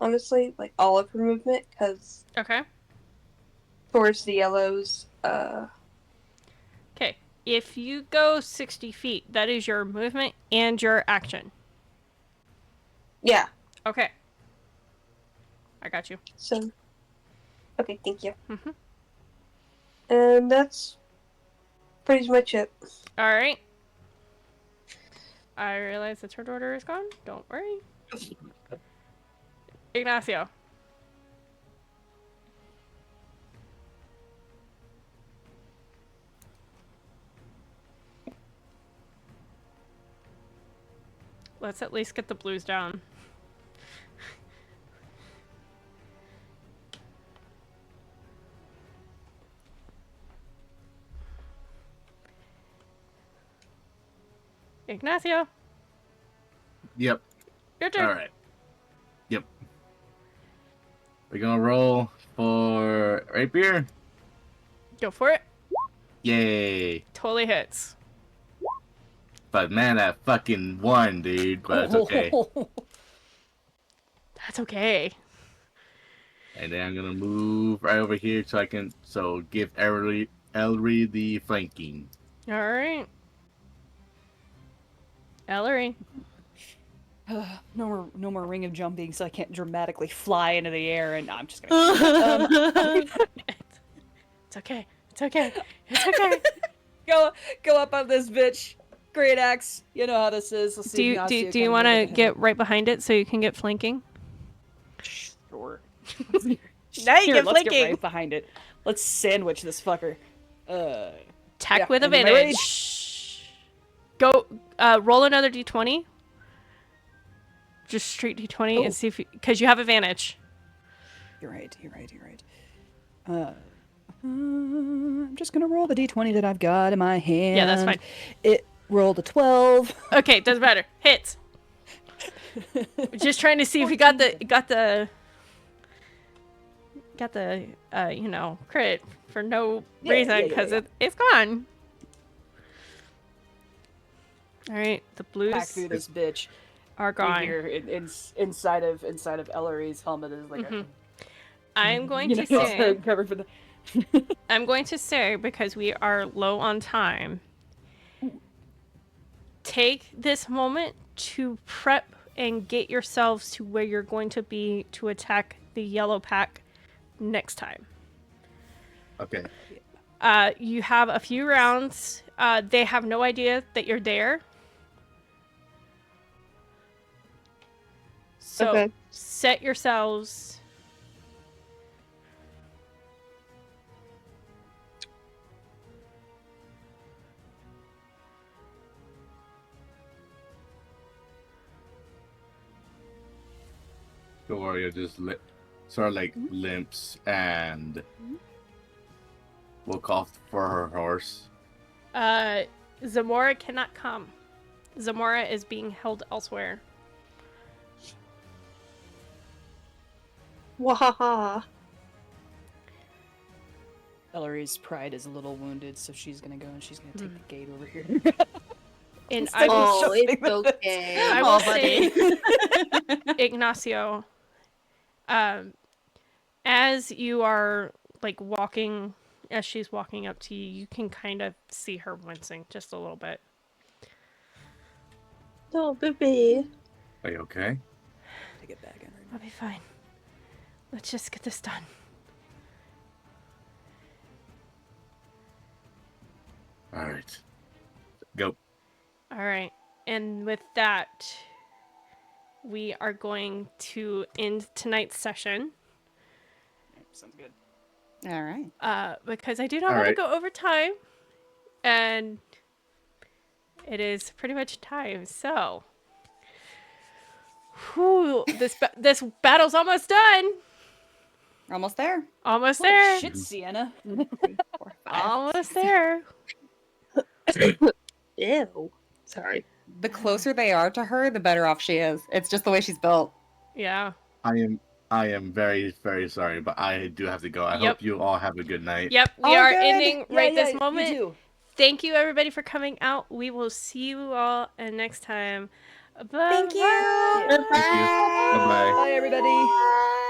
honestly, like all of her movement, because Okay. towards the yellows, Okay. If you go 60 feet, that is your movement and your action. yeah, Okay. I got you. so, okay, thank you. Mm-hmm. And that's pretty much it. All right. I realize the turn order is gone. Don't worry. Ignacio. Let's at least get the blues down. Ignacio, Yep. your turn. Alright. Yep. We're gonna roll for rapier. Go for it. Yay. Totally hits. But man, that fucking won, dude. But it's okay. That's okay. And then I'm gonna move right over here so I can give Elery the flanking. All right. Elery. No more ring of jumping, so I can't dramatically fly into the air. And no, I'm just gonna It's okay. It's okay. It's okay. go up on this bitch. Great axe. You know how this is. Let's see Do you want to get right behind it so you can get flanking? Sure. Now you Here, get let's get flanking. right behind it. Let's sandwich this fucker. Attack yeah, with and am I advantage. Go roll another d20. Just straight d20 and see if because you have advantage. You're right. I'm just gonna roll the d20 that I've got in my hand. Yeah, that's fine. It rolled a 12. Okay, doesn't matter. Hits. Just trying to see if you got the crit for no reason because it's gone. All right, the blues Back through this bitch. are gone. Here inside of Elery's helmet is like I'm going to say covered for the. I'm going to say because we are low on time. Take this moment to prep and get yourselves to where you're going to be to attack the yellow pack next time. Okay. You have a few rounds. They have no idea that you're there. So Okay. set yourselves. The warrior just sort of like limps and will call for her horse. Zamora cannot come. Zamora is being held elsewhere. Wahaha. Elery's pride is a little wounded, so she's gonna go and she's gonna take the gate over here. And Instead I of will, shoving it's with it. okay. I Aw, will say, Ignacio, as you are like walking, as she's walking up to you, you can kind of see her wincing just a little bit. Oh, baby. Are you okay? Take it back in right I'll be fine. Let's just get this done. All right. Go. All right. And with that, we are going to end tonight's session. Sounds good. All right. Because I do not All want to right. go over time. And it is pretty much time. So, whew, this battle's almost done. We're almost there. Almost Holy there. shit, Sienna. 4, 5. Almost there. Ew. Sorry. The closer they are to her, the better off she is. It's just the way she's built. Yeah. I am very, very sorry, but I do have to go. I Yep. hope you all have a good night. Yep. We All are good. ending Yeah, right yeah, this you moment. too. Thank you, everybody, for coming out. We will see you all next time. Bye. Thank you. Thank you. Bye-bye. Bye, everybody.